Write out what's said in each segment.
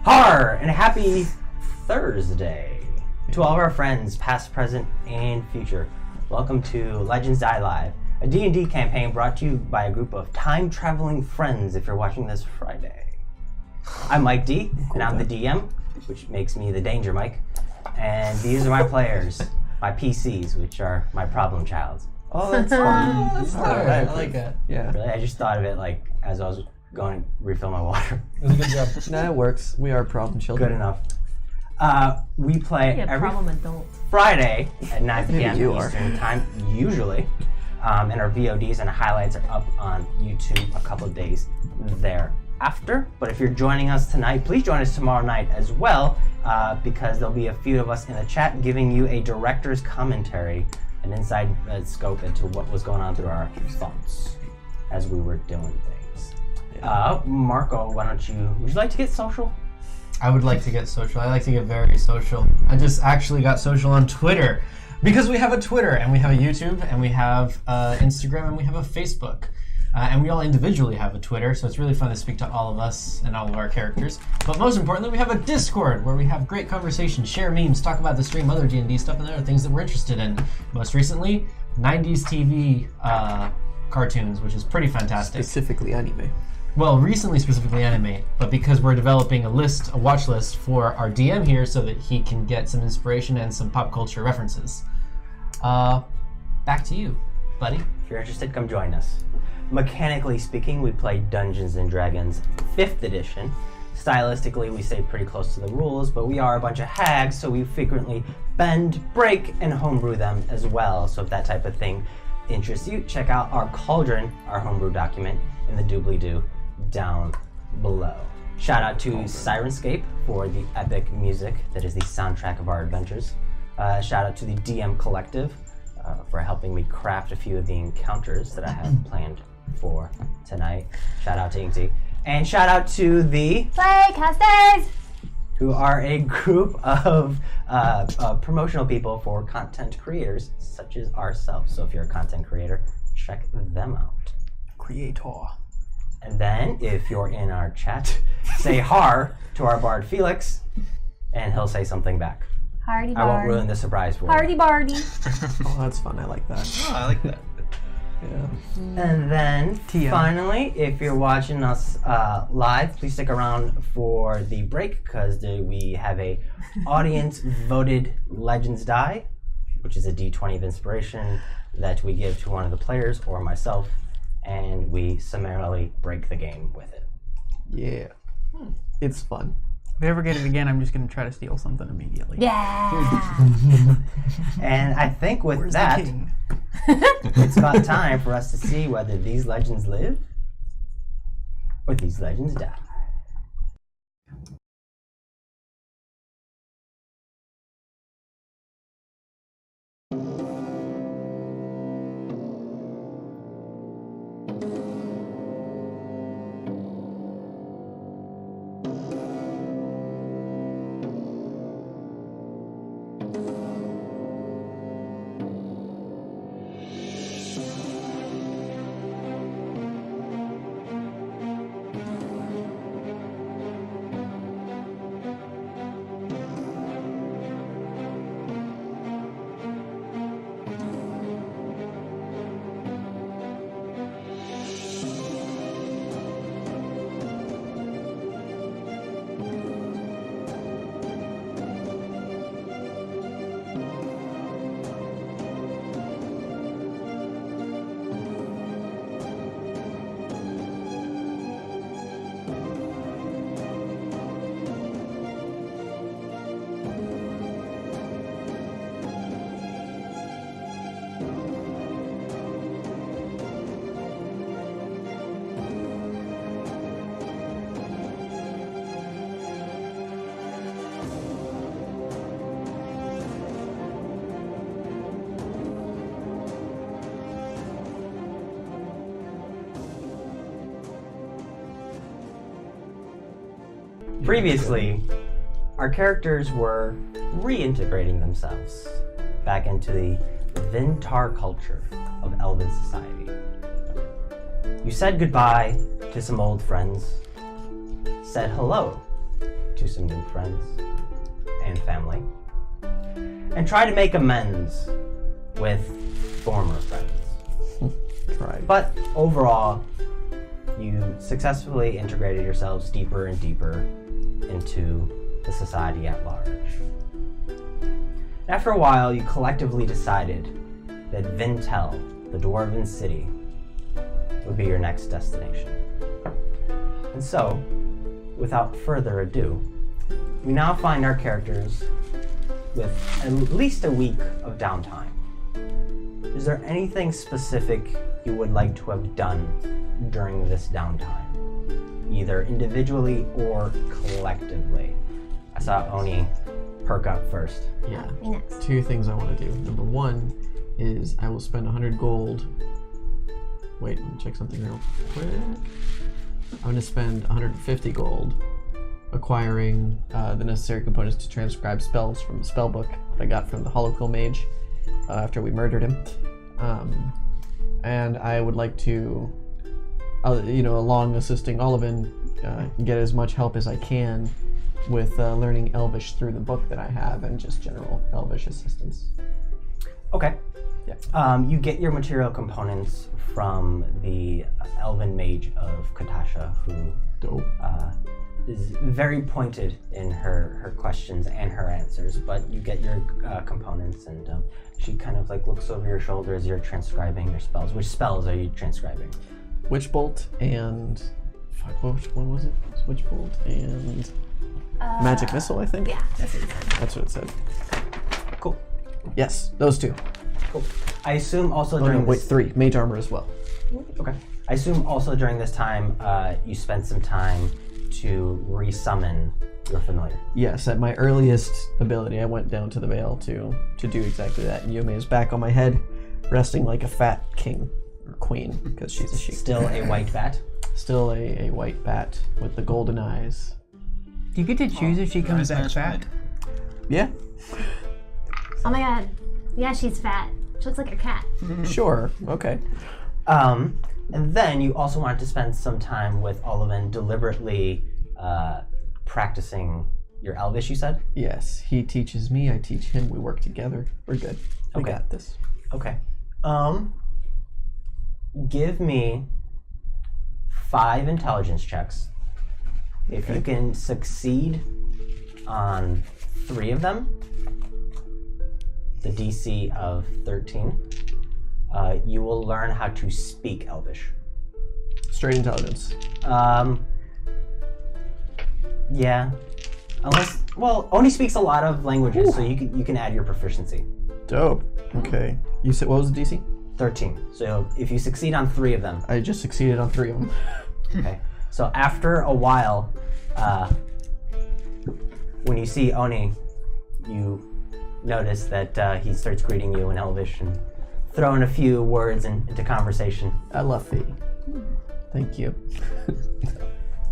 Har! And happy Thursday to all of our friends, past, present, and future. Welcome to Legends Die Live, a D&D campaign brought to you by a group of time-traveling friends if you're watching this Friday. I'm Mike D, and I'm the DM, which makes me the Danger Mike. And these are my players, my PCs, which are my problem child. Oh, that's fun. That's Alright, I like that. Yeah. Really, I just thought of it like as I was going to refill my water. It was a good job. Nah, it works. We are problem children. Good enough. We play every Friday at 9 p.m. you are. Eastern Time, usually. And our VODs and highlights are up on YouTube a couple of days thereafter. But if you're joining us tonight, please join us tomorrow night as well, because there'll be a few of us in the chat giving you a director's commentary, an inside scope into what was going on through our thoughts as we were doing things. Marco, would you like to get social? I would like to get social. I like to get very social. I just actually got social on Twitter because we have a Twitter and we have a YouTube and we have Instagram and we have a Facebook. And we all individually have a Twitter, so it's really fun to speak to all of us and all of our characters. But most importantly, we have a Discord where we have great conversations, share memes, talk about the stream, other D&D stuff, and other things that we're interested in. Most recently, 90s TV cartoons, which is pretty fantastic. Specifically anime. Well, recently specifically anime, but because we're developing a watch list for our DM here so that he can get some inspiration and some pop culture references. Back to you, buddy. If you're interested, come join us. Mechanically speaking, we play Dungeons & Dragons 5th edition. Stylistically, we stay pretty close to the rules, but we are a bunch of hags, so we frequently bend, break, and homebrew them as well. So if that type of thing interests you, check out our Cauldron, our homebrew document, in the doobly-doo down below. Shout out to Sirenscape for the epic music that is the soundtrack of our adventures. Shout out to the DM Collective for helping me craft a few of the encounters that I have planned for tonight. Shout out to Inkty. And shout out to the Playcasters, who are a group of promotional people for content creators such as ourselves. So if you're a content creator, check them out. Creator. And then, if you're in our chat, say har to our bard Felix, and he'll say something back. Hardy I won't Bard. ruin the surprise for Hardy you. Bardy. Oh, that's fun. I like that. Oh, I like that. Yeah. And then, TM. finally, if you're watching us live, please stick around for the break, because we have a audience-voted Legends Die, which is a D20 of inspiration that we give to one of the players or myself, and we summarily break the game with it. Yeah. It's fun. If I ever get it again, I'm just going to try to steal something immediately. Yeah. And I think with Where's that, the king? it's about time for us to see whether these legends live or these legends die. Previously, our characters were reintegrating themselves back into the Vin'Tar culture of elven society. You said goodbye to some old friends, said hello to some new friends and family, and try to make amends with former friends. Tried. But overall, you successfully integrated yourselves deeper and deeper into the society at large. After a while, you collectively decided that Vin'Tell, the Dwarven city, would be your next destination. And so, without further ado, we now find our characters with at least a week of downtime. Is there anything specific you would like to have done during this downtime, either individually or collectively? I saw Oni perk up first. Yeah. Me next. 2 things I want to do. Number 1 is I will spend 100 gold. Wait, let me check something real quick. I'm going to spend 150 gold acquiring the necessary components to transcribe spells from the spell book that I got from the Holoquill mage after we murdered him. And I would like to, along assisting Olivan, get as much help as I can with learning Elvish through the book that I have and just general Elvish assistance. Okay. Yeah. You get your material components from the elven mage of Katasha, who Dope. is very pointed in her questions and her answers, but you get your components, and she kind of like looks over your shoulder as you're transcribing your spells. Which spells are you transcribing? Witch Bolt and... Fuck, which one was it? Witch Bolt and... Magic Missile, I think? Yeah, that's what it said. That's what it said. Cool. Yes, those 2. Cool. I assume also Oh, during no, wait, this... 3. Mage Armor as well. Okay. I assume also during this time, you spent some time to resummon your familiar. Yes, at my earliest ability, I went down to the Vale to do exactly that. And Yume is back on my head, resting like a fat king or queen, because she's a sheep. Still a white bat. Still a white bat with the golden eyes. Do you get to choose if she comes back fat? Yeah, Oh my god. Yeah, she's fat. She looks like a cat. sure, okay. And then you also wanted to spend some time with Olivan deliberately practicing your Elvish, you said? Yes, he teaches me, I teach him, we work together. We're good. We Okay. got this. Okay. Give me 5 intelligence checks. If you can succeed on 3 of them, the DC of 13, you will learn how to speak Elvish. Straight intelligence. Yeah. Unless, well, Oni speaks a lot of languages, so you can add your proficiency. Dope. Okay. You said, what was the DC? 13. So if you succeed on 3 of them, I just succeeded on 3 of them. okay. So after a while, when you see Oni, you notice that he starts greeting you in Elvish and throwing a few words into conversation. I love thee. Thank you.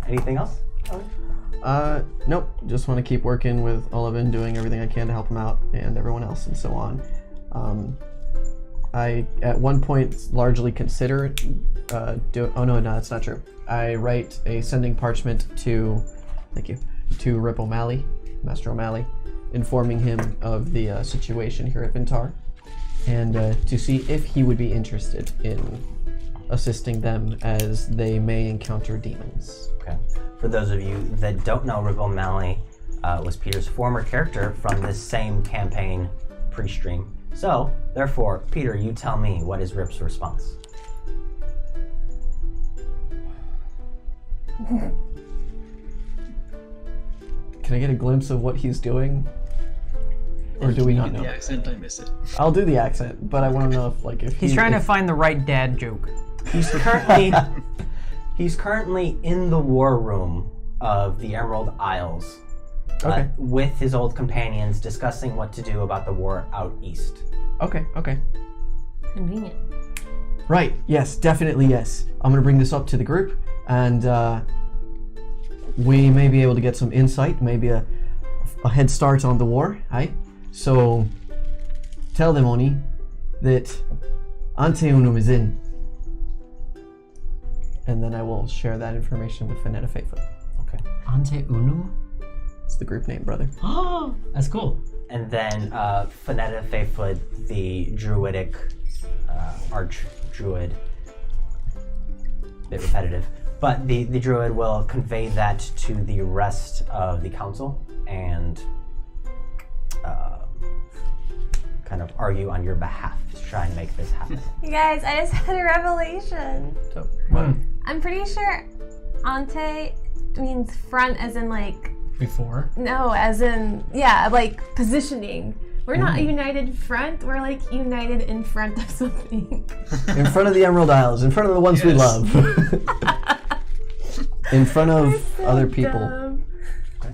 Anything else? Nope. Just want to keep working with Olivan, doing everything I can to help him out and everyone else and so on. I, at one point, largely consider oh no, that's not true. I write a sending parchment to, thank you, to Rip O'Malley, Master O'Malley, informing him of the situation here at Vin'Tar, and to see if he would be interested in assisting them as they may encounter demons. Okay. For those of you that don't know, Rip O'Malley was Peter's former character from this same campaign pre-stream. So, therefore, Peter, you tell me, what is Rip's response? Can I get a glimpse of what he's doing? Or do we not know? The accent, I miss it. I'll do the accent, but I want to know if He's trying to find the right dad joke. He's currently in the war room of the Emerald Isles, Okay. with his old companions discussing what to do about the war out east. Okay. Convenient. Right, yes, definitely yes. I'm gonna bring this up to the group, and we may be able to get some insight, maybe a head start on the war, aye? So, tell them, Oni, that Ante Unum is in. And then I will share that information with Finetta Faithful. Okay. Ante unum? It's the group name, brother. Oh, that's cool. And then Finetta Fayfoot, the druidic arch-druid. Bit repetitive. But the druid will convey that to the rest of the council and kind of argue on your behalf to try and make this happen. You guys, I just had a revelation. So, what? I'm pretty sure ante means front as in like, Before. no, as in, yeah, like positioning. We're not united front, we're like united in front of something. In front of the Emerald Isles, in front of the ones we love. In front of So other people. dumb.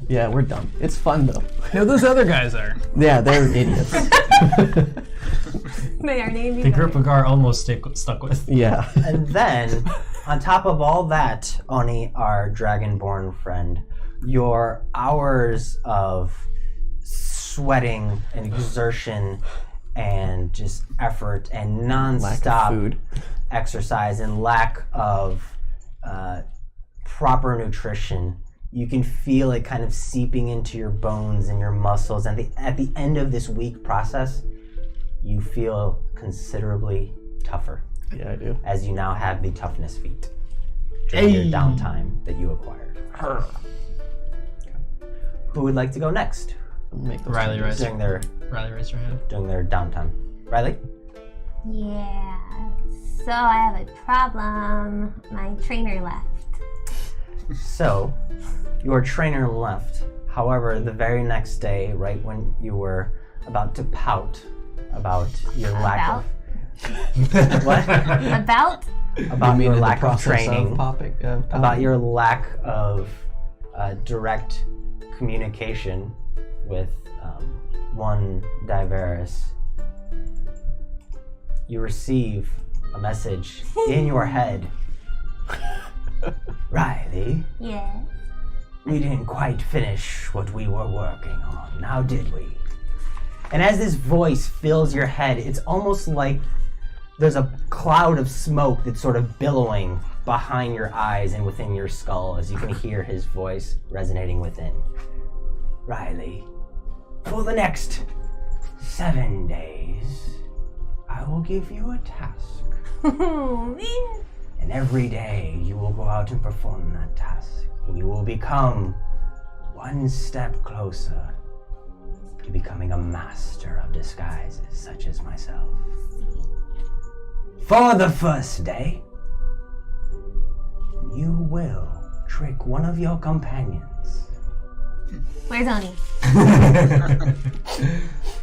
Yeah, we're dumb. It's fun though. No, those other guys are. Yeah, they're idiots. They are named The group of Gar almost stuck with. Yeah. And then, on top of all that, Oni, our dragonborn friend, your hours of sweating and exertion and just effort and Lack of nonstop food. exercise and lack of proper nutrition, you can feel it kind of seeping into your bones and your muscles. And at the end of this week process, you feel considerably tougher, Yeah, I do. as you now have the toughness feat during your downtime that you acquired. Who would like to go next Make those Riley, changes. right? during Riley, raise your hand. their downtime? Riley? Yeah. So I have a problem. My trainer left. So, your trainer left. However, the very next day, right when you were about to pout about your lack of what? About? About You your mean in the lack of process training, popping? about your lack of direct communication with one Diveris. You receive a message in your head. Riley, Yeah. we didn't quite finish what we were working on, now did we? And as this voice fills your head, it's almost like there's a cloud of smoke that's sort of billowing behind your eyes and within your skull as you can hear his voice resonating within. Riley, for the next 7 days, I will give you a task. Oh, man. And every day you will go out and perform that task. And you will become one step closer to becoming a master of disguises, such as myself. For the first day, you will trick one of your companions. Where's Oni?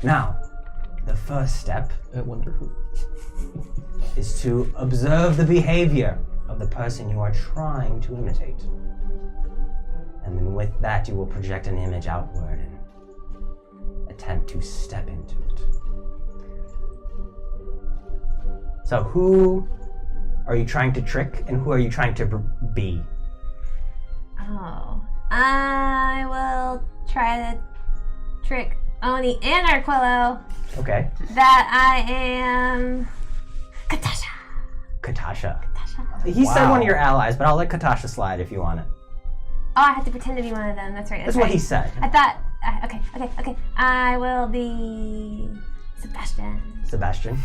Now, the first step I wonder who. is to observe the behavior of the person you are trying to imitate. And then with that, you will project an image outward and attempt to step into it. So who are you trying to trick and who are you trying to be? Oh. I will try to trick Oni and Arquillo Okay. that I am Katasha. Katasha. Katasha. He said one of your allies, but I'll let Katasha slide if you want it. Oh, I have to pretend to be one of them. That's right. That's what right. he said. I thought. Okay. I will be Sebastian. Sebastian.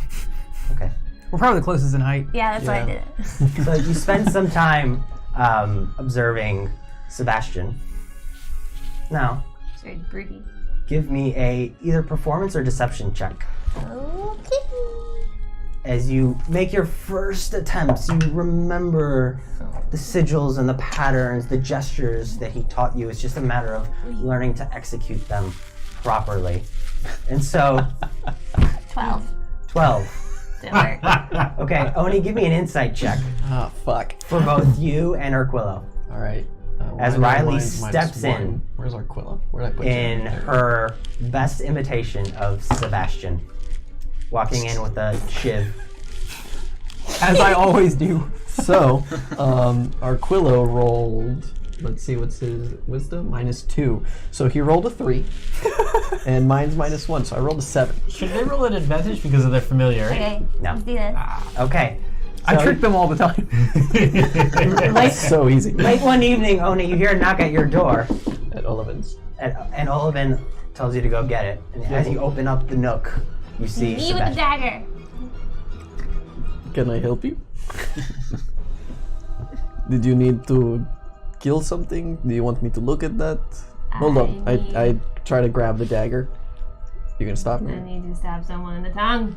Okay. We're probably the closest in height. Yeah, that's why I did it. So you spend some time observing Sebastian. Now, It's very broody. give me a either performance or deception check. Okay. As you make your first attempts, you remember the sigils and the patterns, the gestures that he taught you. It's just a matter of learning to execute them properly. And so, 12. 12. Didn't work. Okay, Oni, give me an insight check Ah, fuck. for both you and Arquillo. All right. As Riley steps in. Where's Arquilla? Where did I put In you? There. her best imitation of Sebastian, walking in with a shiv. As I always do. So, Arquillo rolled. Let's see, what's his wisdom? -2. So he rolled a 3, and mine's -1. So I rolled a 7. Should they roll at advantage because of their familiarity? Okay, No. let's do this. Okay. I So, trick them all the time. late, So easy. late one evening, Oni, you hear a knock at your door. At Olivan's. and Olivan tells you to go get it. And as you open up the nook, you see Me with the dagger. Can I help you? Did you need to kill something? Do you want me to look at that? Hold on. I try to grab the dagger. You gonna stop I me? need to stab someone in the tongue.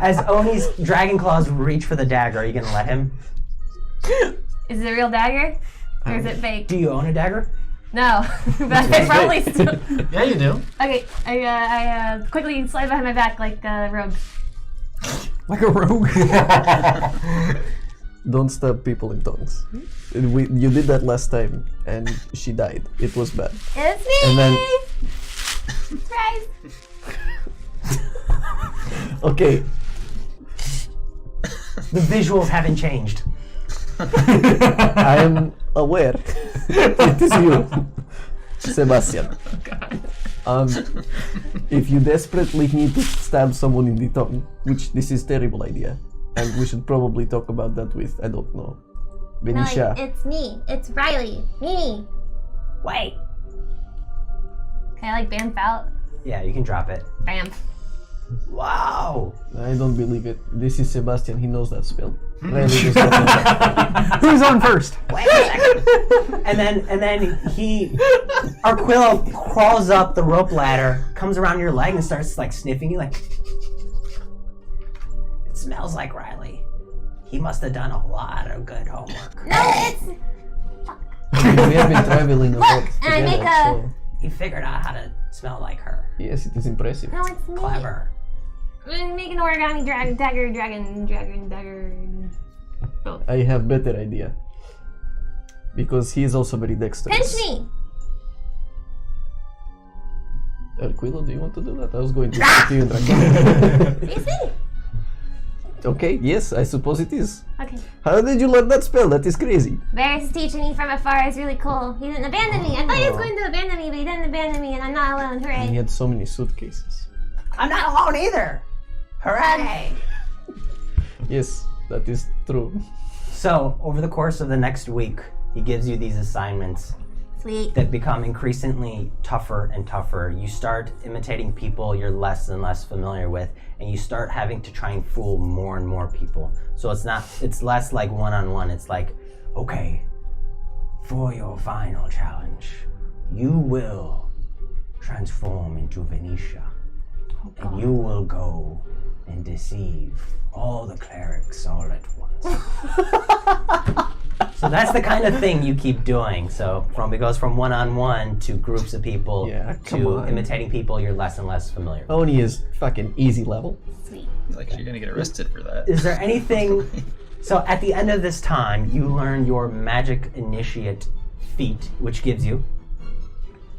As Oni's dragon claws reach for the dagger, are you gonna let him? Is it a real dagger? Or is it fake? Do you own a dagger? No. But I probably still. Yeah, you do. Okay, I quickly slide behind my back like a rogue. Like a rogue. Don't stab people in tongues. You did that last time, and she died. It was bad. It's me! And then- Surprise! Okay. The visuals haven't changed. I am aware. It is you, Sebastian. If you desperately need to stab someone in the tongue, which this is terrible idea, and we should probably talk about that with, I don't know, Benicia. No, it's me. It's Riley. Me. Wait. Can I like bamf out? Yeah, you can drop it. Bamf. Wow. I don't believe it. This is Sebastian. He knows that spell. Riley does not know that. Who's on first? Wait a second. and then Arquillo crawls up the rope ladder, comes around your leg and starts like sniffing you like, it smells like Riley. He must have done a lot of good homework. No, it's. We have been traveling a lot and I make together, a- so He figured out how to smell like her. yes, it is impressive. No, it's me. Clever. Make an origami dagger. Both. I have better idea. Because he is also very dexterous. Pinch me. Arquillo, do you want to do that? I was going to speak to you in Draconic. You see? Okay, yes, I suppose it is. Okay. How did you learn that spell? That is crazy. Varys is teaching me from afar. It's really cool. He didn't abandon me. I thought he was going to abandon me, but he didn't abandon me, and I'm not alone. And he Hooray. had so many suitcases. I'm not alone either. Hooray! Yes, that is true. So, over the course of the next week, he gives you these assignments Sweet. that become increasingly tougher and tougher. You start imitating people you're less and less familiar with, and you start having to try and fool more and more people. So it's less like one-on-one, it's like, okay, for your final challenge, you will transform into Venetia, and you will go and deceive all the clerics all at once. So that's the kind of thing you keep doing. So it goes from one-on-one to groups of people Yeah, come to on. imitating people you're less and less familiar with. Oni is fucking easy level. Sweet. Like you're gonna get arrested for that. Is there anything... So at the end of this time, you learn your magic initiate feat, which gives you...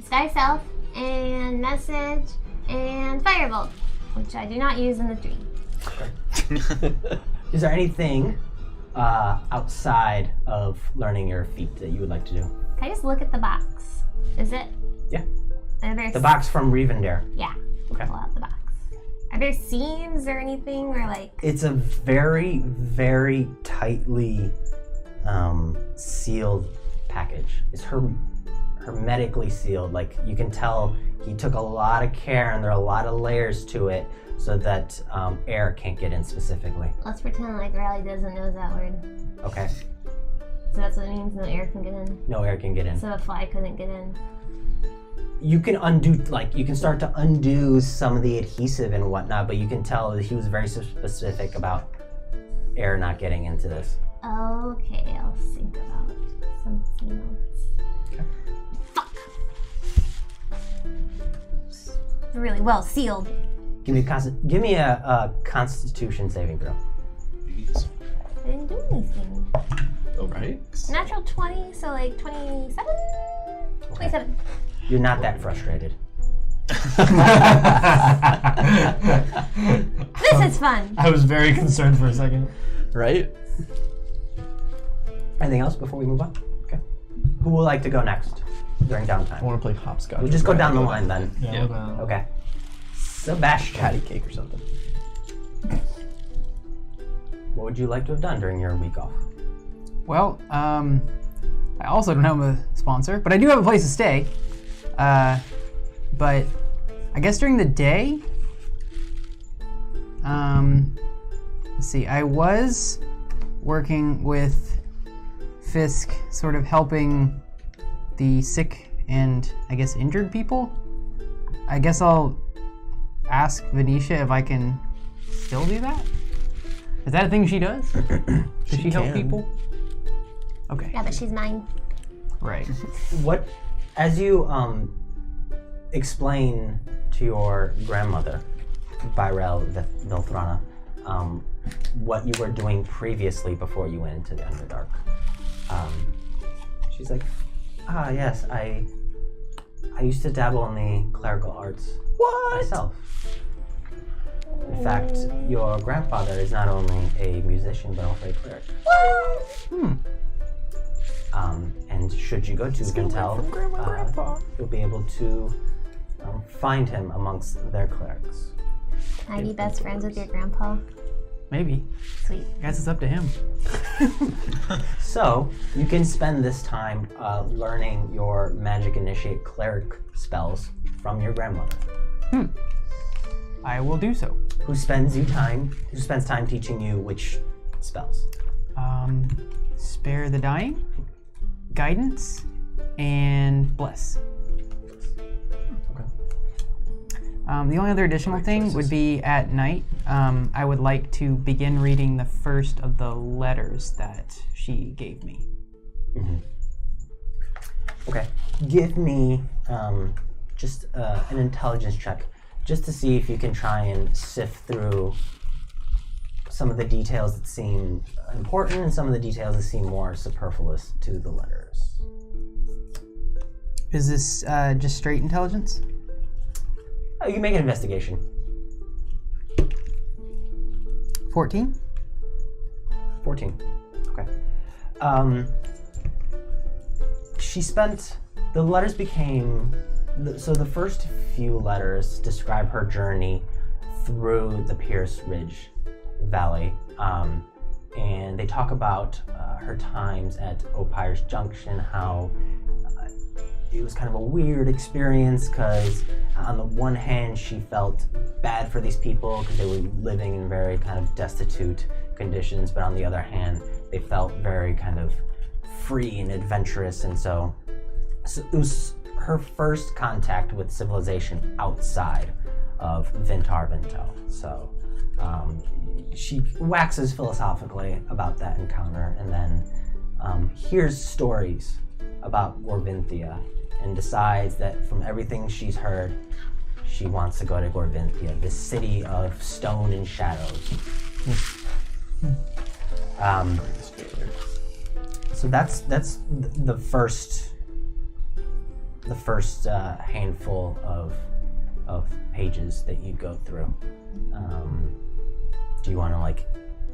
Sky Self and Message and Firebolt, which I do not use in the dream. Is there anything outside of learning your feat that you would like to do? Can I just look at the box? Is it? Yeah. Are there The box from Revendare. Yeah. Okay. Pull out the box. Are there seams or anything, or like? It's a very, very tightly sealed package. It's hermetically sealed. Like, you can tell he took a lot of care, and there are a lot of layers to it so that air can't get in specifically. Let's pretend like Riley doesn't know that word. Okay? So that's what it means. No air can get in. No air can get in. So a fly couldn't get in. You can you can start to undo some of the adhesive and whatnot, but you can tell that he was very specific about air not getting into this. Okay, I'll think about something else. Okay. Fuck. Really well sealed. Give me a Constitution saving throw. Jeez. I didn't do anything. Oh, Right? Natural 20, so like 27? 27. You're not that frustrated. This is fun. I was very concerned for a second. Right? Anything else before we move on? Okay. Who would like to go next during I downtime? want to play hopscotch. We'll just go down the line then. Yeah. Okay. Sebastian, Patty cake or something. what would you like to have done during your week off? Well, I also don't have a sponsor, but I do have a place to stay. But I guess during the day, let's see, I was working with Fisk, sort of helping the sick and I guess injured people. I guess I'll ask Venetia if I can still do that. Is that a thing she does? Does she help people? Okay. Yeah, but she's mine. Right. What, as you explain to your grandmother, Byrel Vilthrana, what you were doing previously before you went into the Underdark, she's like, yes, I used to dabble in the clerical arts myself. In fact, your grandfather is not only a musician but also a cleric. And should you go to Vin'Tell, you'll be able to find him amongst their clerics. Can I be best friends with your grandpa? Maybe. Sweet. I guess it's up to him. So, you can spend this time learning your Magic Initiate cleric spells from your grandmother. I will do so. Who spends time teaching you which spells? Spare the dying, guidance, and bless. Okay. The only other additional thing would be at night. I would like to begin reading the first of the letters that she gave me. Okay. Give me just an intelligence check, just to see if you can try and sift through some of the details that seem important and some of the details that seem more superfluous to the letters. Is this just straight intelligence? Oh, you can make an investigation. 14? 14. Okay. The letters became, so the first few letters describe her journey through the Pierce Ridge Valley, and they talk about her times at Opyre's Junction, how it was kind of a weird experience because on the one hand she felt bad for these people because they were living in very kind of destitute conditions, but on the other hand they felt very kind of free and adventurous, and so it was her first contact with civilization outside of Vin'Tell. So she waxes philosophically about that encounter, and then hears stories about Gorvinthia and decides that from everything she's heard, she wants to go to Gorvinthia, this city of stone and shadows. So that's the first handful of pages that you go through. Do you want to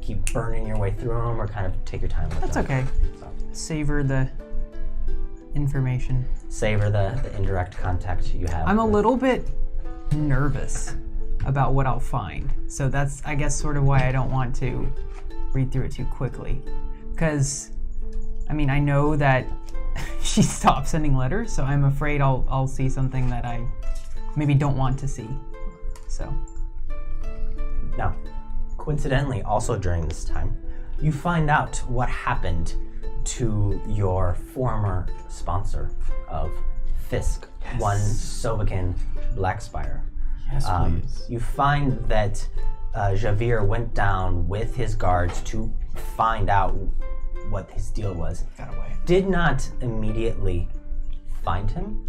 keep burning your way through them, or kind of take your time with That's them? okay. So, Savor the information. savor the indirect contact you have. I'm a with- little bit nervous about what I'll find. So that's, I guess, sort of why I don't want to read through it too quickly. Because, I mean, I know that she stopped sending letters, so I'm afraid I'll see something that I maybe don't want to see. So. Now, coincidentally, also during this time, you find out what happened to your former sponsor of Fisk, one Sovakin Blackspire. Yes, please. You find that Javier went down with his guards to find out what his deal was. Got away. Did not immediately find him.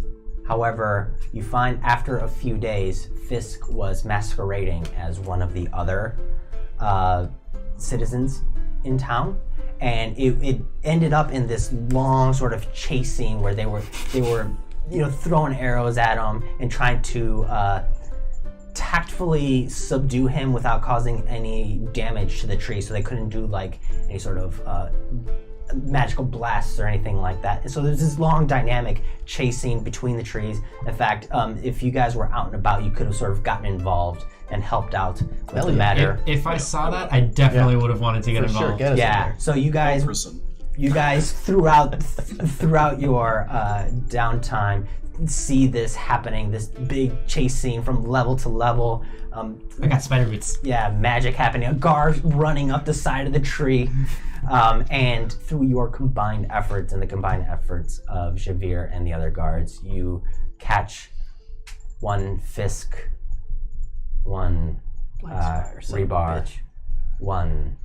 However, you find after a few days, Fisk was masquerading as one of the other citizens in town, and it ended up in this long sort of chase scene where they were throwing arrows at him and trying to tactfully subdue him without causing any damage to the tree, so they couldn't do any sort of magical blasts or anything like that. And so there's this long dynamic chase scene between the trees. In fact, if you guys were out and about, you could have sort of gotten involved and helped out with the matter. If I saw that, I definitely would have wanted to get For sure, involved. get us in Yeah. there. So you guys You guys throughout your downtime see this happening, this big chase scene from level to level. I got spider boots. Yeah, magic happening. A guard running up the side of the tree. And through your combined efforts and the combined efforts of Javir and the other guards, you catch one Fisk, one Rebar, one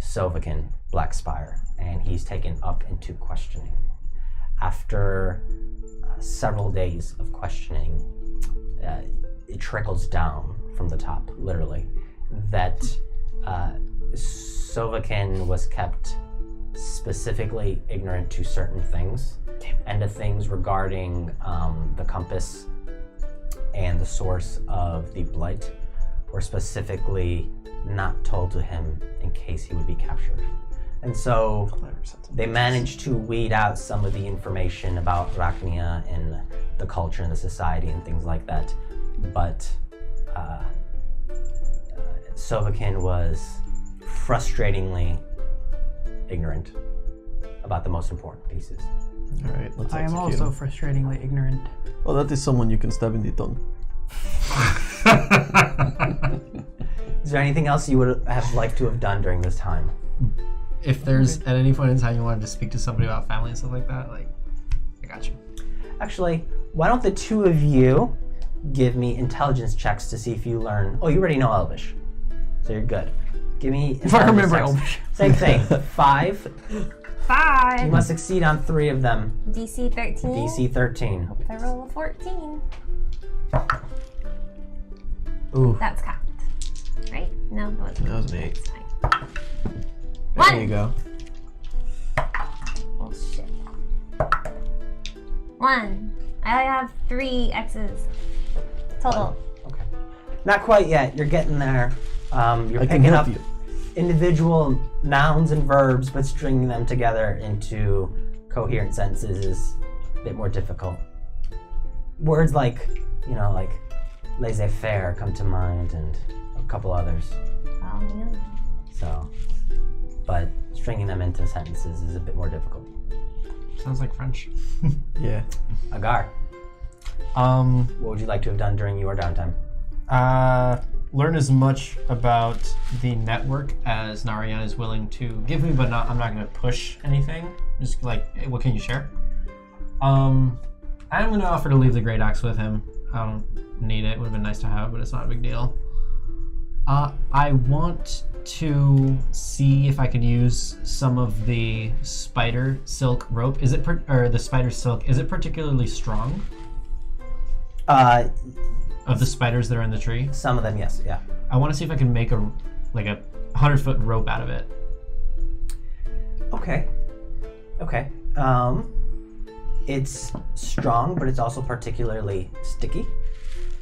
Sovakin Blackspire, and he's taken up into questioning. After several days of questioning, it trickles down from the top, literally, that Sovakin was kept specifically ignorant to certain things, and to things regarding the compass and the source of the blight were specifically not told to him in case he would be captured. And so they managed to weed out some of the information about Rachnia and the culture and the society and things like that. But Sovakin was frustratingly ignorant about the most important pieces. All right, let's I am execute also him. frustratingly ignorant. Well, that is someone you can stab in the tongue. Is there anything else you would have liked to have done during this time? If there's at any point in time you wanted to speak to somebody about family and stuff like that, like, I got you. Actually, why don't the two of you give me intelligence checks to see if you learn... Oh, you already know Elvish, so you're good. Give me If I remember intelligence checks. Elvish. Same thing. 5. 5. You must succeed on 3 of them. DC 13. DC 13. I roll a 14. Ooh, That's cocked. Right? No, that wasn't. that was an 8. It's fine. There you go. Oh shit. 1. I have 3 X's total. Okay. Not quite yet. You're getting there. You're I can picking help up you. individual nouns and verbs, but stringing them together into coherent sentences is a bit more difficult. Words like, like laissez-faire come to mind, and a couple others. Oh, yeah. So, but stringing them into sentences is a bit more difficult. Sounds like French. Yeah. Agar, what would you like to have done during your downtime? Learn as much about the network as Narayan is willing to give me, but I'm not going to push anything. Just like, hey, what can you share? I'm going to offer to leave the Great Axe with him. I don't need it. Would have been nice to have, but it's not a big deal. I want to see if I could use some of the spider silk rope. Is it or the spider silk? Is it particularly strong? Of the spiders that are in the tree? Some of them, yes, yeah. I want to see if I can make a 100-foot rope out of it. Okay. It's strong, but it's also particularly sticky.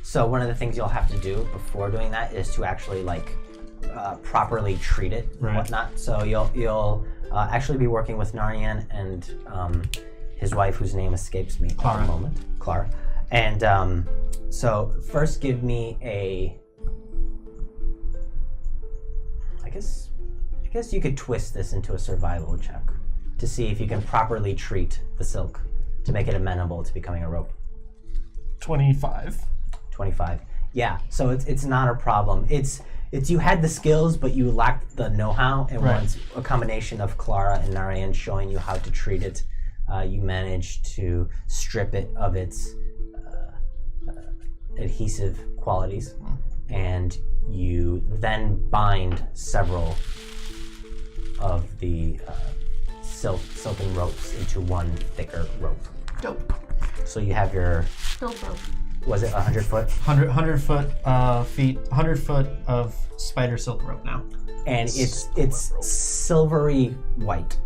So one of the things you'll have to do before doing that is to actually properly treat it and whatnot. So you'll actually be working with Narayan and his wife, whose name escapes me Clara. at the moment, Clara. And so first give me a... I guess you could twist this into a survival check to see if you can properly treat the silk to make it amenable to becoming a rope. 25. 25. Yeah, so it's not a problem. It's you had the skills, but you lacked the know-how, and once a combination of Clara and Narayan showing you how to treat it, you managed to strip it of its adhesive qualities, and you then bind several of the silken ropes into one thicker rope. Dope. So you have your, Dope rope. was it 100 foot? 100 foot feet, 100 foot of spider silk rope now. And it's silvery white.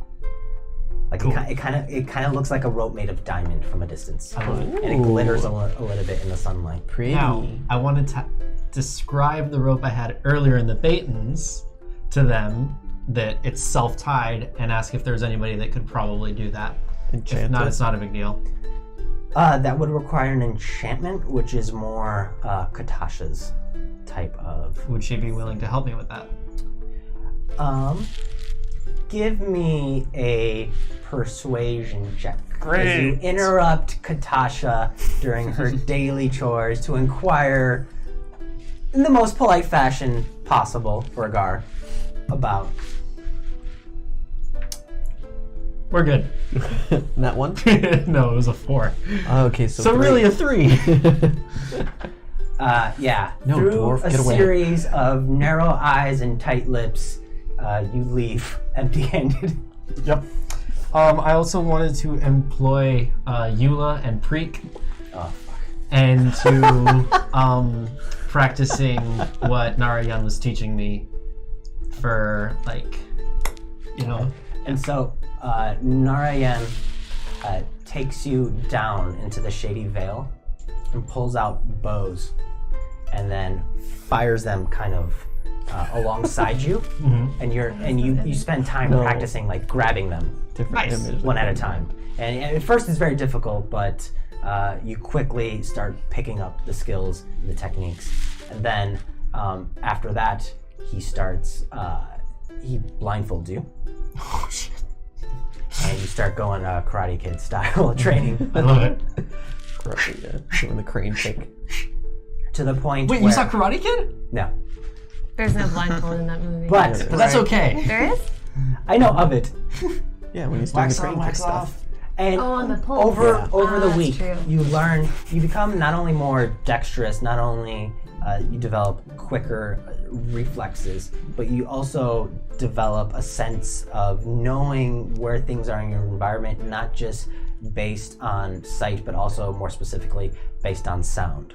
Like Cool. it kind of looks like a rope made of diamond from a distance, I love it. and it glitters a little bit in the sunlight. Pretty. Now, I wanted to describe the rope I had earlier in the Batons to them, that it's self-tied, and ask if there's anybody that could probably do that. Enchant If not, it. it's not a big deal. That would require an enchantment, which is more Katasha's type of. Would she be willing to help me with that? Give me a persuasion check. As Great. you interrupt Katasha during her daily chores to inquire in the most polite fashion possible for Agar about. We're good. That one? No, it was a 4. Okay, so So really a 3. Yeah. No, Through dwarf, a get away. series of narrow eyes and tight lips, you leave empty-handed. Yep. I also wanted to employ Eula and Preek Oh, fuck. and to practicing what Narayan was teaching me for, like, you know. And so Narayan takes you down into the Shady Vale and pulls out bows and then fires them kind of alongside you. And you spend time practicing like grabbing them Different image. one at a time. And at first it's very difficult, but you quickly start picking up the skills, the techniques. And then after that, he starts, he blindfolds you. Oh, shit. And you start going Karate Kid style training I love it. Correctly, yeah. Doing the crane kick. to the point Wait, where... you saw Karate Kid? No. There's no blindfold in that movie. But But that's okay. There is? I know of it. Yeah, when he's doing Wax the crane on, kick wax stuff. off. And Oh, on the pole. over the that's week, true. you become not only more dexterous, not only you develop quicker reflexes, but you also develop a sense of knowing where things are in your environment, not just based on sight, but also more specifically based on sound.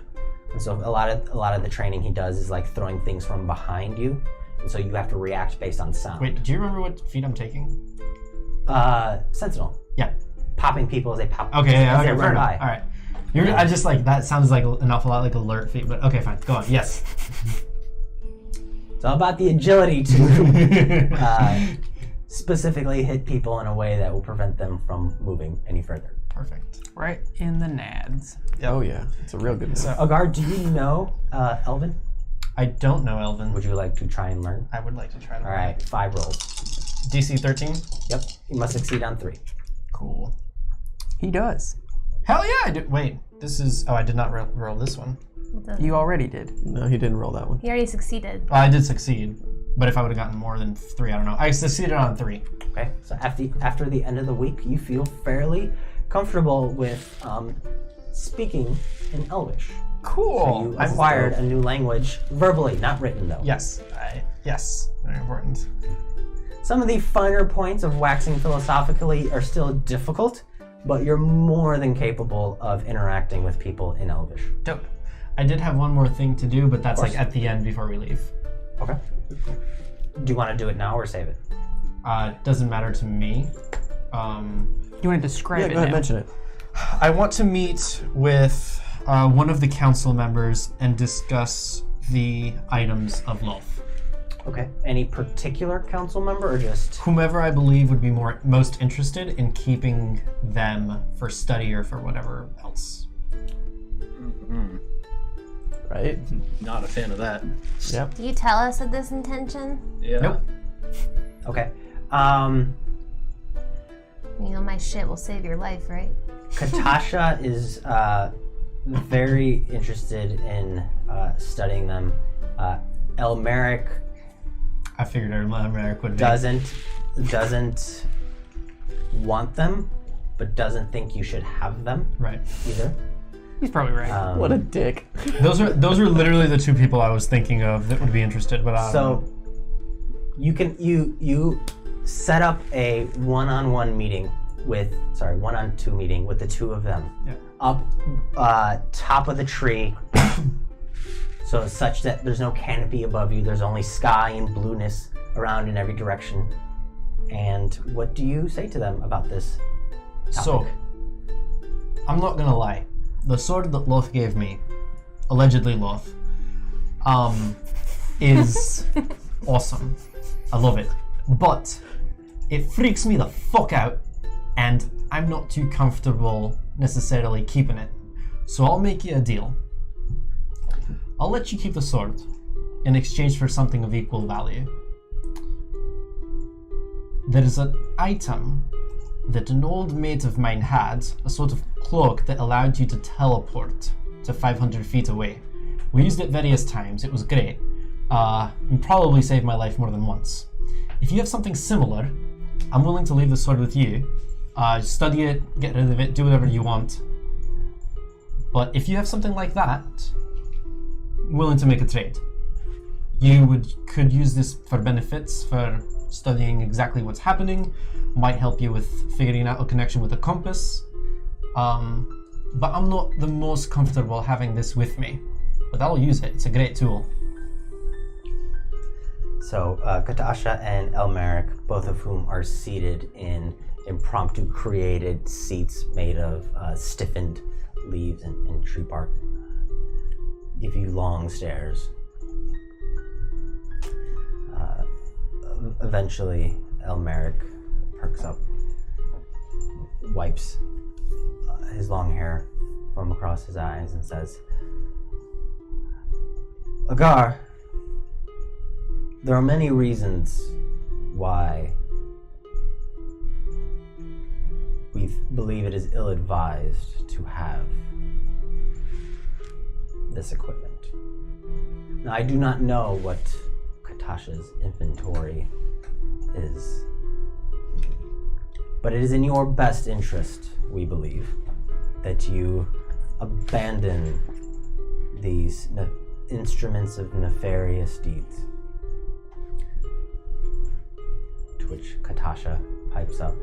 And so a lot of the training he does is like throwing things from behind you, and so you have to react based on sound. Wait, do you remember what feat I'm taking? Sentinel. Yeah. Popping people as they pop. Okay, yeah, as they okay, fair run enough. by. All right. I just like, that sounds like an awful lot like alert feat, but okay, fine. Go on. Yes. It's all about the agility to specifically hit people in a way that will prevent them from moving any further. Perfect. Right in the nads. Oh yeah, it's a real good move. Agar, do you know Elven? I don't know Elven. Would you like to try and learn? I would like to try to. All right, 5 rolls. DC 13? Yep, you must succeed on 3. Cool. He does. Hell yeah, I did. Wait, this is. Oh, I did not roll this one. You already did. No, he didn't roll that one. He already succeeded. Well, I did succeed, but if I would have gotten more than 3, I don't know. I succeeded on 3. Okay, so after the end of the week, you feel fairly comfortable with speaking in Elvish. Cool. So you acquired a new language verbally, not written though. Yes. Yes. Very important. Some of the finer points of waxing philosophically are still difficult, but you're more than capable of interacting with people in Elvish. Dope. I did have one more thing to do, but that's like at the end before we leave. Okay. Do you want to do it now or save it? Doesn't matter to me. You want to describe Yeah, it go ahead, now? mention it. I want to meet with one of the council members and discuss the items of Lolth. Okay. Any particular council member or just... Whomever I believe would be most interested in keeping them for study or for whatever else. Right? Not a fan of that. Yep. Do you tell us of this intention? Yeah. Nope. Okay. You know my shit will save your life, right? Katasha is very interested in studying them. Elmeric I figured America would be. doesn't want them, but doesn't think you should have them Right. either. He's probably right. What a dick. Those are literally the 2 people I was thinking of that would be interested, but I don't know. So you set up a one-on-2 meeting with the 2 of them. Yeah. Up top of the tree, so such that there's no canopy above you. There's only sky and blueness around in every direction. And what do you say to them about this So, topic? I'm not gonna lie. The sword that Loth gave me, allegedly Loth, is awesome. I love it. But it freaks me the fuck out, and I'm not too comfortable necessarily keeping it. So I'll make you a deal. I'll let you keep the sword in exchange for something of equal value. there is an item that an old mate of mine had, a sort of cloak that allowed you to teleport to 500 feet away. We used it various times. It was great. And probably saved my life more than once. If you have something similar, I'm willing to leave the sword with you. Study it, get rid of it, do whatever you want. But if you have something like that, I'm willing to make a trade. You could use this for benefits, for studying exactly what's happening, might help you with figuring out a connection with the compass. But I'm not the most comfortable having this with me. But I'll use it, it's a great tool. So, Katasha and Elmeric, both of whom are seated in impromptu created seats made of stiffened leaves and tree bark, give you long stares. Eventually, Elmeric perks up, wipes his long hair from across his eyes and says, Agar, there are many reasons why we believe it is ill-advised to have this equipment. Now, I do not know what Katasha's inventory is, but it is in your best interest, we believe, that you abandon these instruments of nefarious deeds. To which Katasha pipes up.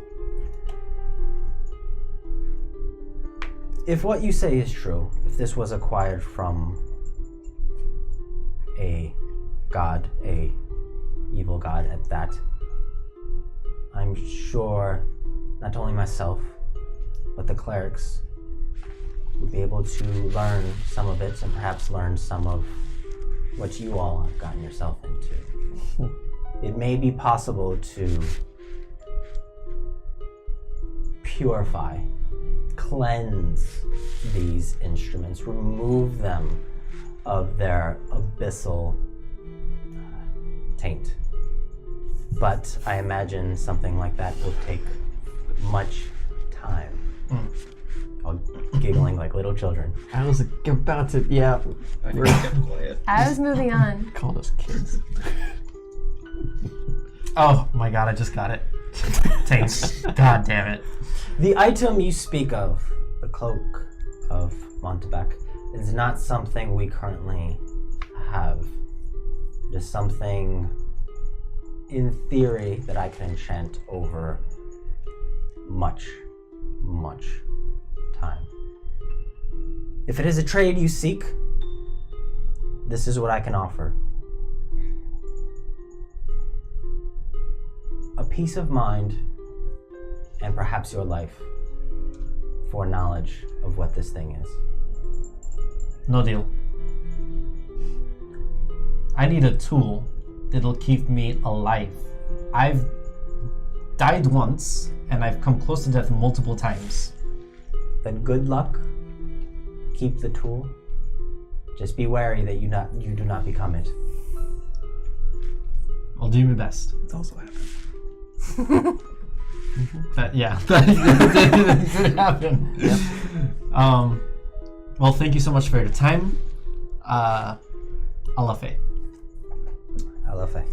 If what you say is true, if this was acquired from a god, a evil god at that, I'm sure not only myself, but the clerics would be able to learn some of it and perhaps learn some of what you all have gotten yourself into. It may be possible to purify, cleanse these instruments, remove them of their abyssal taint. But I imagine something like that will take much time. All giggling like little children. I was about to, yeah. I kept quiet. I was moving on. Call us kids. Oh my god, I just got it. Taints. God damn it. The item you speak of, the cloak of Montebec, is not something we currently have. It is something, in theory, that I can enchant over much, much time. If it is a trade you seek, this is what I can offer. A peace of mind and perhaps your life for knowledge of what this thing is. No deal. I need a tool that'll keep me alive. I've died once, and I've come close to death multiple times. Then good luck. Keep the tool. Just be wary that you do not become it. I'll do my best. It's also happened. That did happen. Yep. Well, thank you so much for your time. Alafe. Alafe.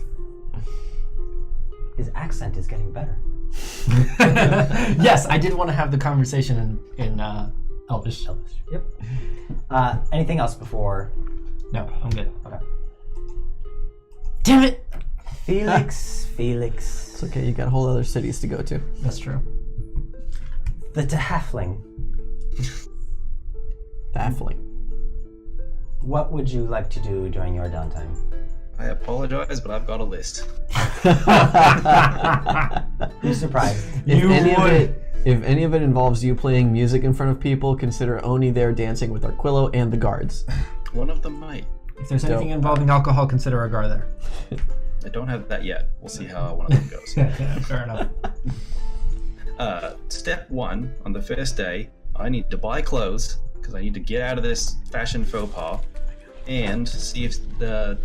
His accent is getting better. Yes, I did want to have the conversation in Elvish. Elvish. Yep. Anything else before? No, I'm good. Okay. Damn it! Felix. It's okay, you got whole other cities to go to. That's true. The halfling. Baffling. What would you like to do during your downtime? I apologize, but I've got a list. Be surprised. If any of it involves you playing music in front of people, consider Oni there dancing with Arquillo and the guards. One of them might. If there's anything involving alcohol, consider Agar there. I don't have that yet. We'll see how one of them goes. Yeah, fair enough. Step one, on the first day, I need to buy clothes, because I need to get out of this fashion faux pas, and see if the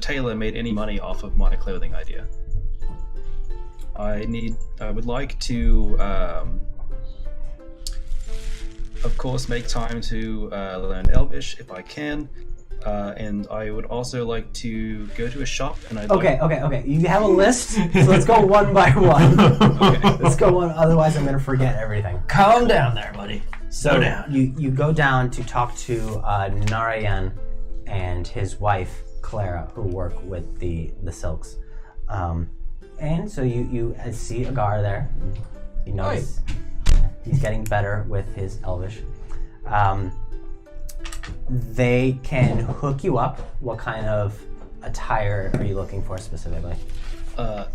tailor made any money off of my clothing idea. I would like to, of course, make time to learn Elvish if I can. And I would also like to go to a shop and I'd Okay. You have a list, so let's go one by one. Okay. Let's go one, otherwise I'm gonna forget everything. Calm down there, buddy. So you go down to talk to Narayan and his wife Clara, who work with the silks, and so you see Agar there. You notice he's getting better with his Elvish. They can hook you up. What kind of attire are you looking for specifically? I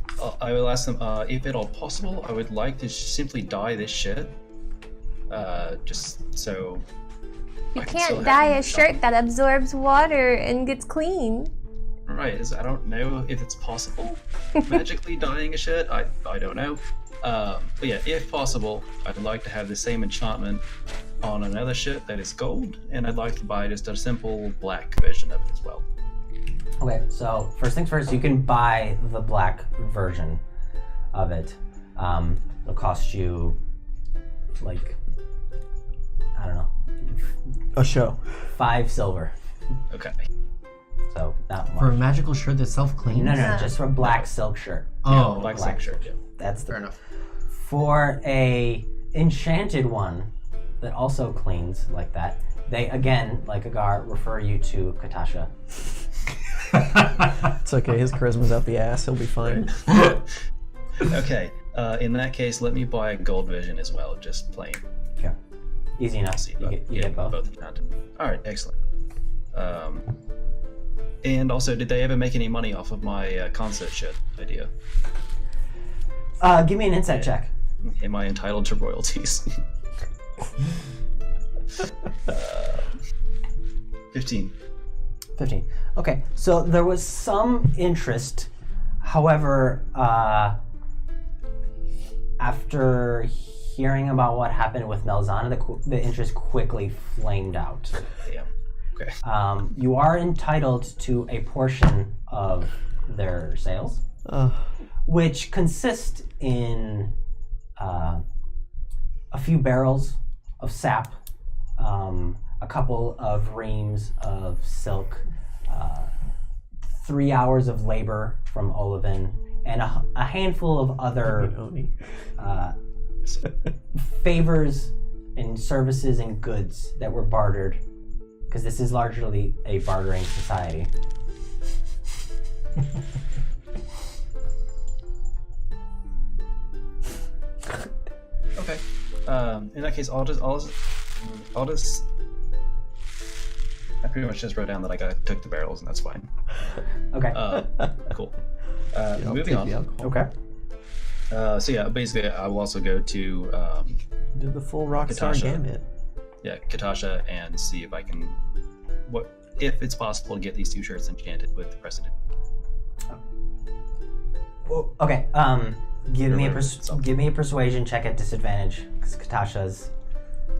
will ask them if at all possible. I would like to simply dye this shirt. Just so. You I can can't still dye have a shirt that absorbs water and gets clean. Right. I don't know if it's possible. Magically dyeing a shirt. I don't know. But yeah, if possible, I'd like to have the same enchantment on another shirt that is gold, and I'd like to buy just a simple black version of it as well. Okay, so first things first, you can buy the black version of it. It'll cost you, like, I don't know, A show. 5 silver. Okay. So not much. For a magical shirt that self-cleans? No, just for a black silk shirt. Oh, Black okay. silk shirt. Yeah. That's the Fair enough. For a enchanted one that also cleans like that, they again, like Agar, refer you to Katasha. It's okay. His charisma's out the ass. He'll be fine. Okay. In that case, let me buy a gold version as well, just plain. Yeah. Easy enough. See, You get both. enchanted. All right, excellent. And also, did they ever make any money off of my concert shirt idea? Give me an insight check. Am I entitled to royalties? 15. 15. Okay, so there was some interest. However, after hearing about what happened with Melzana, the interest quickly flamed out. Yeah. Okay. You are entitled to a portion of their sales, which consist in a few barrels of sap, a couple of reams of silk, 3 hours of labor from Olivin, and a handful of other favors and services and goods that were bartered, because this is largely a bartering society. Okay. In that case, I'll just. I pretty much just wrote down that I took the barrels, and that's fine. Okay. Cool. Moving on. Okay. So yeah, basically, I will also go to Did the full Rockstar Katasha. gambit. Katasha and see if I can, if it's possible to get these 2 shirts enchanted with the precedent. Well, okay. Give me a persuasion check at disadvantage, because Katasha's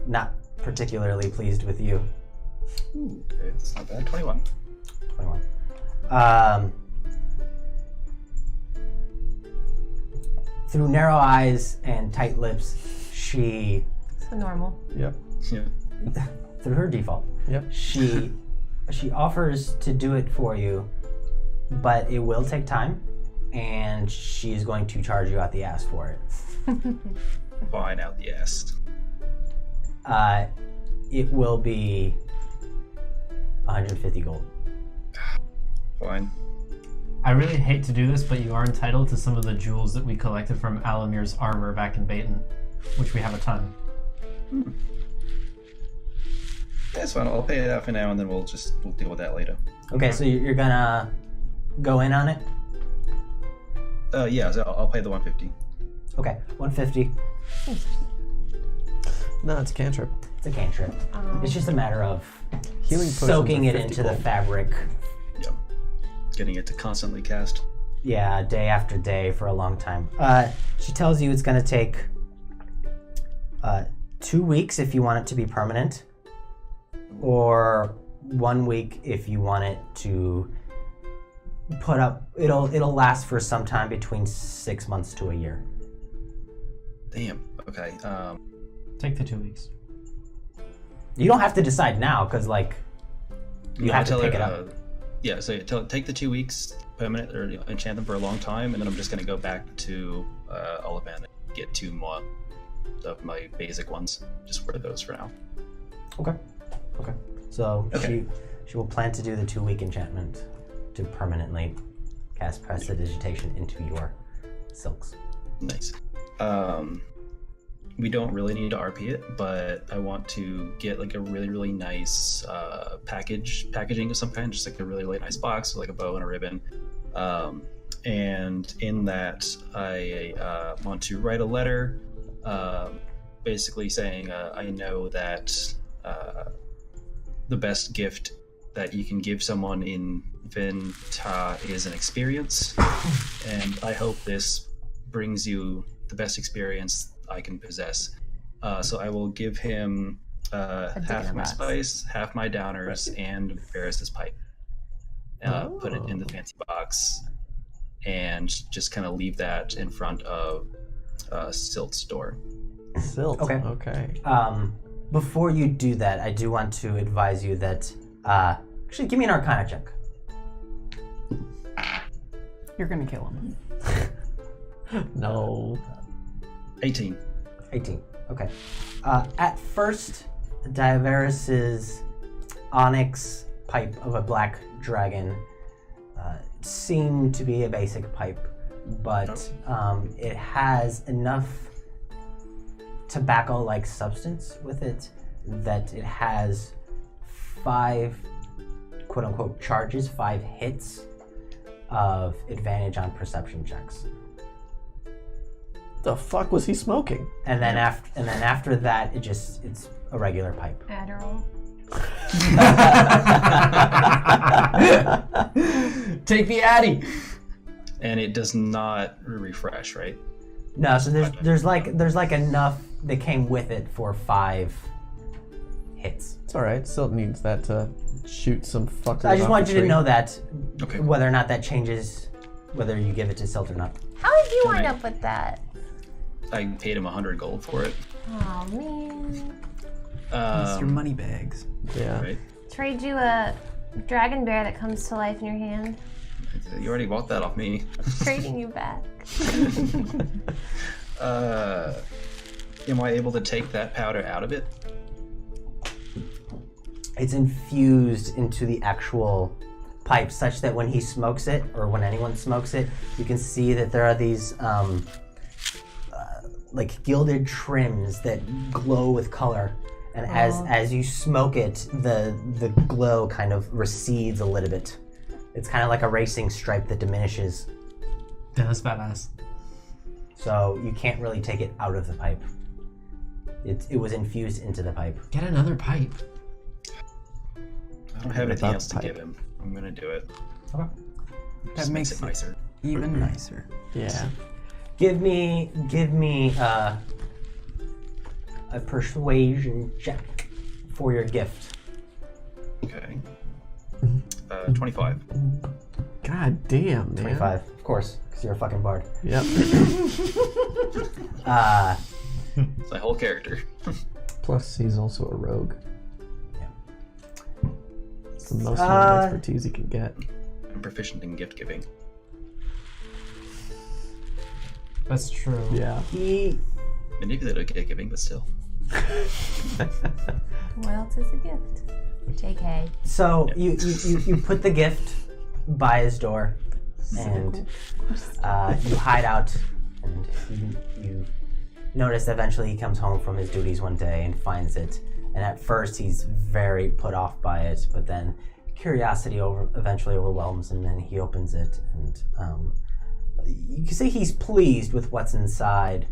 not particularly pleased with you. Ooh, okay, it's not bad. 21. 21. Through narrow eyes and tight lips, she, So normal. Yep. Yeah. through her default, Yep. she offers to do it for you, but it will take time, and she's going to charge you out the ass for it. Fine out the ass. It will be 150 gold. Fine. I really hate to do this, but you are entitled to some of the jewels that we collected from Alamir's armor back in Baton, which we have a ton. That's fine. I'll pay it out for now, and then we'll deal with that later. Okay, so you're gonna go in on it? Yeah. So I'll pay the 150. Okay, 150. No, it's a cantrip. It's a cantrip. It's just a matter of Healing potions soaking are it 50 into the gold. fabric. Yeah. Getting it to constantly cast. Yeah, day after day for a long time. She tells you it's going to take 2 weeks if you want it to be permanent, or 1 week if you want it to put up. It'll last for some time between 6 months to a year. Damn. Okay. Take the 2 weeks. You don't have to decide now because like you have to pick it up. Yeah. So take the 2 weeks permanent or enchant them for a long time, and then I'm just gonna go back to Olivan and get 2 more of my basic ones. Just wear those for now. Okay. So Okay. she will plan to do the 2-week enchantment to permanently cast prestidigitation into your silks. Nice. We don't really need to RP it, but I want to get like a really, really nice packaging of some kind, just like a really, really nice box with like a bow and a ribbon. And in that, I want to write a letter, basically saying, I know that the best gift that you can give someone in Vin'Tar is an experience, and I hope this brings you the best experience I can possess. So I will give him half my spice, half my downers, and Varys's pipe. Put it in the fancy box, and just kind of leave that in front of Silt's door. Silt. Okay. Before you do that, I do want to advise you that actually give me an Arcana check. You're gonna kill him. No. 18. 18. Okay. At first, Varys's onyx pipe of a black dragon seemed to be a basic pipe, but it has enough tobacco-like substance with it that it has 5 quote-unquote charges, 5 hits of advantage on perception checks. The fuck was he smoking? And then after that, it's a regular pipe. Adderall. Take the Addy. And it does not refresh, right? No, so there's like enough that came with it for 5 hits. It's alright. Silt needs that to shoot some fuckers. So I just off want the you to tree. know that Okay. whether or not that changes whether you give it to Silt or not. How did you wind up with that? I paid him 100 gold for it. Oh man. Mr. Moneybags. Yeah. Right? Trade you a dragon bear that comes to life in your hand. You already bought that off me. Trading you back. Am I able to take that powder out of it? It's infused into the actual pipe such that when he smokes it, or when anyone smokes it, you can see that there are these like gilded trims that glow with color. And as you smoke it, the glow kind of recedes a little bit. It's kind of like a racing stripe that diminishes. Yeah, that's badass. So you can't really take it out of the pipe. It was infused into the pipe. Get another pipe. I don't have anything Without else to pipe. give him. I'm gonna do it. Okay. That Just makes it it nicer. even nicer. Yeah. Give me a persuasion check for your gift. Okay. 25. God damn, man. 25, of course, because you're a fucking bard. Yep. It's my whole character. Plus, he's also a rogue. Yeah. It's the most amount of expertise he can get. I'm proficient in gift giving. That's true. Yeah. He Manipulative gift giving, but still. What else is a gift? JK. So you put the gift by his door, and you hide out, and you notice eventually he comes home from his duties one day and finds it. And at first he's very put off by it, but then curiosity eventually overwhelms him, and he opens it, and you can say he's pleased with what's inside.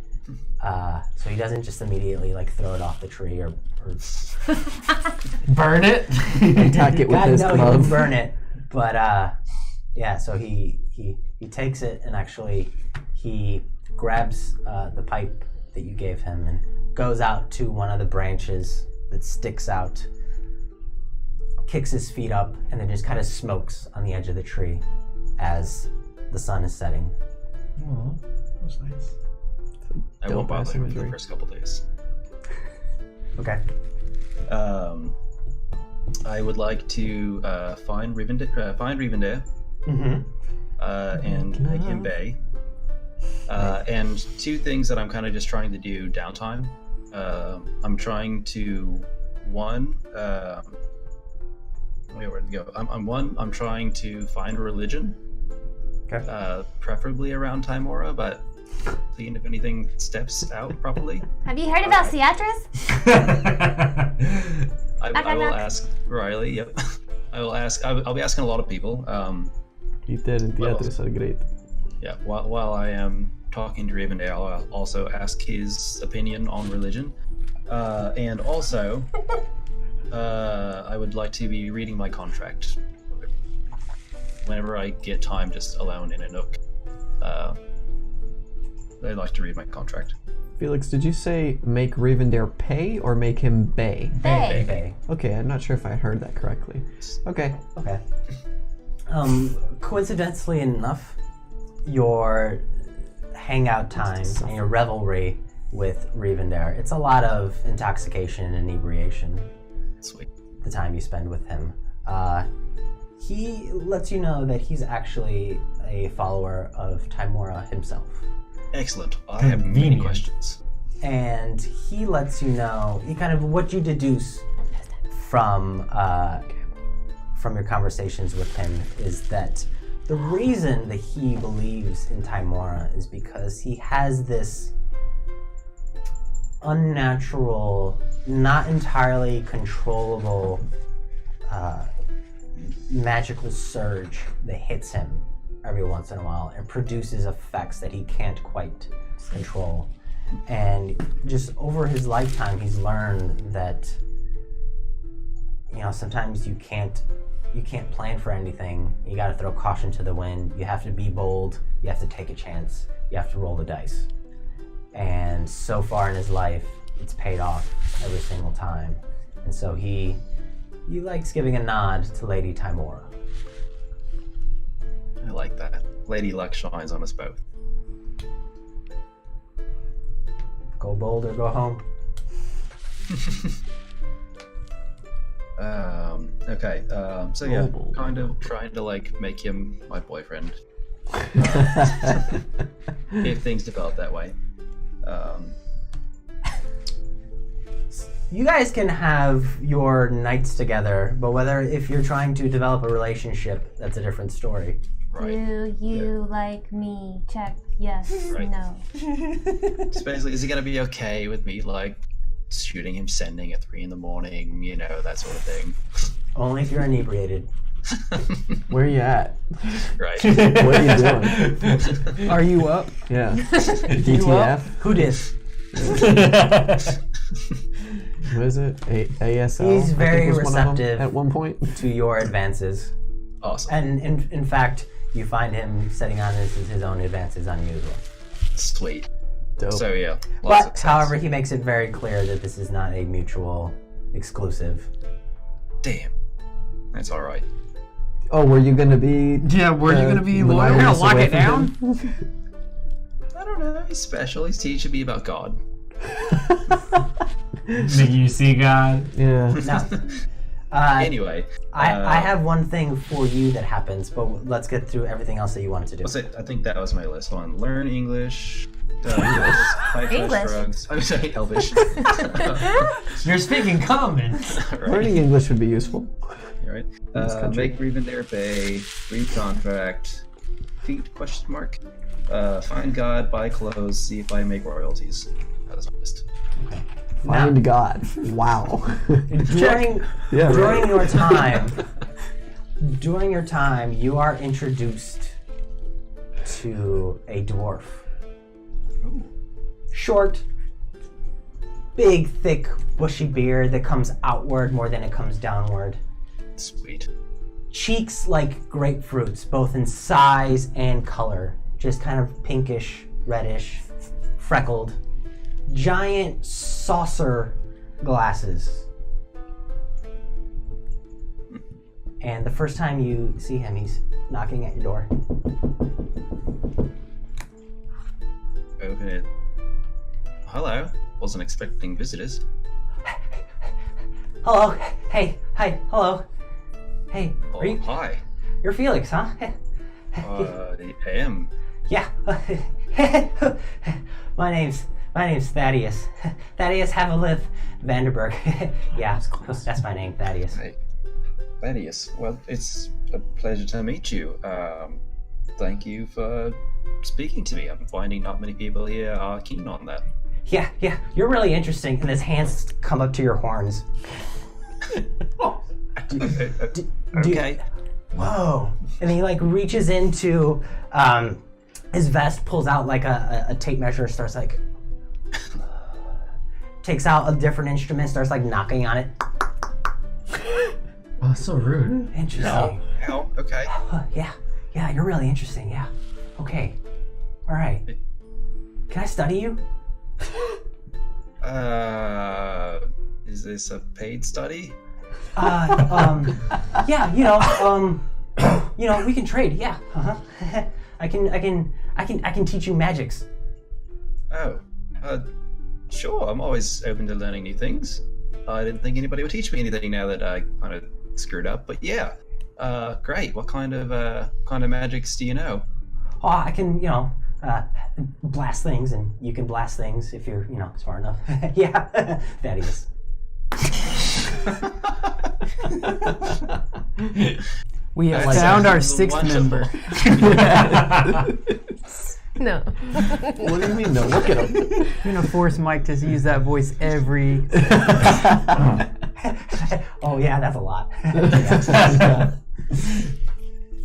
So he doesn't just immediately like throw it off the tree or Burn it. Attack it with God, his no, he wouldn't glove. burn it. But yeah, so he takes it, and actually he grabs the pipe that you gave him and goes out to one of the branches that sticks out, kicks his feet up, and then just kind of smokes on the edge of the tree. as the sun is setting. Oh, that's nice. I won't Dope-ass bother him for the imagery. first couple days. Okay. I would like to find Rivendell, Mm-hmm. and make him bay. And two things that I'm kind of just trying to do downtime. I'm trying to where to go? I'm trying to find a religion. Okay. Preferably around Timora, but seeing if anything steps out properly. Have you heard about Ciatras? I will ask Riley. Yep. I'll be asking a lot of people. Peter and Beatrice are great. Yeah. While I am talking to Rivendell, I'll also ask his opinion on religion, and also I would like to be reading my contract whenever I get time, just alone in a nook. I'd like to read my contract. Felix, did you say make Rivendell pay or make him bay? Bay. Okay. Okay, I'm not sure if I heard that correctly. Okay. Okay. Coincidentally enough, your hangout time and your revelry with Rivendell, it's a lot of intoxication and inebriation. Sweet. The time you spend with him. He lets you know that he's actually a follower of Timora himself. Excellent. I have many Convenient. questions. And he lets you know, what you deduce from your conversations with him is that the reason that he believes in Timora is because he has this unnatural, not entirely controllable magical surge that hits him every once in a while and produces effects that he can't quite control. And just over his lifetime, he's learned that, sometimes you can't plan for anything. You got to throw caution to the wind. You have to be bold. You have to take a chance. You have to roll the dice. And so far in his life, it's paid off every single time. And so he likes giving a nod to Lady Timora. I like that. Lady Luck shines on us both. Go bold or go home. Okay. So yeah, Bold. kind of trying to make him my boyfriend. If things develop that way. You guys can have your nights together, but if you're trying to develop a relationship, that's a different story. Right. Do you like me? Check yes, Right. no. Just basically, is he gonna be okay with me shooting him sending at 3 a.m, that sort of thing? Only if you're inebriated. Where are you at? Right. What are you doing? Are you up? Yeah. DTF? Who did? What is it? ASL? He's I think very was one of them receptive. at one point. To your advances. Awesome. And in fact, you find him setting on his own advances on you as well. Sweet. Dope. So yeah. lots of But, success. however, he makes it very clear that this is not a mutual exclusive. Damn. That's all right. Oh, were you gonna be? Yeah, were you gonna be loyal? loyal Lock away it from down? him? I don't know. He's special. He's teaching me about God. Make you see God. Yeah. Now, Anyway. I have one thing for you that happens, but let's get through everything else that you wanted to do. I think that was my list. Hold on. Learn English. Fight English? drugs. I was saying Elvish. You're speaking common. Right. Learning English would be useful. All right. this country. Make Rivendell Bay. Read contract. Feet? ? Find God. Buy clothes. See if I make royalties. That is my list. Find God. Wow. During Yeah, during right. your time, you are introduced to a dwarf. Short, big, thick, bushy beard that comes outward more than it comes downward. Sweet. Cheeks like grapefruits, both in size and color. Just kind of pinkish, reddish, freckled. Giant saucer glasses. And the first time you see him, he's knocking at your door. Open it. Hello. Wasn't expecting visitors. Hello. Hey. Hi. Hello. Hey. Oh, Are you? hi. You're Felix, huh? I am. Yeah. My name's Thaddeus. Thaddeus Havelith Vanderberg. Yeah, that's my name, Thaddeus. Hey, Thaddeus. Well, it's a pleasure to meet you. Thank you for speaking to me. I'm finding not many people here are keen on that. Yeah, you're really interesting. And his hands come up to your horns. Okay. Whoa! And he like reaches into his vest, pulls out like a tape measure, starts like takes out a different instrument, starts like knocking on it. Oh, so rude. Interesting. How? Okay. Yeah, you're really interesting. Yeah. Okay. All right. Can I study you? Is this a paid study? Yeah. We can trade. Yeah. I can teach you magics. Oh. Sure. I'm always open to learning new things. I didn't think anybody would teach me anything now that I kind of screwed up. But yeah. Great. What kind of magics do you know? Oh, I can, blast things, and you can blast things if you're, smart enough. Yeah, that is. We have That found our sounds sixth wonderful. member. No. What do you mean? No, look at him. I'm gonna force Mike to use that voice every. Oh yeah, that's a lot. Yeah.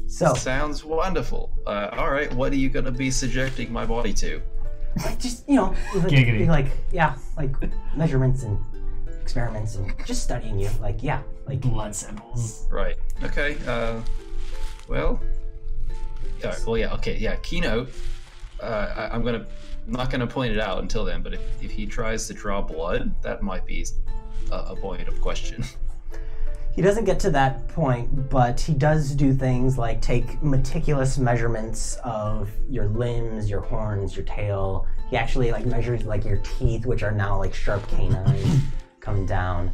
So, Sounds wonderful. All right. What are you gonna be subjecting my body to? like, just Giggity. like measurements and experiments and just studying you. Blood samples. Right. Okay. Well. Yeah. Okay. Yeah. Keynote. I'm not gonna point it out until then. But if he tries to draw blood, that might be a point of question. He doesn't get to that point, but he does do things like take meticulous measurements of your limbs, your horns, your tail. He actually measures your teeth, which are now like sharp canines coming down.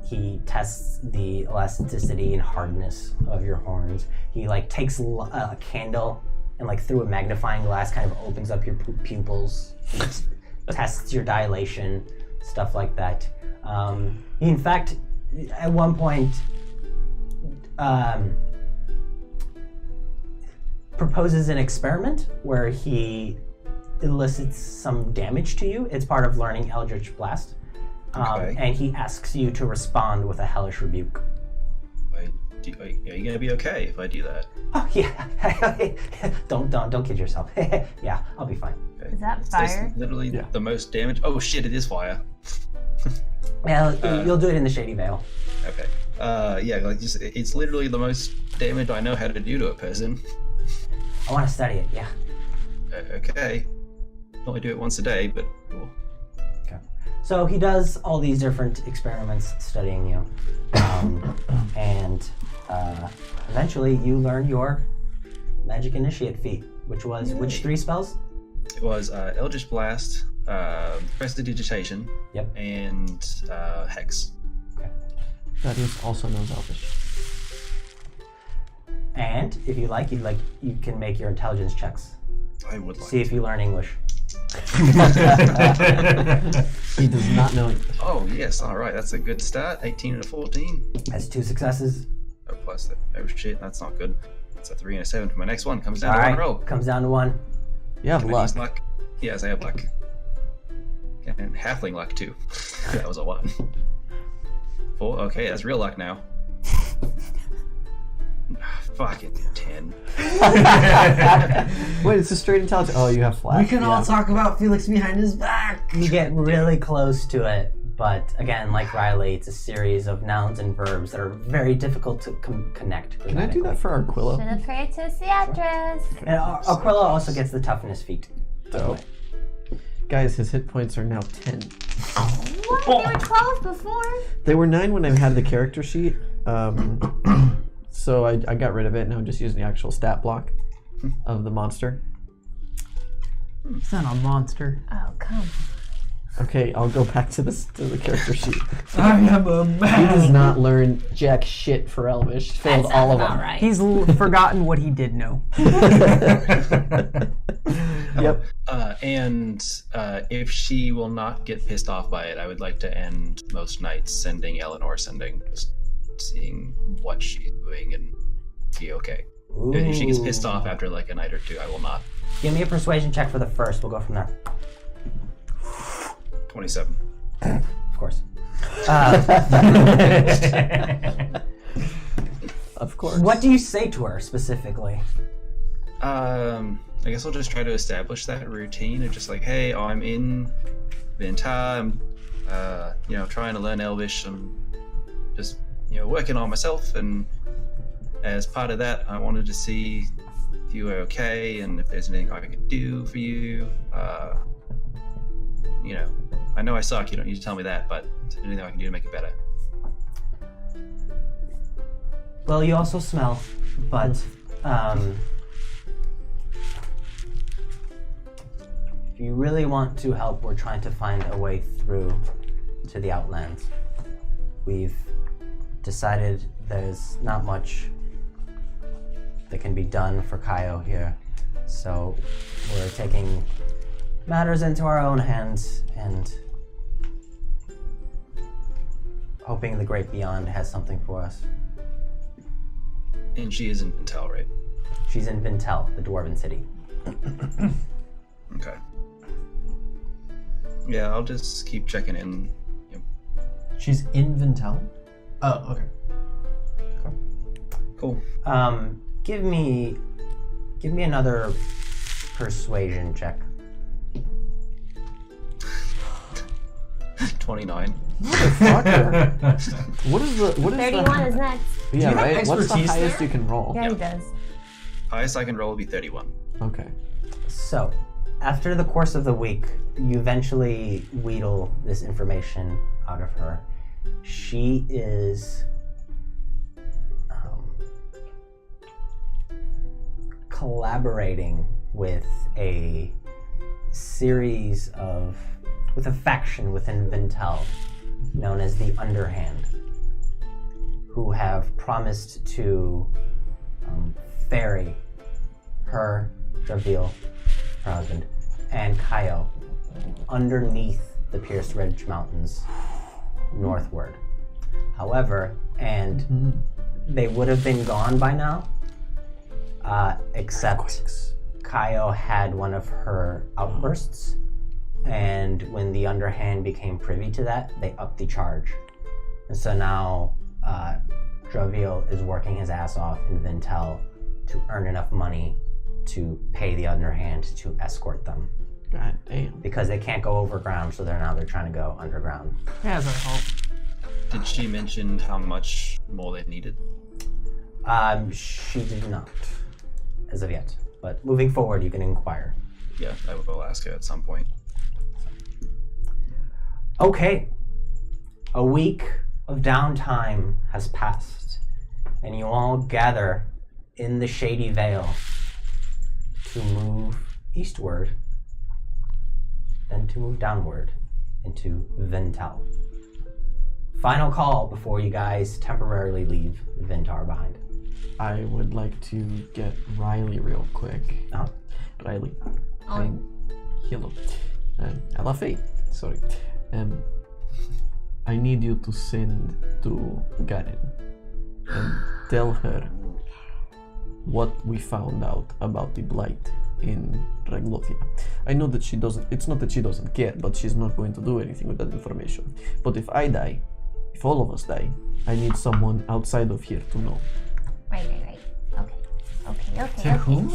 He tests the elasticity and hardness of your horns. He takes a candle and through a magnifying glass kind of opens up your pupils. He tests your dilation, stuff like that. He, in fact, at one point, proposes an experiment where he elicits some damage to you. It's part of learning Eldritch Blast. Okay. And he asks you to respond with a hellish rebuke. Are you gonna be okay if I do that? Oh yeah, don't kid yourself. Yeah, I'll be fine. Okay. Is that Is fire? this literally the most damage? Oh shit! It is fire. Well, you'll do it in the Shady Vale. Okay. It's literally the most damage I know how to do to a person. I want to study it. Yeah. Okay. Only do it once a day, but cool. So he does all these different experiments studying you, and eventually you learn your Magic Initiate feat, which was which 3 spells? It was Eldritch Blast, Prestidigitation, Yep. and Hex. Thaddeus also knows Elvish. And if you like, you can make your intelligence checks. I would like. See if you learn English. He does not know English. Oh yes, all right. That's a good start. 18 and a 14. That's 2 successes. Oh, plus that. Oh shit, that's not good. That's a 3 and a 7 for my next one. Comes down All to right, one roll. comes down to 1. You have Can I luck. use luck? Yes, I have luck. And halfling luck too. That was a 1. 4. Okay, that's real luck now. Fucking 10. Wait, it's a straight intelligence. Oh, you have flat. We can all Yeah. talk about Felix behind his back. You get really close to it, but again, like Riley, it's a series of nouns and verbs that are very difficult to connect. Can I do that for Arquilla? Should have practiced the address. And Aquila also gets the toughness feat. Dope. Guys, his hit points are now 10. What? They were 12 before. They were 9 when I had the character sheet. So I got rid of it. Now I'm just using the actual stat block of the monster. It's not a monster. Oh, come on. Okay, I'll go back to the character sheet. I am a He man. does not learn jack shit for Elvish. Failed That all sounds of about them. right. He's forgotten what he did know. Yep. And if she will not get pissed off by it, I would like to end most nights sending just seeing what she's doing and be okay. If she gets pissed off after like a night or two, I will not. Give me a persuasion check for the first. We'll go from there. 27. Of course. Of course. What do you say to her specifically? I guess I'll just try to establish that routine of just like, hey, I'm in Vin'Tar, I'm trying to learn Elvish. I'm just working on myself, and as part of that, I wanted to see if you were okay and if there's anything I could do for you. I know I suck, you don't need to tell me that, but is there anything I can do to make it better? Well, you also smell, but if you really want to help, we're trying to find a way through to the Outlands. We've decided there's not much that can be done for Kaio here, so we're taking matters into our own hands and hoping the great beyond has something for us. And she is in Vin'Tell, right? She's in Vin'Tell, the Dwarven city. Okay. Yeah, I'll just keep checking in. She's in Vin'Tell? Oh, okay. Cool. Give me another persuasion check. 29. Motherfucker. What is the 31 is next. Yeah, you have right. What's the expertise highest there? you can roll? Yeah, he does. Highest I can roll will be 31. Okay. So, after the course of the week, you eventually wheedle this information out of her. She is collaborating with a faction within Vin'Tell known as the Underhand, who have promised to ferry her, Javiel, her husband, and Kaio underneath the Pierced Ridge Mountains northward. However, and they would have been gone by now, except Kaio had one of her outbursts, and when the Underhand became privy to that, they upped the charge. And so now Javiel is working his ass off in Vin'Tell to earn enough money to pay the Underhand to escort them. God damn. Because they can't go overground, so they're trying to go underground. As I hope. Did she mention how much more they needed? She did not, as of yet. But moving forward, you can inquire. Yeah, I will ask her at some point. Okay. A week of downtime has passed, and you all gather in the Shady Vale to move eastward, then to move downward into Vin'Tell. Final call before you guys temporarily leave Vin'Tar behind. I would like to get Riley real quick. Riley. Hello. Ela Faye. Sorry. I need you to send to Garen and tell her what we found out about the blight in Raglothia. I know that she doesn't, it's not that she doesn't care, but she's not going to do anything with that information. But if I die, if all of us die, I need someone outside of here to know. Right. Okay. To whom?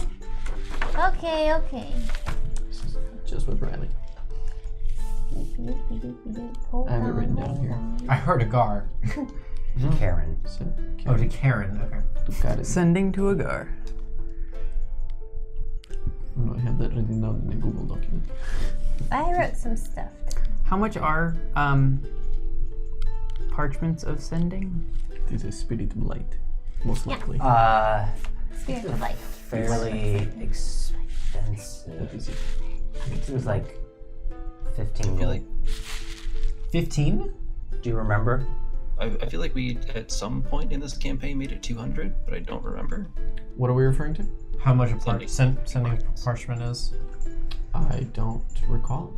Okay. Just with Riley. I have it written down here. I heard a Gar. Karen. Send Oh, to Karen. Okay. to Karen. Sending to Agar. Oh, no, I have that written down in a Google document. I wrote some stuff. How much are parchments of sending? It is a spirit blight. most likely. Spirit of life. Fairly expensive. What is it? I think it was like 15 I feel gold. like 15? Do you remember? I feel like we at some point in this campaign made it 200, but I don't remember. What are we referring to? How much a Sending sending parchment is? I don't recall.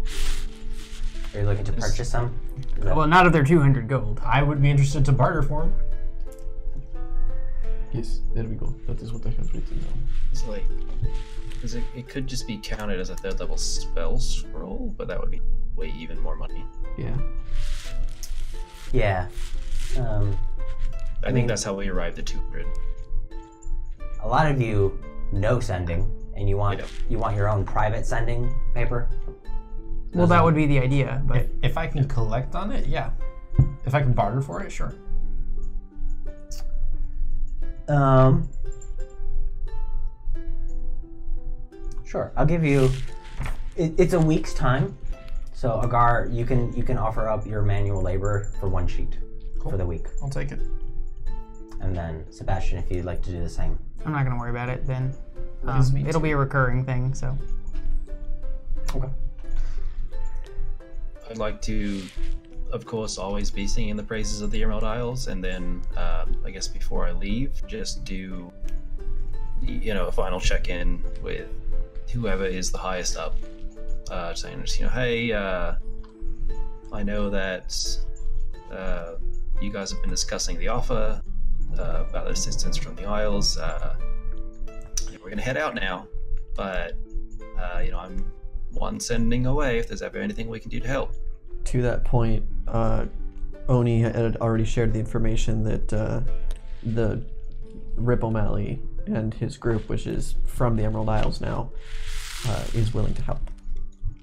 Are you looking to purchase some? Is that- Well, not if they're 200 gold. I would be interested to barter for them. Yes, there we go. That is what I have written down. It's like, because it could just be counted as a 3rd level spell scroll, but that would be way even more money. Yeah. Yeah. I think that's how we arrived at 200. A lot of you know sending, and you want your own private sending paper. Well, that would be the idea, but If I can collect on it, yeah. If I can barter for it, sure. Sure. I'll give you. It's a week's time, so Agar, you can offer up your manual labor for 1 sheet for the week, I'll take it. and then Sebastian, if you'd like to do the same. I'm not gonna worry about it then. Is me It'll be a recurring thing, so. Okay. I'd like to, of course, always be singing the praises of the Emerald Isles, and then I guess before I leave, just do, a final check-in with whoever is the highest up, saying, hey, I know that you guys have been discussing the offer about assistance from the Isles. We're gonna head out now, but I'm one sending away if there's ever anything we can do to help. To that point, Oni had already shared the information that the Rip O'Malley and his group, which is from the Emerald Isles now, is willing to help.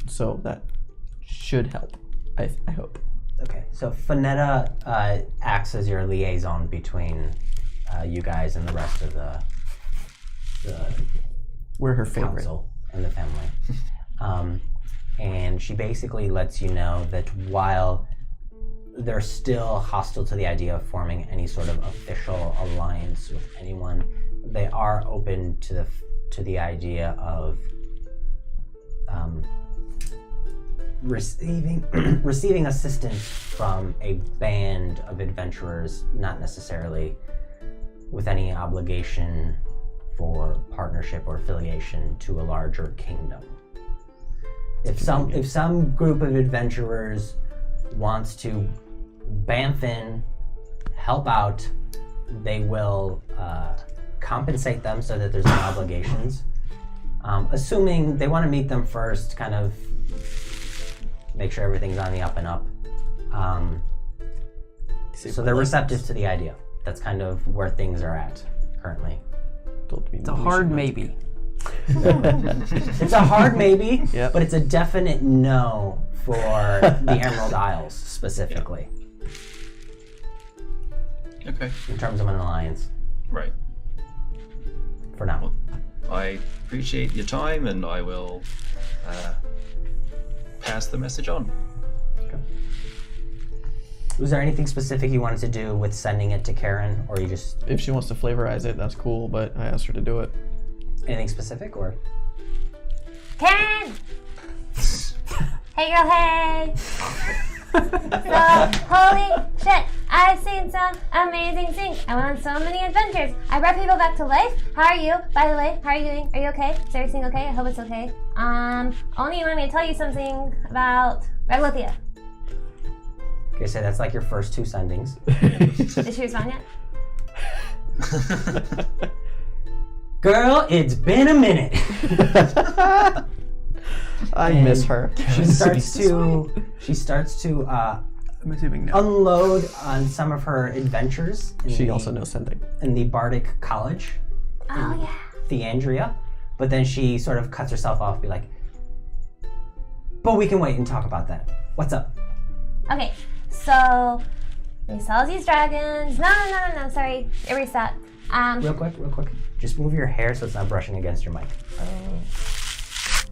So that should help, I hope. Okay. So Finetta acts as your liaison between you guys and the rest of the We're her favorite. council and the family. And she basically lets you know that while they're still hostile to the idea of forming any sort of official alliance with anyone, they are open to the idea of receiving assistance from a band of adventurers, not necessarily with any obligation for partnership or affiliation to a larger kingdom. If some group of adventurers wants to bamf in, help out, they will compensate them so that there's no obligations. Assuming they want to meet them first, kind of make sure everything's on the up and up. So they're receptive to the idea. That's kind of where things are at currently. It's a hard maybe. It's a hard maybe, Yep. but it's a definite no for the Emerald Isles specifically, Okay, in terms of an alliance, right. for now. Well, I appreciate your time, and I will pass the message on. Was there anything specific you wanted to do with sending it to Karen, or you just If she wants to flavorize it, that's cool, but I asked her to do it. anything specific, or? Karen! Hey girl, hey! So, holy shit, I've seen some amazing things. I went on so many adventures. I brought people back to life. How are you? By the way, how are you doing? Are you okay? Is everything okay? I hope it's okay. Only wanted me to tell you something about Reglithia. Okay, so that's like your first 2 sendings. Did she respond yet? Girl, it's been a minute. I miss her. She starts to I'm assuming no. unload on some of her adventures. She also knows sending. in the Bardic College, Oh yeah. Theandria, but then she sort of cuts herself off, be like, "But we can wait and talk about that. What's up?" Okay, so we saw these dragons. No, sorry. Erase that. Real quick. Just move your hair so it's not brushing against your mic.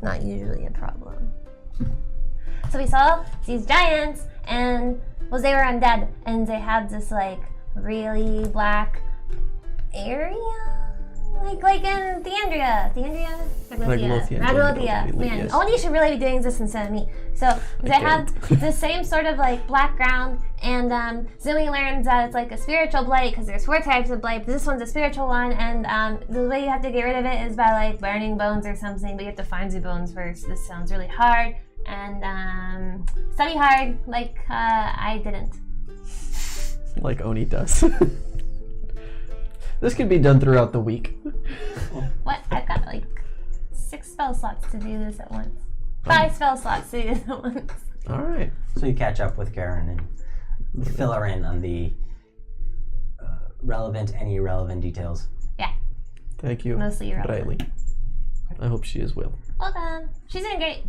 Not usually a problem. So we saw these giants, and they were undead, and they had this like really black area? Like in Theandria. Magdalithia. Man, yes. Oni should really be doing this instead of me. So they have the same sort of like background, and Zooey learns that it's like a spiritual blight because there's 4 types of blight. But this one's a spiritual one, and the way you have to get rid of it is by like burning bones or something. But you have to find the bones first. This sounds really hard, and study hard like I didn't. Like Oni does. This can be done throughout the week. What? I've got like 6 spell slots to do this at once. 5 spell slots to do this at once. All right. So you catch up with Karen and fill her in on the any irrelevant details. Yeah. Thank you, Mostly irrelevant. Riley. I hope she is well. Welcome. She's doing great.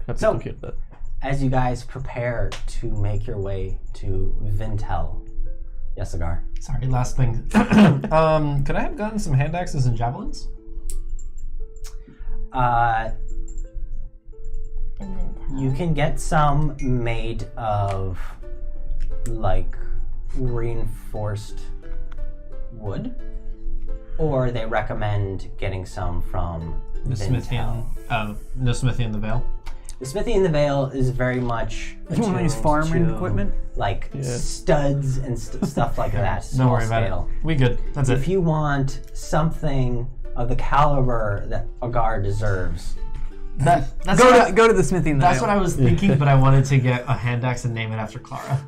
Happy So- to hear that. As you guys prepare to make your way to Vin'Tell. Yes, Agar. Sorry, last thing. Could I have gotten some hand axes and javelins? You can get some made of like reinforced wood, or they recommend getting some from The smithy Vin'Tell. and no smithy in the Vale. The smithy in the Vale is very much You want to use attuned farming to, equipment? like Yeah. studs and stuff like that. Don't Small worry about scale. it. We good. That's If it. you want something of the caliber that Agar deserves, That's Go to the smithy in the That's Vale. what I was thinking, but I wanted to get a hand axe and name it after Clara.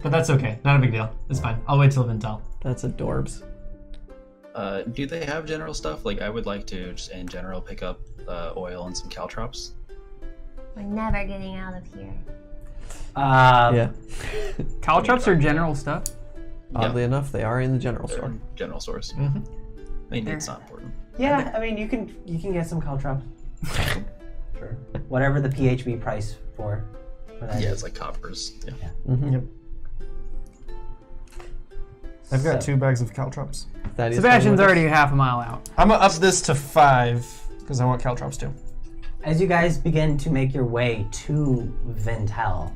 But that's okay. Not a big deal. It's fine. I'll wait till Vin'Tell. That's adorbs. Do they have general stuff? Like, I would like to just in general pick up oil and some caltrops. We're never getting out of here. Yeah. Caltrops are general stuff. Oddly enough, they are in the general They're store. in general stores. Mhm. I mean, it's not important. yeah, I mean you can get some caltrops. Sure. Whatever the PHB price for that Yeah, is. it's like coppers. Yeah. Mm-hmm. Yep. I've got So- 2 bags of caltrops. That is Sebastian's fine with already half a mile out. I'm gonna up this to 5 because I want caltrops too. As you guys begin to make your way to Vin'Tell,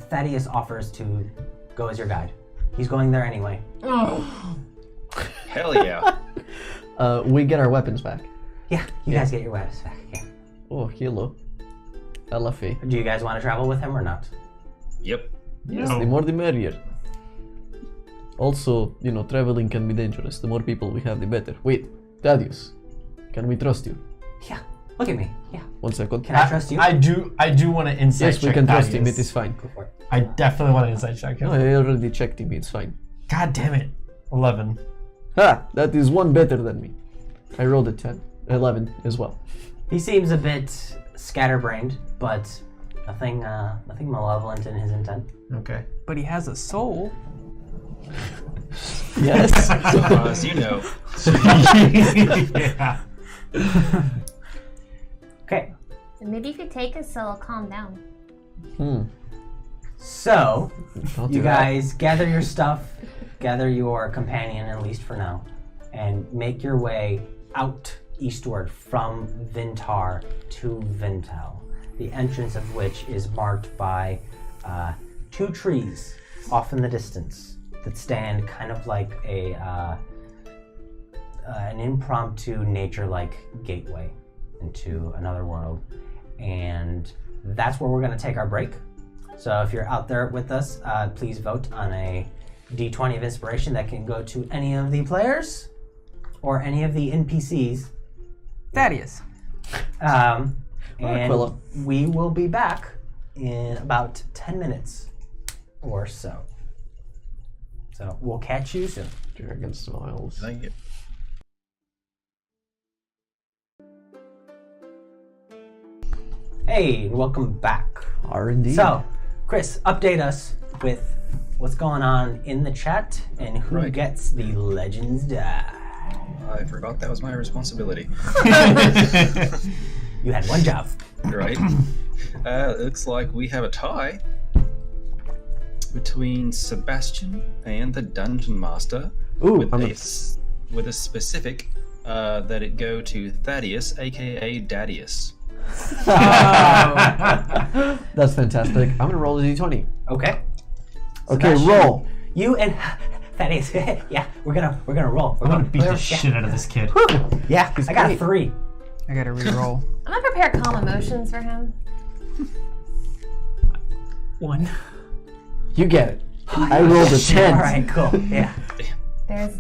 Thaddeus offers to go as your guide. He's going there anyway. Hell yeah. us. We get our weapons back. Yeah, you guys get your weapons back. Yeah. Oh, hello. Alafi. Do you guys want to travel with him or not? Yep. Yes, the more the merrier. Also, traveling can be dangerous. The more people we have, the better. Wait, Thaddeus, can we trust you? Yeah. Look at me. Yeah. 1 second. Can I trust you? I do want to insight Yes, we check can trust him. Thaddeus. It is fine. Go for it. I definitely want to insight check him. No, I already checked him. It's fine. God damn it. 11. Ha! That is 1 better than me. I rolled a 10. 11 as well. He seems a bit scatterbrained, but nothing malevolent in his intent. Okay. But he has a soul. Yes. As you know. Yeah. Okay. Maybe if you take us, so it'll calm down. So, Don't you do that. guys gather your stuff, gather your companion, at least for now, and make your way out eastward from Vin'Tar to Vin'Tell, the entrance of which is marked by 2 trees off in the distance that stand kind of like an impromptu nature-like gateway into another world. And that's where we're going to take our break. So if you're out there with us, please vote on a D20 of inspiration that can go to any of the players or any of the NPCs. Thaddeus. And Aquila. we will be back in about 10 minutes or so. So we'll catch you soon. Dragon smiles. Thank you. Hey, welcome back. R&D. So, Chris, update us with what's going on in the chat and who Right. gets the Legends Die. I forgot that was my responsibility. You had one job. Right? Looks like we have a tie between Sebastian and the Dungeon Master. Ooh, with I'm a specific that it go to Thaddeus, aka Daddius. That's fantastic. I'm gonna roll a d20. Okay. Okay, Sebastian, roll. You and Thaddeus. Yeah, we're gonna roll. We're I'm gonna gonna beat the shit out of this kid. Yeah, I got a great. 3. I gotta re-roll. I'm gonna prepare calm emotions for him. 1. You get it. I rolled a 10. All right, cool. Yeah, There's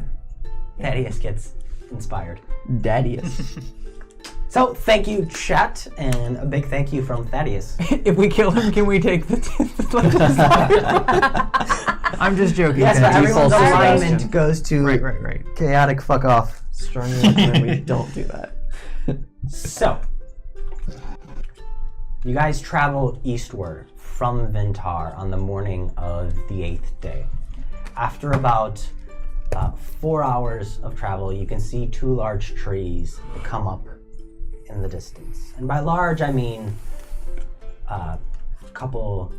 Thaddeus gets inspired. Daddiest. So thank you, chat, and a big thank you from Thaddeus. If we kill him, can we take the I'm just joking. Yes, but Thaddeus. everyone's Default alignment Sebastian. goes to Right. chaotic fuck off. Strongly recommend we don't do that. So, you guys travel eastward from Vin'Tar on the morning of the 8th day. After about 4 hours of travel, you can see 2 large trees that come up in the distance. And by large, I mean a couple,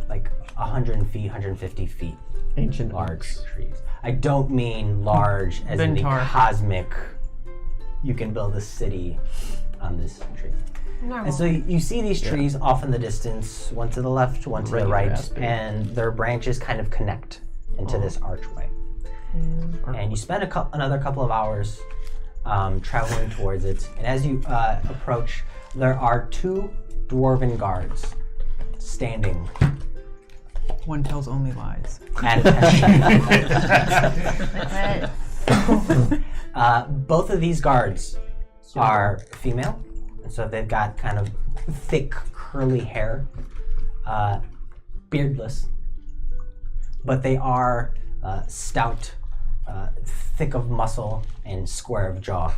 like 100 feet, 150 feet Ancient large oaks. trees. I don't mean large as in the Vin'Tar. cosmic, you can build a city on this tree. normal. And so you see these trees off in the distance, one to the left, one to the Regular right, ass big. and their branches kind of connect into this archway. And you spend another couple of hours traveling towards it. And as you approach, there are 2 dwarven guards standing One tells only lies. at attention. Both of these guards are female, and so they've got kind of thick, curly hair, beardless, but they are stout, thick of muscle, and square of jaw,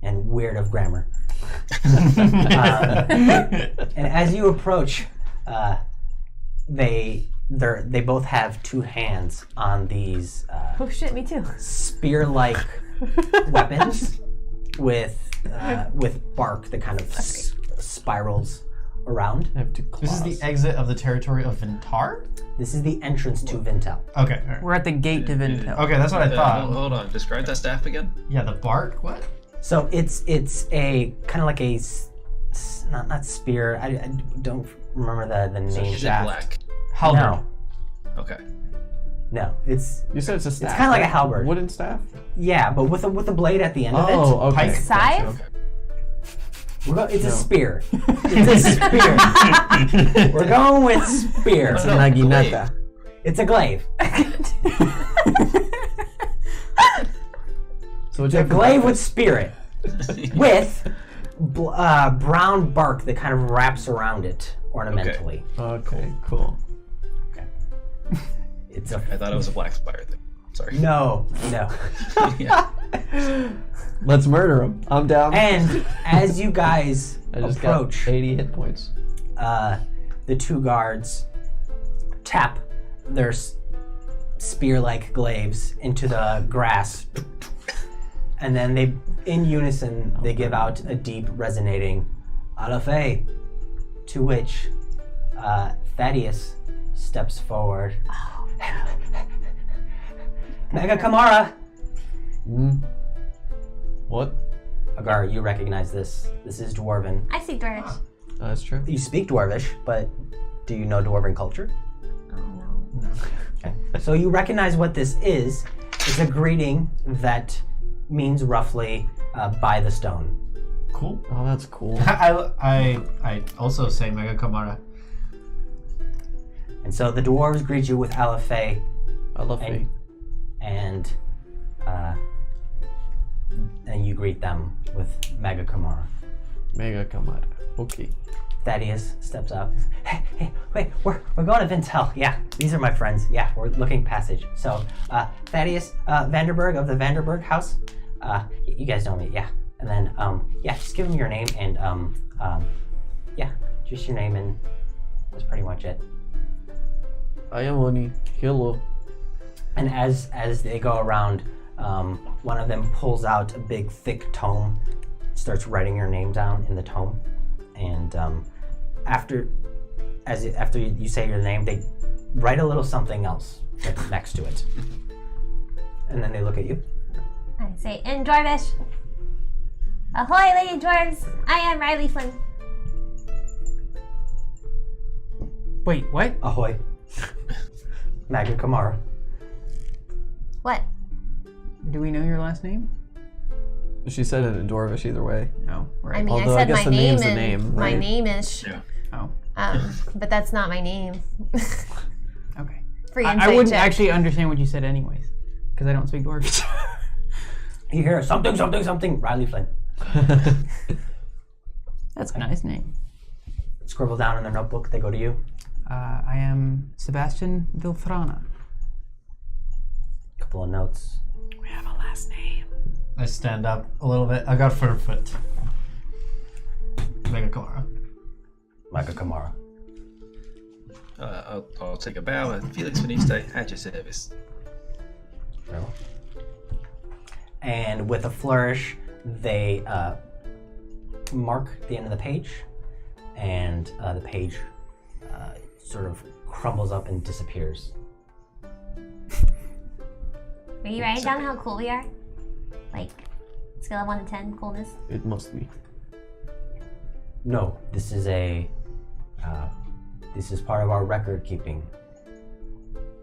and weird of grammar. And as you approach, they both have 2 hands on these Oh shit, me too. spear-like weapons with bark that kind of spirals around. I have 2 claws. This is the exit of the territory of Vin'Tar? This is the entrance to Vin'Tell. Okay, alright. We're at the gate to Vin'Tell. Okay, that's what I thought. Hold on. Describe that staff again. Yeah, the bark? What? So it's a kind of like a not spear. I don't remember the So name. is it black? Halberd. No, Okay. no. It's You said it's a staff. kinda like a right? halberd. Wooden staff? yeah, but with a blade at the end of it. Oh, okay. Pike. Scythe? It's a spear. It's a spear. We're going with spear. It's a naginata. It's a glaive. So it's A glaive with spirit, with brown bark that kind of wraps around it ornamentally. Okay, cool. It's a I thought it was a black spire thing. Sorry. no. Yeah. Let's murder him. I'm down. And as you guys I just approach, got 80 hit points. the 2 guards tap their spear-like glaives into the grass, and then they, in unison, they give out a deep, resonating "Alafe," to which Thaddeus steps forward. Mega Kamara! What? Agar, you recognize this. This is Dwarven. I see Dwarvish. That's true. You speak Dwarvish, but do you know Dwarven culture? Oh no. Okay. So you recognize what this is. It's a greeting that means roughly by the stone. Cool. Oh, that's cool. I also say Mega Kamara. And so the dwarves greet you with Alafe, I love and fate. and you greet them with Mega Kamara. Mega Kamada. Okay. Thaddeus steps up. Hey, wait, we're going to Vin'Tell. Yeah, these are my friends. Yeah, we're looking passage. So, Thaddeus Vanderberg of the Vanderberg house. You guys know me, yeah. And then, yeah, just give him your name and, yeah, just your name and that's pretty much it. I am Oni. Hello. And as they go around, one of them pulls out a big, thick tome, starts writing your name down in the tome, and after you say your name, they write a little something else next to it, and then they look at you. I say in Dwarvish. Ahoy, lady dwarves! I am Riley Flynn. Wait, what? Ahoy. Magna Kamara. What? Do we know your last name? She said it in Dwarvish either way. No. Right. I mean, Although I I said guess my the name name's the and name, my right? name is. Yeah. Oh. But that's not my name. Okay. Free I insight wouldn't check. actually understand what you said anyways, because I don't speak Dwarvish. You hear something, something, something. Riley Flynn. That's a nice name. Scribble down in their notebook. They go to you. I am Sebastian Vilfrana. Couple of notes. We have a last name. I stand up a little bit. I got firm foot. Mega Kamara. Magna Kamara. I'll take a bow. Felix Veniste, at your service. Very well. And with a flourish, they mark the end of the page, and the page sort of crumbles up and disappears. Are you writing down how cool we are? Like, scale of 1 to 10, coolness? It must be. No, this is part of our record keeping.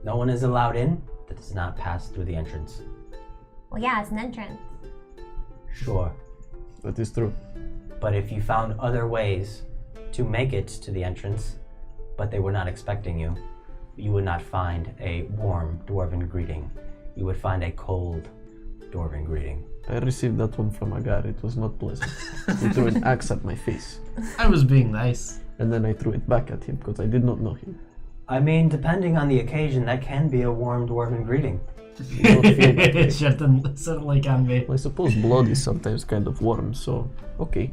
No one is allowed in that does not pass through the entrance. Well, yeah, it's an entrance. Sure, That is true. but if you found other ways to make it to the entrance, but they were not expecting you, you would not find a warm dwarven greeting. You would find a cold dwarven greeting. I received that one from Agar. It was not pleasant. He threw an axe at my face. I was being nice. And then I threw it back at him because I did not know him. I mean, depending on the occasion, that can be a warm dwarven greeting. You don't feel that way. It certainly can be. I suppose blood is sometimes kind of warm, so okay.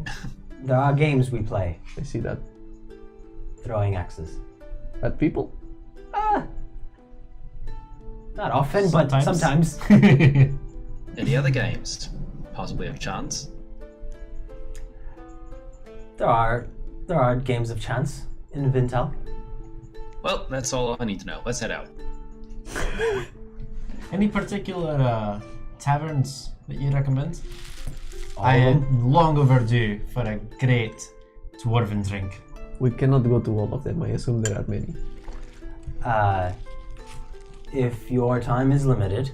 There are games we play, I see that. throwing axes. At people? Not often, but sometimes. Any other games? Possibly of chance? There are games of chance in Vin'Tell. Well, that's all I need to know. Let's head out. Any particular taverns that you recommend? All I of them. am long overdue for a great dwarven drink. We cannot go to all of them. I assume there are many. If your time is limited,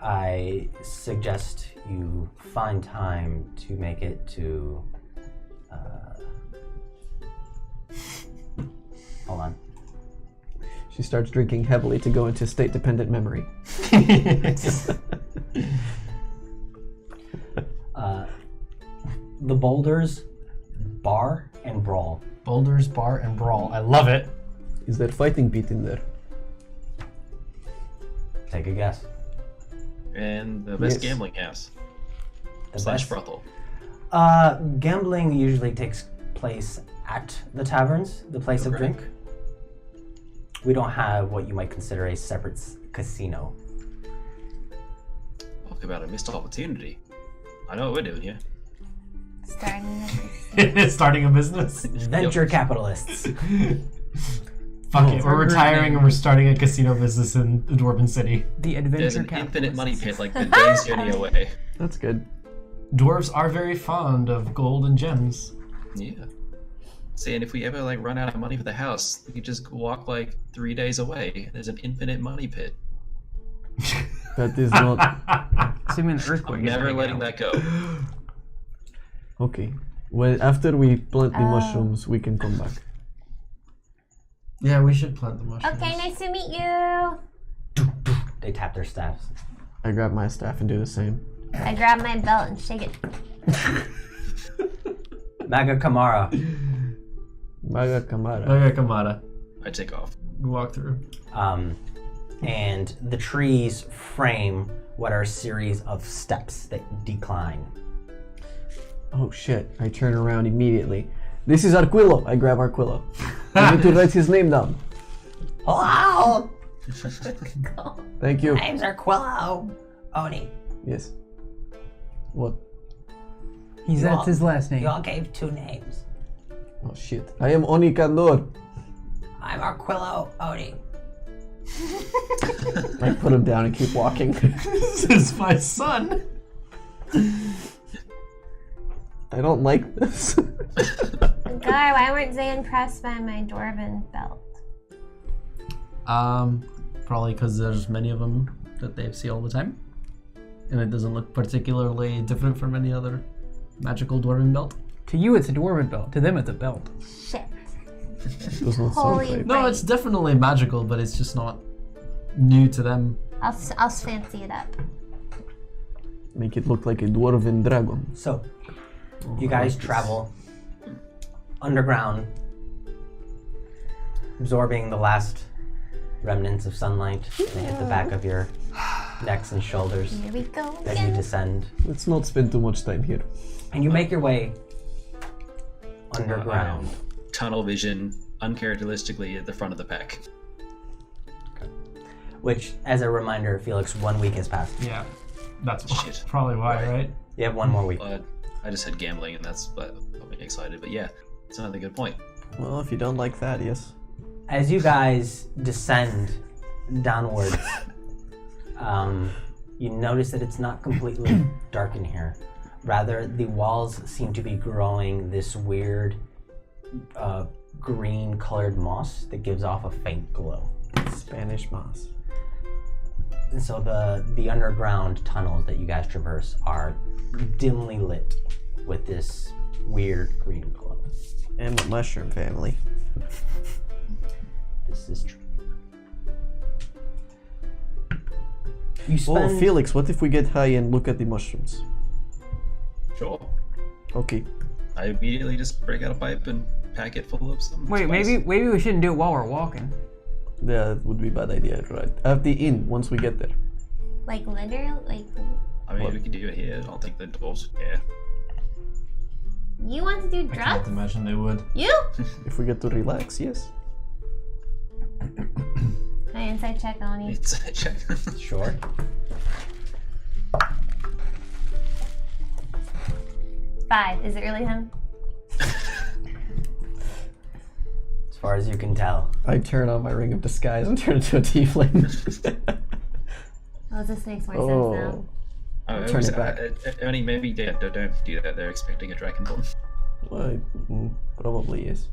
I suggest you find time to make it to. Hold on. She starts drinking heavily to go into state-dependent memory. The Boulders Bar and Brawl. Boulders, Bar, and Brawl. I love it. Is there fighting pit in there? Take a guess. And the best Yes. gambling house. The Slash best- brothel. Gambling usually takes place at the taverns, the place of Okay. drink. We don't have what you might consider a separate casino. Talk about a missed opportunity. I know what we're doing here. Starting a business. Venture capitalists. Fuck it, we're retiring and we're starting a casino business in the Dwarven City. The There's adventure an infinite money capitalists. pit like the day's journey away. That's good. Dwarves are very fond of gold and gems. Yeah. See, and if we ever like run out of money for the house, we could just walk like 3 days away. There's an infinite money pit. That is not... Assuming an earthquake. I'm is never gonna letting go. that go. Okay. Well, after we plant the mushrooms, we can come back. Yeah, we should plant the mushrooms. Okay, nice to meet you. They tap their staffs. I grab my staff and do the same. I grab my belt and shake it. Maga Kamara. Maga Kamara. Okay, Kamada. I take off. We walk through. And the trees frame what are a series of steps that decline. Oh shit. I turn around immediately. This is Arquillo. I grab Arquillo. I need to write his name down. Hello! Thank you. Names are Quillo. Oni. Yes. What? That's his last name. You all gave 2 names. Oh shit. I am Oni Kandor. I'm Arquillo Oni. I put him down and keep walking. This is my son. I don't like this. God, why weren't they impressed by my Dwarven belt? Probably because there's many of them that they see all the time, and it doesn't look particularly different from any other magical dwarven belt. To you, it's a dwarven belt. To them, it's a belt. Shit. Does not sound Holy right. No, it's definitely magical, but it's just not new to them. I'll fancy it up. Make it look like a dwarven dragon. So, you guys travel underground, absorbing the last remnants of sunlight that hit the back of your necks and shoulders Here we go as you again. descend. Let's not spend too much time here. And you make your way underground. Tunnel vision, uncharacteristically at the front of the pack. Which, as a reminder, Felix, 1 week has passed. Yeah, that's Shit. probably why, right? You have 1 more week. I just had gambling, and that's what got me excited. But yeah, it's another good point. Well, if you don't like that, yes. As you guys descend downwards, you notice that it's not completely dark in here. Rather, the walls seem to be growing this weird green-colored moss that gives off a faint glow. Spanish moss. And so the underground tunnels that you guys traverse are dimly lit with this weird green glow. And the mushroom family. This is true. You spend... Oh, Felix, what if we get high and look at the mushrooms? Sure. Okay. I immediately just break out a pipe and pack it full of some. Wait, spice. maybe we shouldn't do it while we're walking. That would be a bad idea, right? At the inn, once we get there. Like literally, like I mean, we can do it here. I don't think the dwarves would care. you want to do I can't drugs? imagine they would. You? If we get to relax, yes. My inside check on you. It's a check. Sure. Five. Is it really him? As far as you can tell. I turn on my ring of disguise and turn into a tiefling. Oh, this makes more sense now. Turn it back. Only maybe don't do that. They're expecting a dragonborn. Well, probably is.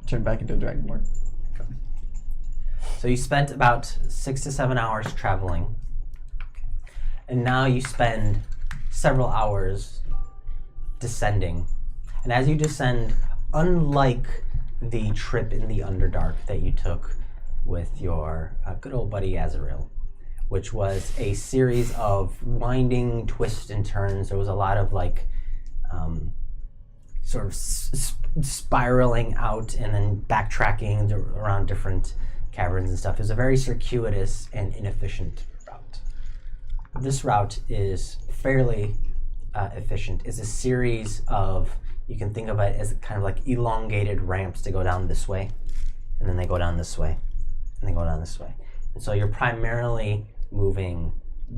Turn back into a dragonborn. So you spent about 6 to 7 hours traveling. And now you spend several hours descending. And as you descend, unlike the trip in the Underdark that you took with your good old buddy Azrael, which was a series of winding twists and turns. There was a lot of like sort of spiraling out and then backtracking around different caverns and stuff. It was a very circuitous and inefficient route. This route is fairly efficient. It's a series of, you can think of it as kind of like elongated ramps to go down this way, and then they go down this way, and they go down this way. And so you're primarily moving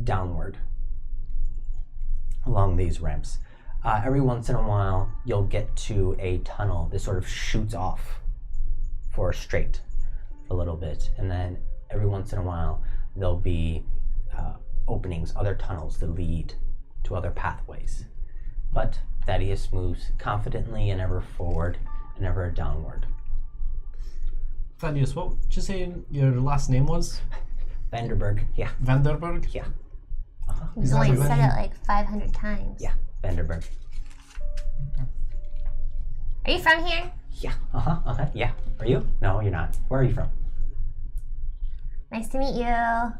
downward along these ramps. Every once in a while, you'll get to a tunnel that sort of shoots off for straight a little bit, and then every once in a while, there'll be openings, other tunnels that lead to other pathways. But Thaddeus moves confidently and ever forward and ever downward. Thaddeus, what did you say your last name was? Vanderberg, yeah, Vanderberg? yeah, He's only said it like 500 times. yeah, Vanderberg. Are you from here? Yeah, yeah. Are you? No, you're not. Where are you from? Nice to meet you.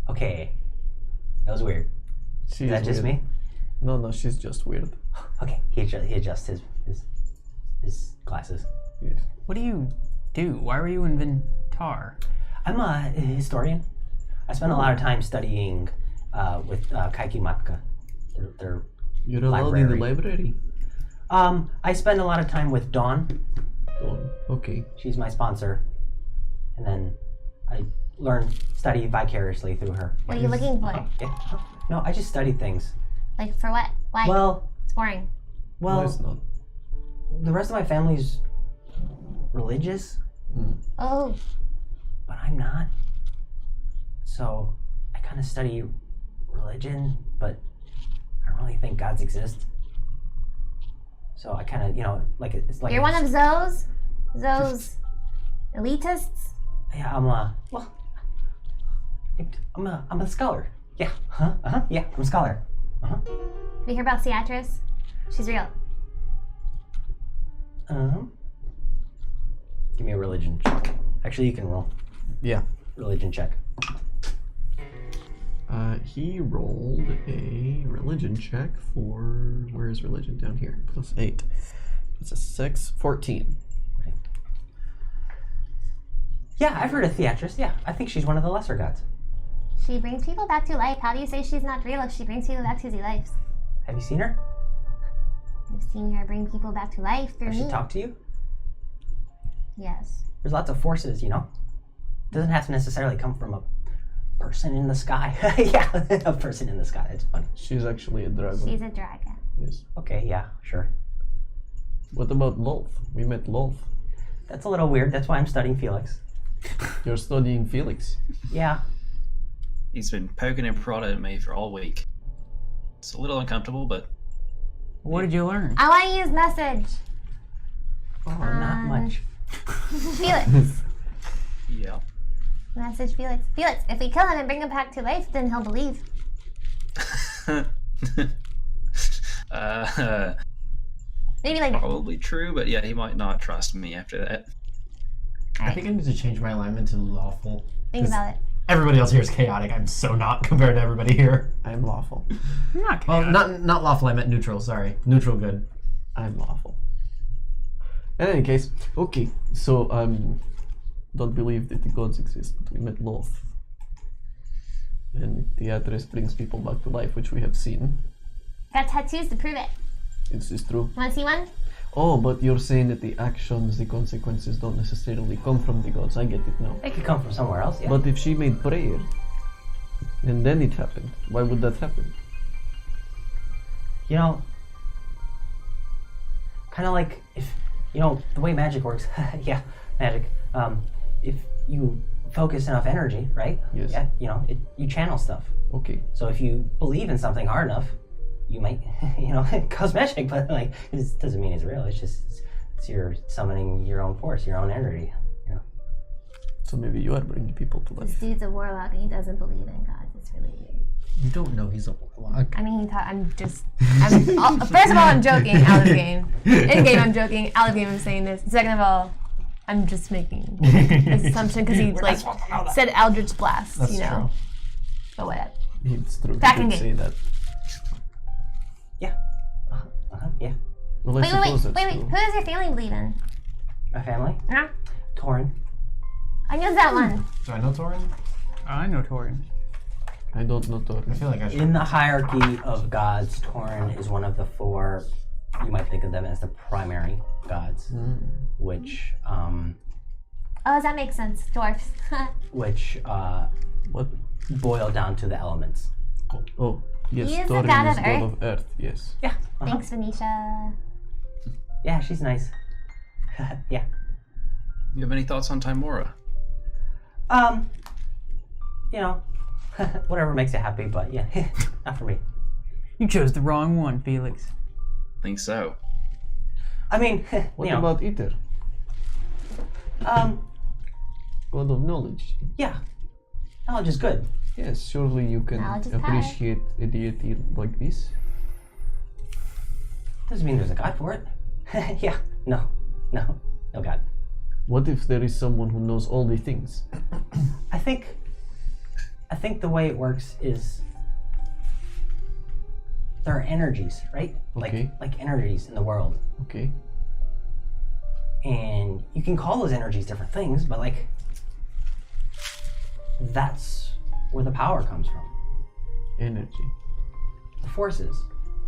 Okay. That was weird. She's Is that just weird. me? No, she's just weird. Okay, he adjusts his glasses. Yes. What do you do? Why were you in Vin'Tar? I'm a historian. I spent a lot of time studying with Kaiki Matka. Their You're allowed in the library. I spend a lot of time with Dawn. Oh, okay. She's my sponsor. And then I study vicariously through her. What are you looking for? Yeah. No, I just study things. Like for what? Why? Well, it's boring. No, it's not. the rest of my family's religious, Oh, but I'm not. So I kind of study religion, but I don't really think gods exist. So I kind of, like it's like you're one of Zoe's? Zoe's Elitists? Yeah, I'm a scholar. Yeah, yeah, I'm a scholar. We hear about Beatrice? She's real. Give me a religion check. Actually, you can roll. Yeah. Religion check. He rolled a religion check for, where is religion? Down here. +8. It's a 6, 14. Yeah, I've heard of Beatrice. Yeah, I think she's one of the lesser gods. She brings people back to life. How do you say she's not real if she brings people back to the lives? Have you seen her? I've seen her bring people back to life through Does me. she talk to you? Yes. There's lots of forces, you know? Doesn't have to necessarily come from a person in the sky. Yeah, a person in the sky. That's funny. She's actually a dragon. She's a dragon. Yes. Okay, yeah, sure. What about Lolth? We met Lolth. That's a little weird. That's why I'm studying Felix. You're studying Felix. Yeah. He's been poking and prodding at me for all week. It's a little uncomfortable, but What did you learn? I want to use message. Oh, not much. Felix. yeah. Message Felix. Felix, if we kill him and bring him back to life, then he'll believe. Maybe like Probably true, but yeah, he might not trust me after that. I think I need to change my alignment to lawful. think about it. Everybody else here is chaotic. I'm so not compared to everybody here. I'm lawful. I'm not Well, chaotic. not lawful. I meant neutral. Sorry, neutral good. I'm lawful. In any case, okay. So, don't believe that the gods exist, but we met Lolth. And Beatrice brings people back to life, which we have seen. Got tattoos to prove it. This is true. Want to see one? Oh, but you're saying that the actions, the consequences don't necessarily come from the gods. I get it now. They could come from somewhere else, yeah. But if she made prayer, and then it happened, why would that happen? You know, kind of like if, you know, the way magic works. Yeah, magic. If you focus enough energy, right? Yes. Yeah, you know, you channel stuff. Okay. So if you believe in something hard enough, you might, you know, cause magic, but like, it doesn't mean it's real. It's just, it's you're summoning your own force, your own energy, you know. So maybe you are bringing people to This life. dude's a warlock and he doesn't believe in gods. It's really weird. You don't know he's a warlock. I mean, first of all, I'm joking out of the game. In game, I'm joking. Out of the game, I'm saying this. Second of all, I'm just making this assumption because he like said Eldritch Blast, That's you know. true. But whatever. It's true. Back you in did game. say that. Yeah. Yeah. Well, I Wait, suppose that's wait. true. Who does your family believe in? My family? Huh? Torin. I know that one. Do I know Torin? I know Torian. I don't know I Torin. feel like I should. In the hierarchy of gods, Torin is one of the four, you might think of them as the primary gods, which, Oh, that makes sense. Dwarfs. which What? boil down to the elements. Oh, yes, He is the Torin god is of god earth. of earth, yes. Yeah. Thanks, Venetia. Yeah, she's nice. Yeah. You have any thoughts on Timora? You know, whatever makes you happy, but yeah, not for me. You chose the wrong one, Felix. Think so. I mean, What you know, about Ether? God of knowledge. yeah, knowledge is good. Yes, surely you can Knowledge is power. appreciate a deity like this. Doesn't mean there's a god for it. Yeah, no god. What if there is someone who knows all the things? I think the way it works is there are energies, right? Okay. Like energies in the world. Okay. And you can call those energies different things, but like that's where the power comes from. Energy. The forces.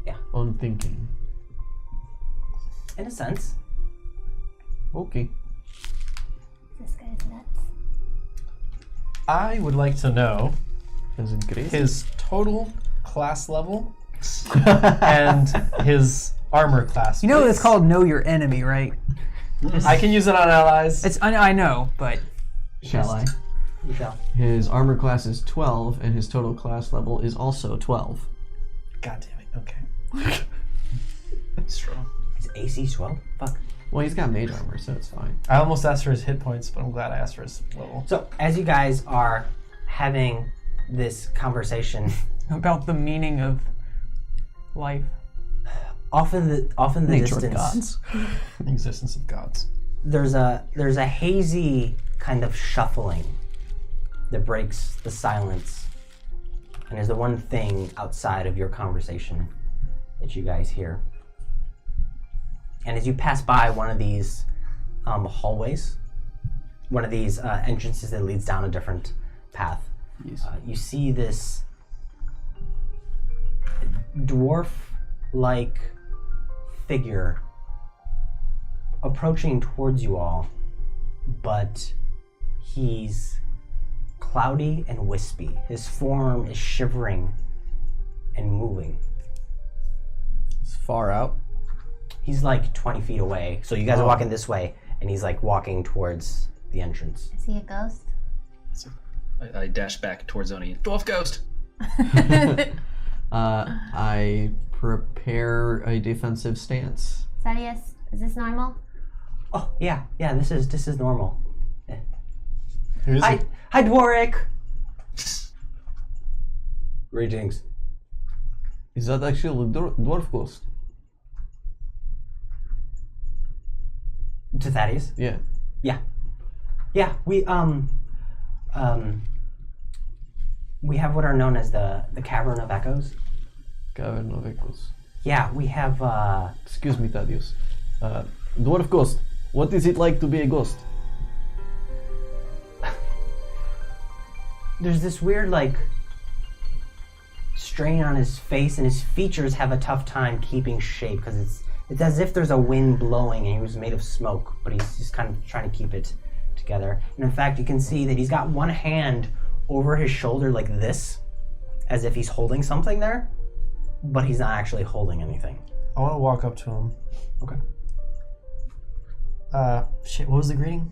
Yeah, Unthinking. in a sense. Okay. This guy's nuts. I would like to know As in crazy. his total class level and his armor class. You know please. it's called Know Your Enemy, right? I can use it on allies. I know, but Shall I? You shall. His armor class is 12, and his total class level is also 12. God damn it. Okay. Strong. Is AC 12? Fuck. Well, he's got mage armor, so it's fine. I almost asked for his hit points, but I'm glad I asked for his level. So as you guys are having this conversation, About the meaning of life. off in the Nature of distance, gods. The existence of gods. there's a hazy kind of shuffling that breaks the silence, and is the one thing outside of your conversation that you guys hear. And as you pass by one of these hallways, one of these entrances that leads down a different path, Yes. you see this dwarf-like figure approaching towards you all, but he's cloudy and wispy. His form is shivering and moving. It's far out. He's like 20 feet away, so you guys are walking this way, and he's like walking towards the entrance. Is he a ghost? So I dash back towards Oni. Dwarf ghost! I prepare a defensive stance. Thaddeus, is this normal? Oh yeah, this is normal. Who is it? Hi Dwarric! Greetings. Is that actually a dwarf ghost? To Thaddeus? Yeah. Yeah, we have what are known as the Cavern of Echoes. Cavern of Echoes. Yeah, we have Excuse me, Thaddeus. Dwarf ghost. What is it like to be a ghost? there's this weird like strain on his face, and his features have a tough time keeping shape because it's as if there's a wind blowing and he was made of smoke, but he's just kind of trying to keep it together. And in fact, you can see that he's got one hand over his shoulder like this, as if he's holding something there, but he's not actually holding anything. I want to walk up to him. Okay. Shit, what was the greeting?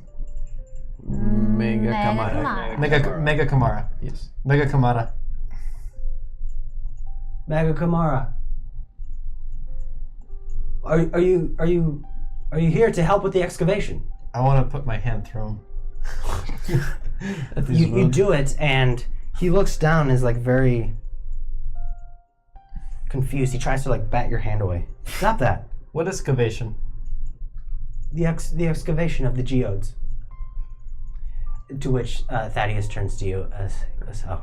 Mega Kamara. Mega Kamara. Yes. Mega Kamara. Maga Kamara, are you here to help with the excavation? I want to put my hand through him. You do it, and he looks down and is like very confused. He tries to like bat your hand away. Stop that. What excavation? The excavation of the geodes. To which Thaddeus turns to you as oh,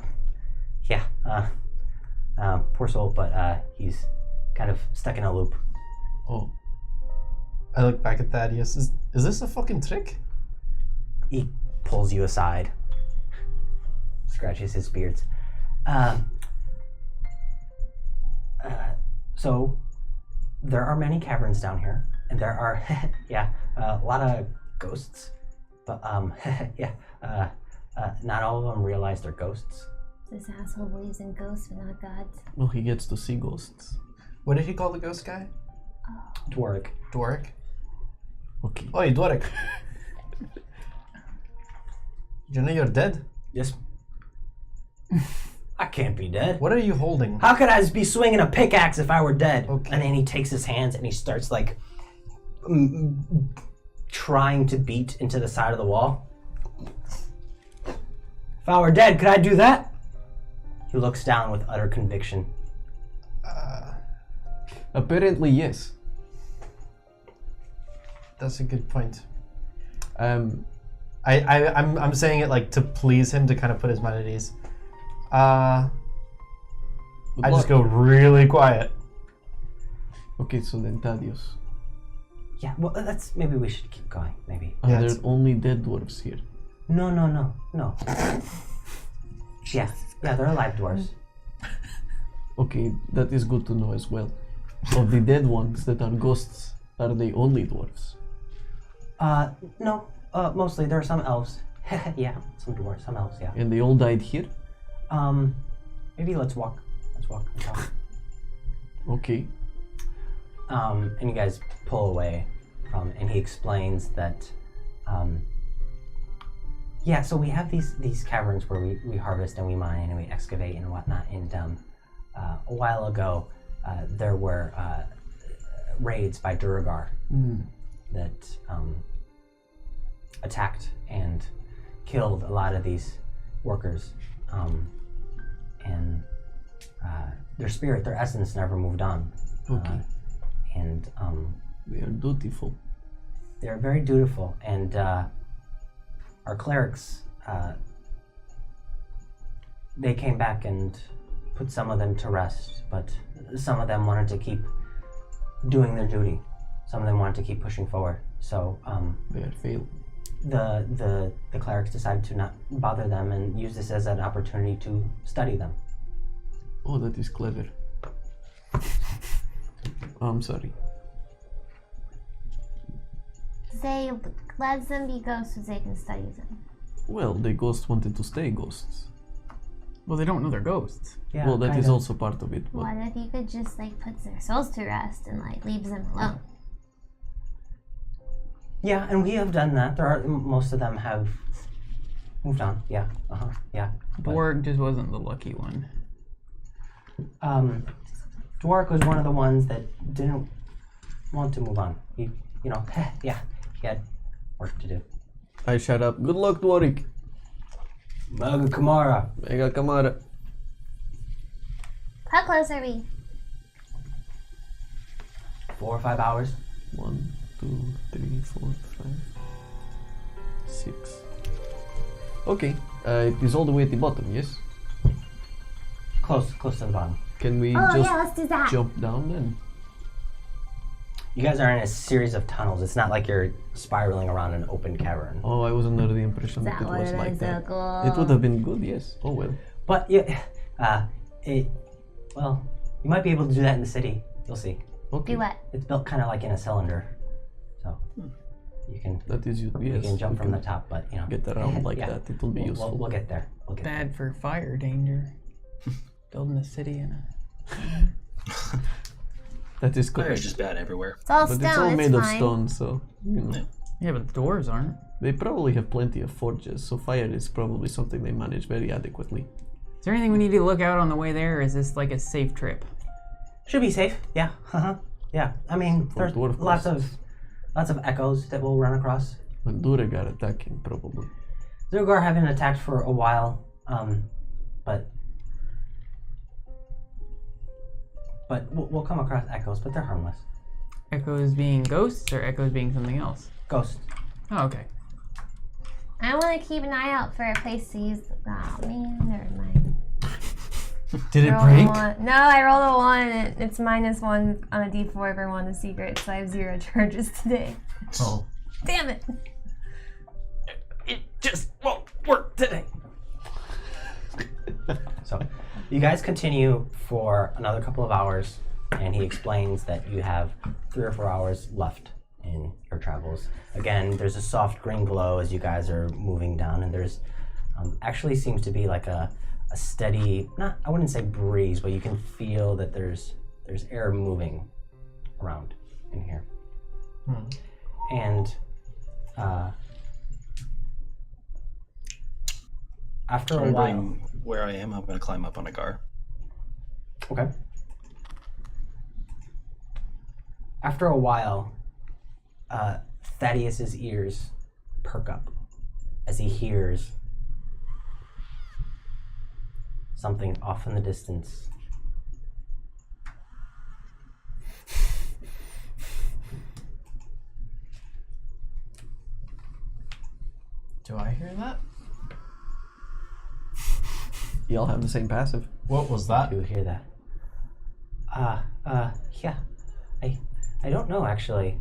yeah, poor soul, but he's kind of stuck in a loop. Oh. I look back at Thaddeus. Is this a fucking trick? He pulls you aside, scratches his beard. So there are many caverns down here, and there are a lot of ghosts. But not all of them realize they're ghosts. This asshole believes in ghosts but not gods. Well, he gets to see ghosts. What did he call the ghost guy? Dwarric. Dwarric? Okay. Oi, Dwarric. You know you're dead? Yes. I can't be dead. What are you holding? How could I be swinging a pickaxe if I were dead? Okay. And then he takes his hands and he starts like trying to beat into the side of the wall. If I were dead, could I do that? He looks down with utter conviction. Apparently, yes. That's a good point. Um, I'm saying it like to please him, to kind of put his mind at ease. I just go really quiet. Okay, so then Thaddeus. Yeah, well, maybe we should keep going. Maybe. Are Yeah, there it's- only dead dwarves here? No. Yeah, they're alive dwarves. Okay, that is good to know as well. Of the dead ones that are ghosts, are they only dwarves? No. Mostly there are some elves. Yeah, some dwarves, some elves. Yeah. And they all died here? Maybe let's walk. Let's walk and talk. Okay. And you guys pull away from, and he explains that, so we have these caverns where we harvest and we mine and we excavate and whatnot. And a while ago, there were raids by Duragar that attacked and killed a lot of these workers, and their spirit, their essence, never moved on. Okay. And They are dutiful. they're very dutiful, and our clerics, they came back and put some of them to rest, but some of them wanted to keep doing their duty. Some of them wanted to keep pushing forward. So They are failed. the clerics decided to not bother them and use this as an opportunity to study them. Oh, that is clever. I'm sorry. They let them be ghosts so they can study them. Well, the ghosts wanted to stay ghosts. Well, they don't know they're ghosts. Yeah, Well, that is kinda. also part of it. But What if you could just like put their souls to rest and like leave them alone? Yeah, and we have done that. There are most of them have moved on. Yeah, yeah. But, Dwarg just wasn't the lucky one. Dwark was one of the ones that didn't want to move on. He, yeah, he had work to do. I shut up. Good luck, Dwarrik. Maga Kamara. Mega Kamara. How close are we? 4 or 5 hours. 1, 2, 3, 4, 5, 6. Okay, it is all the way at the bottom, yes? Close to the bottom. Can we Oh just yeah, let's do that. jump down then? You guys are in a series of tunnels. It's not like you're spiraling around an open cavern. Oh, I was under the impression that it was like that. It would have been good, yes. Oh well. But yeah, well, you might be able to do that in the city. You'll see. Okay. Do what? It's built kind of like in a cylinder, so you can That is you yes. can jump we from the can top. But get around like yeah. that. It will be useful. We'll get there. We'll get there. Bad for fire danger. Building a city in a. That is Fire's correct. just bad everywhere. It's all But stone. it's all made of fine. stone, so you know. Yeah, but the doors aren't. They probably have plenty of forges, so fire is probably something they manage very adequately. Is there anything we need to look out on the way there, or is this like a safe trip? Should be safe. Yeah. Yeah. I mean, For there's dwarf lots of echoes that we'll run across. When Durek are attacking, probably. Zergar haven't attacked for a while, but we'll come across echoes, but they're harmless. Echoes being ghosts, or echoes being something else? Ghosts. Oh, okay. I want to keep an eye out for a place to use. Oh man, never mind. Did it Roll a break? one. No, I rolled a 1. And it's -1 on a d4 if I want a secret, so I have 0 charges today. Oh. Damn it! It just won't work today. So, you guys continue for another couple of hours, and he explains that you have 3 or 4 hours left in your travels. Again, there's a soft green glow as you guys are moving down, and there's actually seems to be like a steady, I wouldn't say breeze, but you can feel that there's air moving around in here. And after a while, Remembering where I am, I'm going to climb up on a gar. okay. After a while, Thaddeus's ears perk up as he hears something off in the distance. Do I hear that? Y'all have the same passive. What was that? You hear that? Yeah. I don't know actually.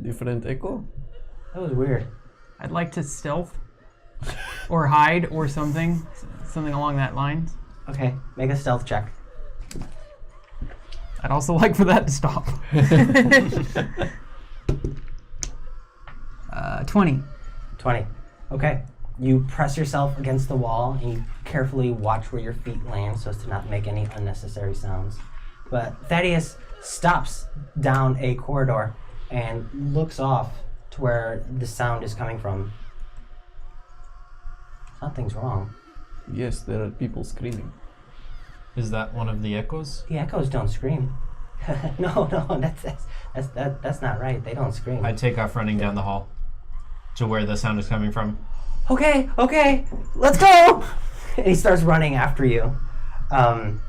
Different echo? That was weird. I'd like to stealth, or hide, or something along that lines. Okay, make a stealth check. I'd also like for that to stop. 20. 20. Okay. You press yourself against the wall and you carefully watch where your feet land so as to not make any unnecessary sounds. But Thaddeus stops down a corridor and looks off to where the sound is coming from. Something's wrong. Yes, there are people screaming. Is that one of the echoes? The echoes don't scream. No, That's not right. They don't scream. I take off running down the hall to where the sound is coming from. Okay, let's go! And he starts running after you. Aquila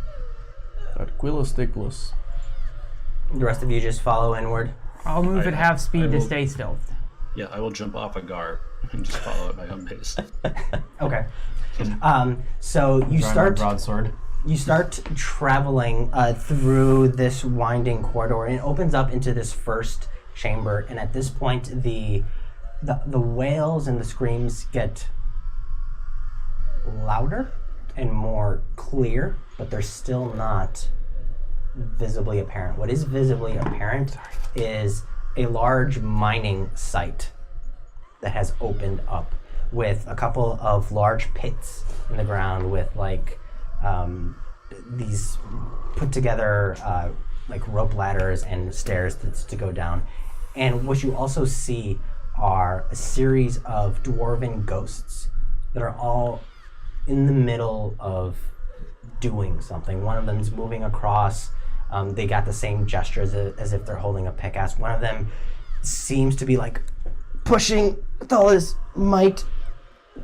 Stickless. The rest of you just follow inward. I'll move at half speed I to will- stay stealth. Yeah, I will jump off a guard and just follow at my own pace. Okay. So you Drawing my start broadsword. traveling through this winding corridor, and it opens up into this first chamber. And at this point, the wails and the screams get louder and more clear, but they're still not visibly apparent. What is visibly apparent is a large mining site that has opened up with a couple of large pits in the ground with these put together like rope ladders and stairs to go down. And what you also see are a series of dwarven ghosts that are all in the middle of doing something. One of them is moving across. They got the same gesture as if they're holding a pickaxe. One of them seems to be like pushing with all his might,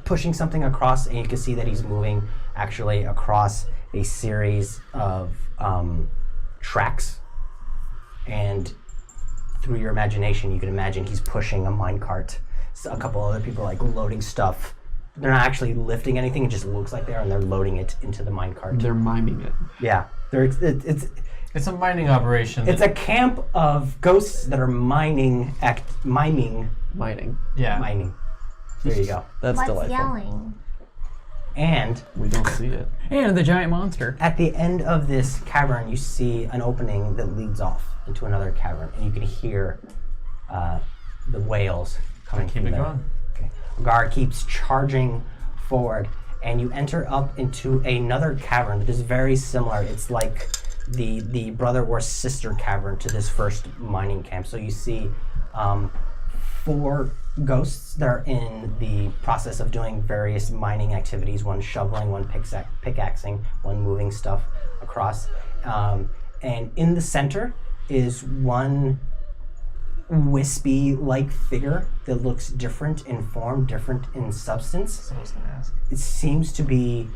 pushing something across, and you can see that he's moving actually across a series of tracks. And through your imagination, you can imagine he's pushing a minecart. So a couple other people like loading stuff. They're not actually lifting anything; it just looks like they are, and they're loading it into the minecart. They're miming it. Yeah, It's a mining operation. it's a camp of ghosts that are miming. Mining. yeah. Mining. There you go. That's What's delightful. yelling? And We don't see it. And the giant monster. at the end of this cavern, you see an opening that leads off into another cavern, and you can hear the wails coming Keep from it there. going. Okay. Gar keeps charging forward, and you enter up into another cavern that is very similar. It's like the brother or sister cavern to this first mining camp. So you see 4 ghosts that are in the process of doing various mining activities. One shoveling, one pickaxing, one moving stuff across. And in the center is one wispy-like figure that looks different in form, different in substance. So I was gonna ask. It seems to be...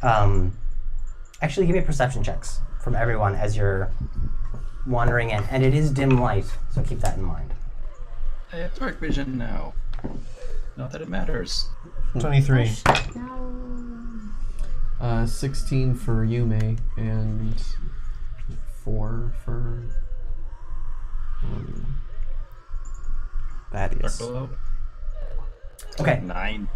actually, give me perception checks from everyone as you're wandering in. And it is dim light, so keep that in mind. I have dark vision now. Not that it matters. 23. No. 16 for Yume and 4 for Dark Thaddeus. below. Okay. 9.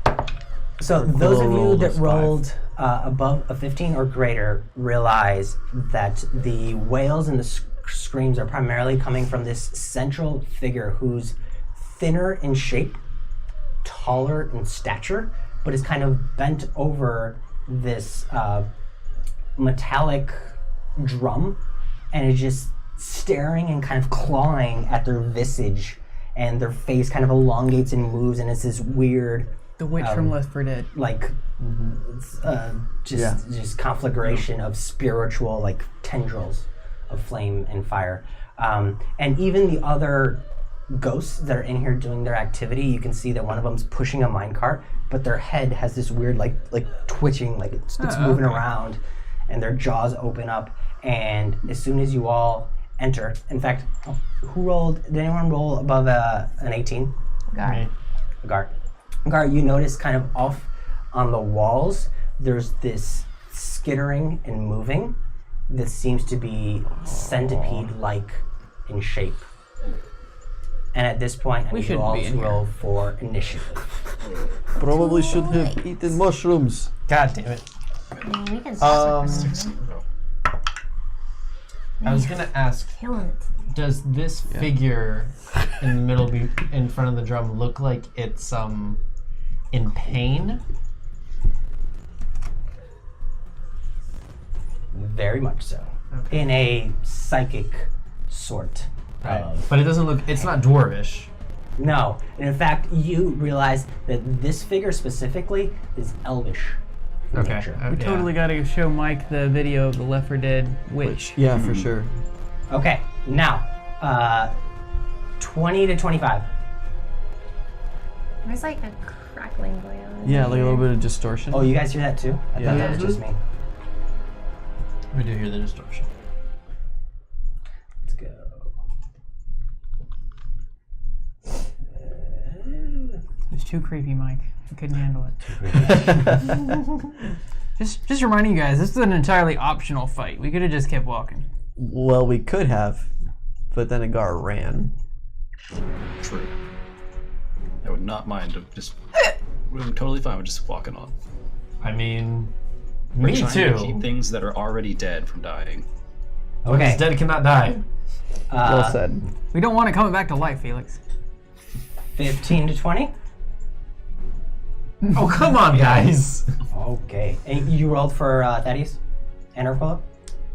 So those of you rolled that is 5. rolled above a 15 or greater realize that the wails and the screams are primarily coming from this central figure who's thinner in shape, taller in stature, but is kind of bent over this metallic drum and is just staring and kind of clawing at their visage, and their face kind of elongates and moves, and it's this weird The witch from Left 4 Dead. like just conflagration of spiritual like tendrils of flame and fire, and even the other ghosts that are in here doing their activity, you can see that one of them's pushing a minecart, but their head has this weird like twitching, like it's moving around, and their jaws open up. And as soon as you all enter, in fact, who rolled? Did anyone roll above an 18? Me. Gar, you notice kind of off on the walls, there's this skittering and moving that seems to be centipede-like in shape. And at this point, I need you shouldn't all be to in here. roll for initiative. Probably should have eaten mushrooms. God damn it. I mean, we can stop I was gonna ask, killing it. does this figure in the middle, in front of the drum, look like it's in pain? Very much so. In a psychic sort of... But it doesn't look. It's not dwarvish. No. And in fact, you realize that this figure specifically is elvish in Okay. nature. We totally got to show Mike the video of the Left 4 Dead witch. Yeah, for sure. Okay, now, 20 to 25. There's like a crackling going on. Yeah, like a little bit of distortion. Oh, you guys hear that too? I Yeah. thought that was just me. We do hear the distortion. Let's go. It was too creepy, Mike. I couldn't handle it. Just reminding you guys, this is an entirely optional fight. We could have just kept walking. Well, we could have, but then Agar ran. True. I would not mind just. I'm totally fine with just walking on. I mean, We're me trying too. to keep things that are already dead from dying. What is Okay. dead cannot die. Well said. We don't want it coming back to life, Felix. 15 to 20. Oh, come on, guys. Okay. And you rolled for Thaddeus and Arquilla?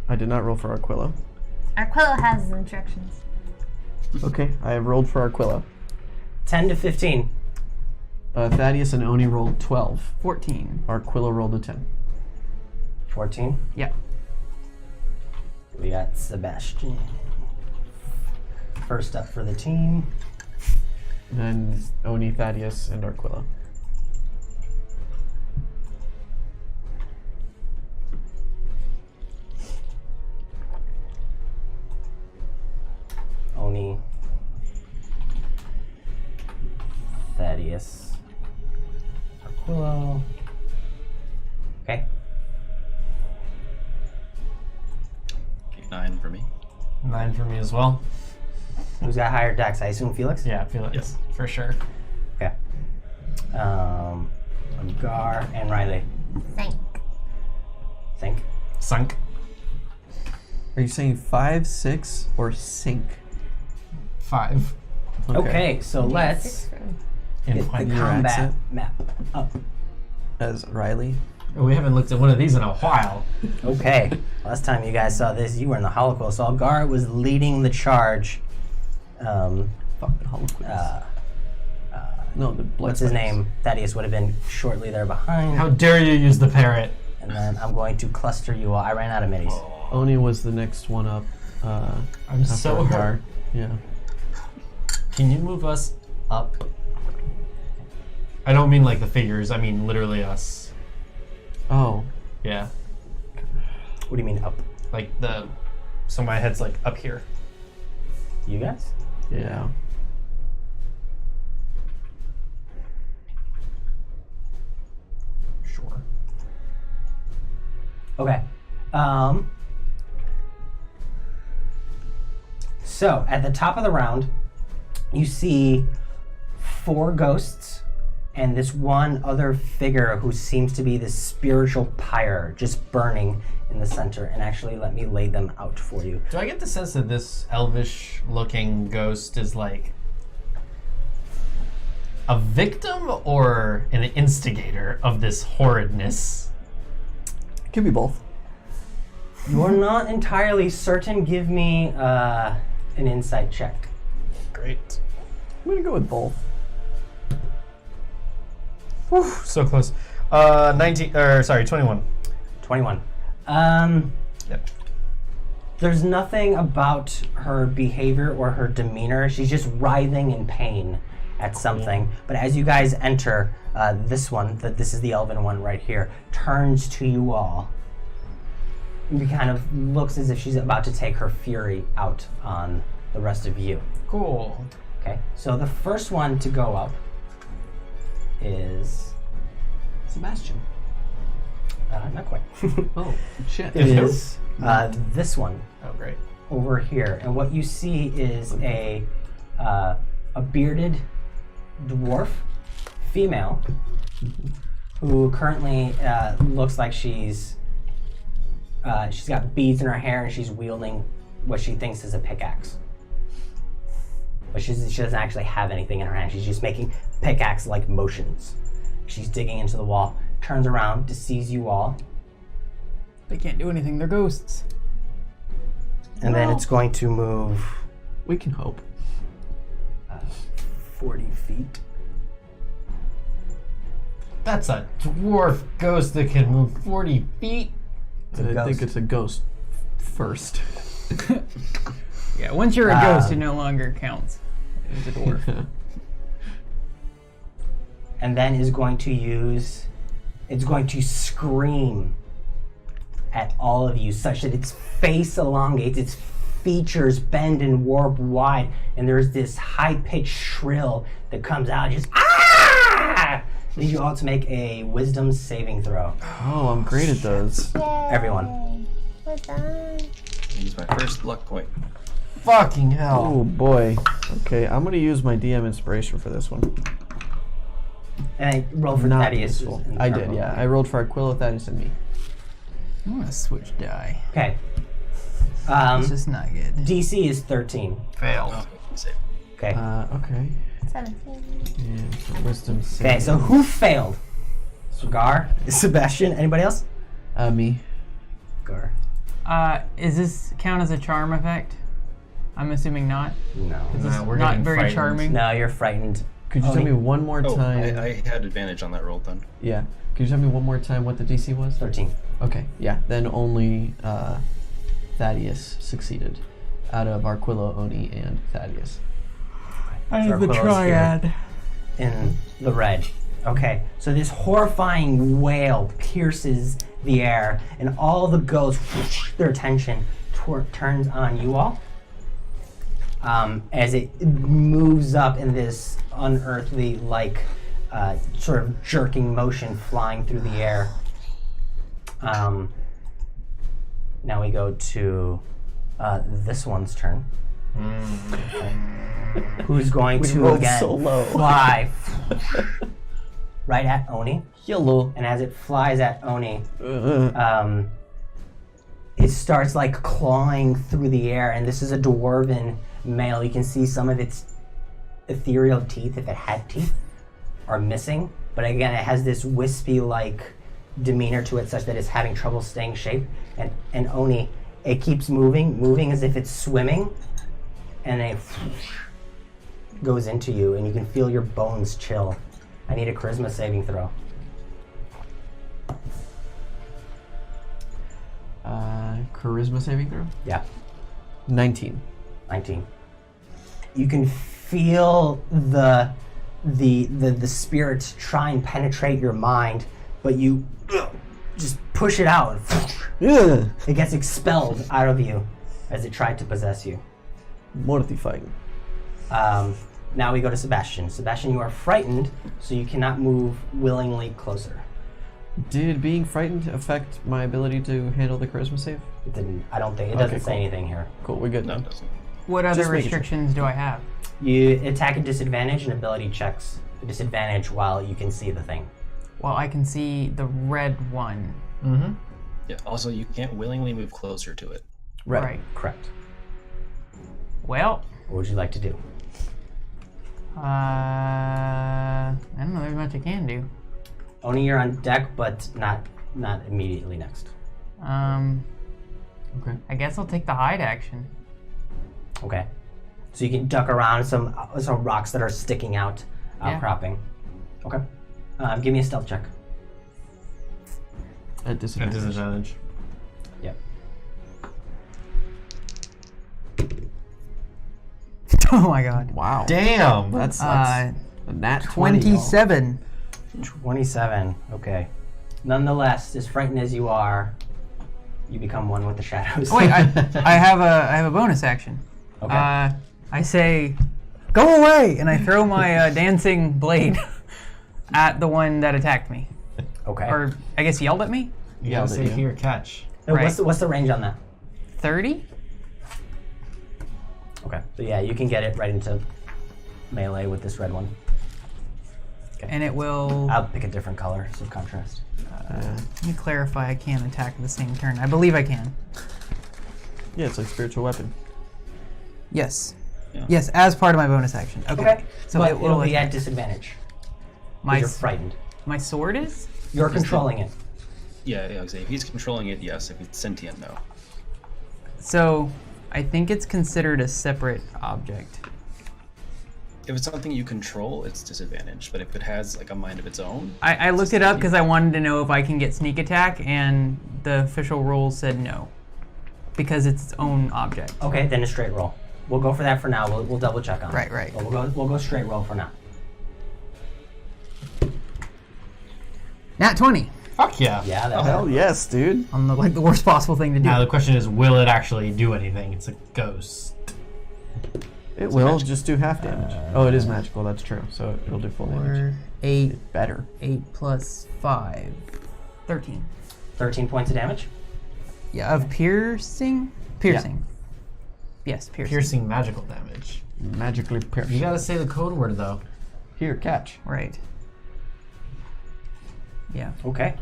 I did not roll for Aquila. Arquilla has his instructions. Okay, I have rolled for Aquila. 10 to 15. Thaddeus and Oni rolled 12. 14. Aquila rolled a 10. 14. Yeah. We got Sebastian. First up for the team. Then Oni, Thaddeus, and Aquila. Oni. Thaddeus. Arquilla. Okay. 9 for me. 9 for me as well. Who's got higher dex? I assume Felix? Yeah, Felix. Yes. For sure. Okay. Gar and Riley. Thank. Think. Sunk. Are you saying 5, 6, or sink? 5. Okay, so let's In get the point. combat accent. map up. As Riley. We haven't looked at one of these in a while. Okay. Last time you guys saw this, you were in the Holocaust. So Gar was leading the charge. Fuck the Holocaust. No, the blood What's his spiders. name? Thaddeus would have been shortly there behind. How dare you use the parrot? And then I'm going to cluster you all. I ran out of middies. Oni was the next one up. I'm after so Agar. hurt. Yeah. Can you move us up? I don't mean like the figures, I mean literally us. Oh. Yeah. What do you mean up? Like so my head's like up here. You guys? Yeah. Sure. Okay. So at the top of the round, you see 4 ghosts and this one other figure who seems to be this spiritual pyre just burning in the center. And actually, let me lay them out for you. Do I get the sense that this elvish looking ghost is like a victim or an instigator of this horridness? Could be both. You're not entirely certain. Give me an insight check. Great. I'm gonna go with both. Whew, so close. 21. 21. Yep. There's nothing about her behavior or her demeanor. She's just writhing in pain at something. But as you guys enter, this is the elven one right here, turns to you all. It kind of looks as if she's about to take her fury out on the rest of you. Cool. Okay, so the first one to go up is Sebastian. not quite. Oh, shit. It is this one Oh, great. over here, and what you see is a bearded dwarf female who currently looks like she's got beads in her hair and she's wielding what she thinks is a pickaxe. But she doesn't actually have anything in her hand. She's just making pickaxe-like motions. She's digging into the wall, turns around to seize you all, They can't do anything. They're ghosts. and then it's going to move We can hope. 40 feet. That's a dwarf ghost that can move 40 feet. a I ghost. think it's a ghost first. Yeah, once you're a ghost, it no longer counts. He's a dwarf. And then is going to use. It's going to scream at all of you, such that its face elongates, its features bend and warp wide, and there's this high-pitched shrill that comes out. Just ah! Need you all to make a wisdom saving throw. Oh, I'm great at those. Everyone. We're done. Use my first luck point. Fucking hell. Oh boy. Okay, I'm gonna use my DM inspiration for this one. And I roll for Not Thaddeus. useful. I did, yeah. I rolled for Aquila, Thaddeus, and me. I'm gonna switch die. Okay. This is not good. DC is 13. Failed. Okay, save. Okay. Okay. 17. And for wisdom save. Okay, so who failed? Cigar? Sebastian? Anybody else? Me. Gar. Is this count as a charm effect? I'm assuming not. No. It's we're not getting very frightened. charming. No, you're frightened. Could you tell me one more Oh, time? I had advantage on that roll then. Yeah. Could you tell me one more time what the DC was? 13. Okay, yeah. Then only Thaddeus succeeded out of Arquilla, Oni, and Thaddeus. I have the triad. In the red. Okay, so this horrifying wail pierces the air, and all the ghosts, their attention turns on you all. As it moves up in this unearthly, sort of jerking motion flying through the air. Now we go to this one's turn. Okay. Who's going to rolled again so low. fly right at Oni? Hello. And as it flies at Oni, it starts clawing through the air, and this is a dwarven male. You can see some of its ethereal teeth, if it had teeth, are missing. But again, it has this wispy demeanor to it, such that it's having trouble staying shape. And Oni, it keeps moving as if it's swimming, and it goes into you, and you can feel your bones chill. I need a charisma saving throw. Charisma saving throw? Yeah. 19. 19. You can feel the spirits try and penetrate your mind, but you just push it out. Ugh. It gets expelled out of you as it tried to possess you. Mortifying. Now we go to Sebastian. Sebastian, you are frightened, so you cannot move willingly closer. Did being frightened affect my ability to handle the charisma save? It didn't. I don't think it doesn't Okay, say cool. anything here. Cool, we're good No, then. it doesn't. What other Just making sure. restrictions do I have? You attack at disadvantage and ability checks at disadvantage while you can see the thing. Well, I can see the red one. Mm-hmm. Yeah. Also, you can't willingly move closer to it. Right. Correct. Well, What would you like to do? I don't know. There's much I can do. Oni, you're on deck, but not immediately next. Okay. I guess I'll take the hide action. Okay. So you can duck around some rocks that are sticking out, Yeah. outcropping. Okay. Give me a stealth check. At disadvantage. Disadvantage. Yep. Oh my god. Wow. Damn. That's a nat 20. 27. 27. Okay. Nonetheless, as frightened as you are, you become one with the shadows. Oh, wait, I have a bonus action. Okay. I say, go away! And I throw my dancing blade At the one that attacked me, Okay. or I guess yelled at me. You gotta say yeah. here, catch. And right. what's the range on that? 30. Okay. So yeah, you can get it right into melee with this red one. And it will. I'll pick a different color, so contrast. Let me clarify. I can attack at the same turn. I believe I can. Yeah, it's like spiritual weapon. Yes. Yeah. Yes, as part of my bonus action. Okay. So So but it will it'll be attack. at disadvantage. My You're frightened. my sword is. You're controlling it. Yeah. If he's controlling it, yes. If it's sentient, no. So, I think it's considered a separate object. If it's something you control, it's disadvantage. But if it has a mind of its own, I looked it up because I wanted to know if I can get sneak attack, and the official rules said no, because it's its own object. Okay, then a straight roll. We'll go for that for now. We'll double check on it. Right. But we'll go straight roll for now. Nat 20 Fuck yeah. Yeah, that Hell yes, dude. on the worst possible thing to do. Now the question is, will it actually do anything? It's a ghost. It will just do half damage. Oh, it is magical. That's true. So it'll do full damage. 8 Better. 8 plus 5. 13. 13 points of damage. Yeah, of piercing? Piercing. Yes, piercing. Piercing magical damage. Magically pierced. You gotta say the code word though. Here, catch. Right. Yeah. Okay.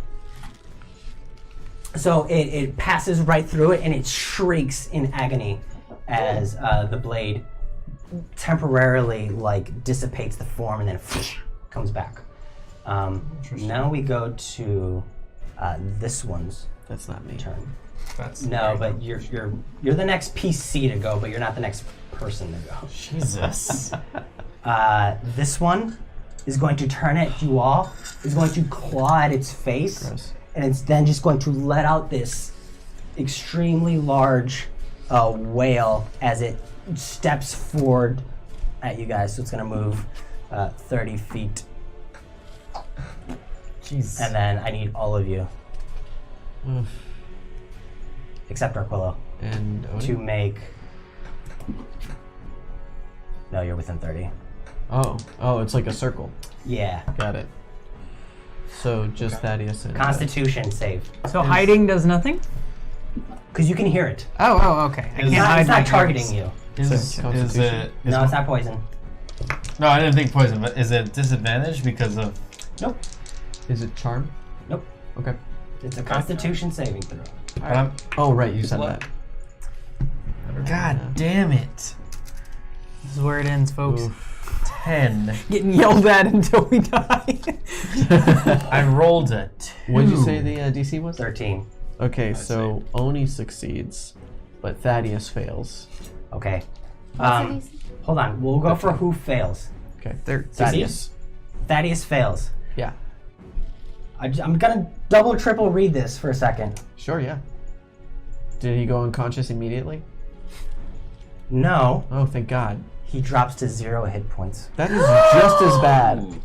So it passes right through it and it shrieks in agony as the blade temporarily like dissipates the form and then comes back. Now we go to this one's That's not me. turn. That's No, but you're the next PC to go, but you're not the next person to go. Jesus. This one is going to turn at you all. Is going to claw at its face, Gross. and it's then just going to let out this extremely large wail as it steps forward at you guys. So it's going to move 30 feet, Jesus. and then I need all of you, Oof. except Arquillo, And Odin? to make. No, you're within 30. Oh, it's like a circle. Yeah. Got it. So just Thaddeus and Constitution save. So hiding does nothing? Because you can hear it. Oh, okay. I Is- can't It's hide not my targeting voice. you. Is Constitution. it? No, it's not poison. No, I didn't think poison, but is it disadvantage because of? Nope. Is it charm? Nope. Okay. It's a Constitution saving throw. But I'm, Oh, right, you said What? that. God damn it! This is where it ends, folks. 10. Getting yelled at until we die. I rolled a 2. What did you say the DC was? 13. Okay, so Oni succeeds, but Thaddeus fails. Okay. What's the DC? Hold on. We'll go for who fails. Okay. Thaddeus. Thaddeus fails. Yeah. I'm gonna double, triple read this for a second. Sure, yeah. Did he go unconscious immediately? No, Oh, thank God. he drops to 0 hit points. That is just as bad. Ooh.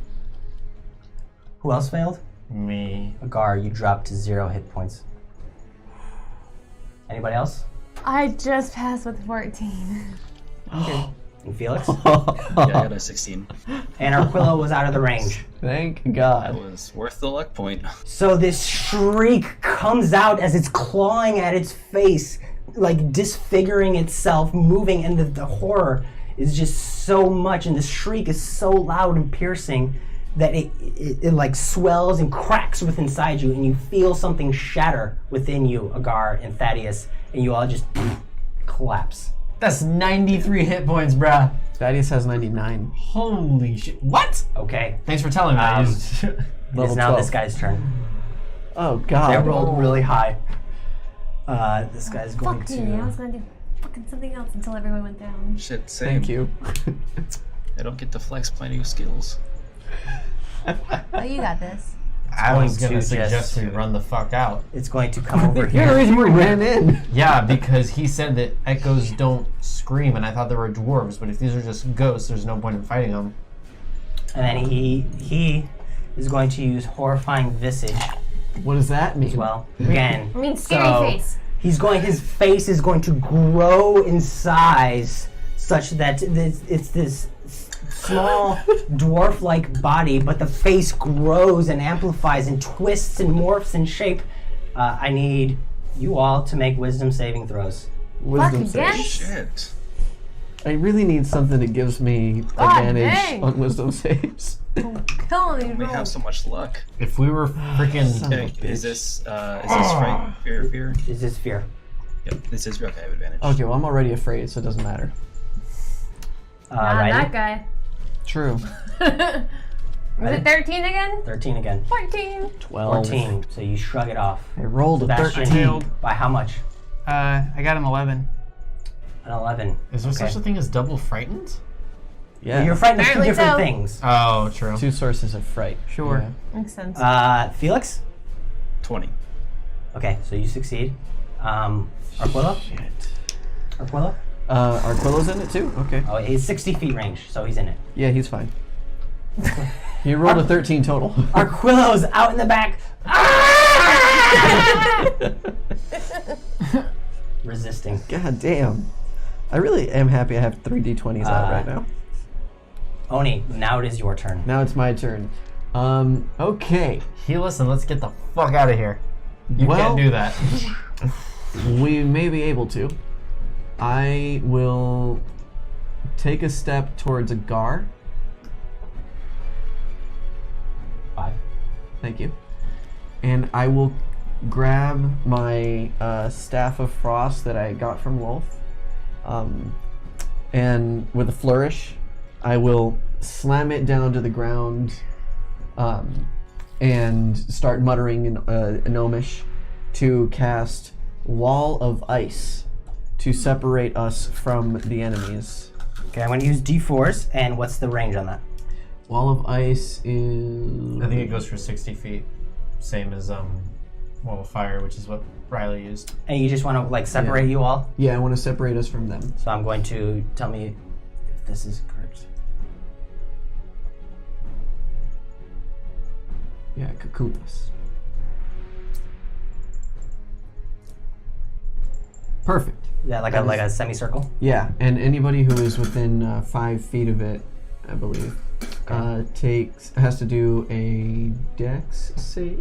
Who else failed? Me. Agar, you dropped to 0 hit points. Anybody else? I just passed with 14. And Felix? Yeah, I got a 16. And Arquillo was out of the range. Thank That God. was worth the luck point. So this shriek comes out as it's clawing at its face, like disfiguring itself, moving, and the horror is just so much, and the shriek is so loud and piercing that it like swells and cracks within inside you, and you feel something shatter within you, Agar and Thaddeus, and you all just collapse. That's 93 hit points, bruh. Thaddeus has 99. Holy shit. What? Okay, Thanks for telling me. I Um, used- it's Level now 12. this guy's turn. Oh, They God. rolled really high. This guy's going Fuck me, I was to. gonna do fucking something else until everyone went down. Shit, same. Thank you. I don't get to flex my new skills. Oh, you got this. I was going gonna to suggest just- we run the fuck out. It's going to come over You're the here. reason we ran in. Yeah, because he said that echoes don't scream, and I thought they were dwarves. But if these are just ghosts, there's no point in fighting them. And then he is going to use horrifying visage What does that mean? as well. Again, I mean, scary so face. his face is going to grow in size such that it's this small dwarf-like body, but the face grows and amplifies and twists and morphs in shape. I need you all to make wisdom saving throws. Wisdom Fuck again? save. Shit. I really need something that gives me God advantage dang. on wisdom saves. Kill me, We roll. have so much luck. If we were freaking, Son of a Okay, is bitch. this fright, fear? Is this fear? Yep, this is okay. I have advantage. Okay, well, I'm already afraid, so it doesn't matter. Not Riley? that guy. True. Was it 13 again? 13 again. 14. 12. 14. So you shrug it off. I rolled a Sebastian, 13. by how much? I got an 11. An 11. is there such a thing as double frightened? Yeah. Well, you're frightened of two Apparently different so. things. Oh, true. 2 sources of fright. Sure. Makes sense. Felix? 20. Okay, so you succeed. Arquilla? Shit. Arquilla? Arquillo's in it too? Okay. Oh, he's 60 feet range, so he's in it. Yeah, he's fine. He rolled a 13 total. Arquillo's out in the back. Resisting. God damn. I really am happy I have 3 d20s out right now. Oni, now it is your turn. Now it's my turn. Okay. Hey, listen, let's get the fuck out of here. You can't do that. We may be able to. I will take a step towards a Gar. 5. Thank you. And I will grab my Staff of Frost that I got from Wolf. And with a flourish, I will slam it down to the ground and start muttering in Gnomish to cast Wall of Ice to separate us from the enemies. Okay, I'm going to use D4s, and what's the range on that? Wall of Ice is... I think it goes for 60 feet. Same as Wall of Fire, which is what Riley used. And you just want to, like, separate you all? Yeah, I want to separate us from them. So I'm going to tell me if this is correct. Yeah, cocoon us. Perfect. Yeah, like a semicircle? Yeah, and anybody who is within 5 feet of it, I believe, has to do a Dex save.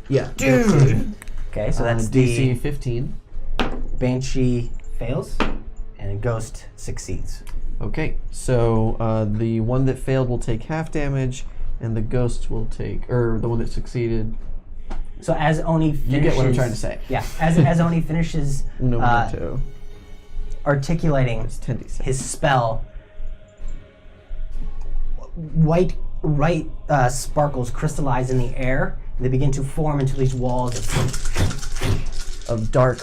Yeah, Dex save. Okay, so that's DC the 15. Banshee fails, and Ghost succeeds. Okay, so the one that failed will take half damage, and the ghost will take, or the one that succeeded. So as Oni finishes... You get what I'm trying to say. Yeah, as Oni finishes articulating It's 10d6. his spell, white sparkles crystallize in the air, and they begin to form into these walls of dark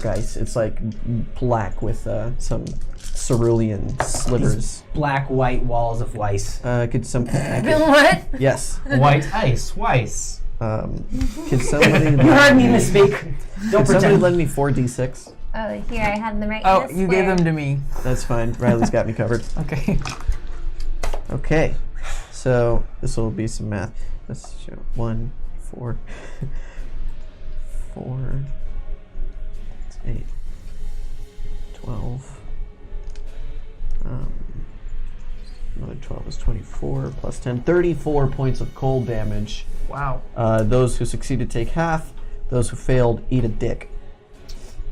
ice. It's like black with some cerulean slivers. black-white walls of ice. Could What? yes. White ice, Weiss. Could somebody? You heard me misspeak. Don't Could somebody pretend. lend me 4d6? Oh, here, I had them right Oh, in this you gave square. them to me. That's fine. Riley's got me covered. Okay. Okay, so this will be some math. Let's show 1, 4, 4, 8, 12. Another 12 is 24 plus 10. 34 points of cold damage. Wow. Those who succeeded take half. Those who failed eat a dick.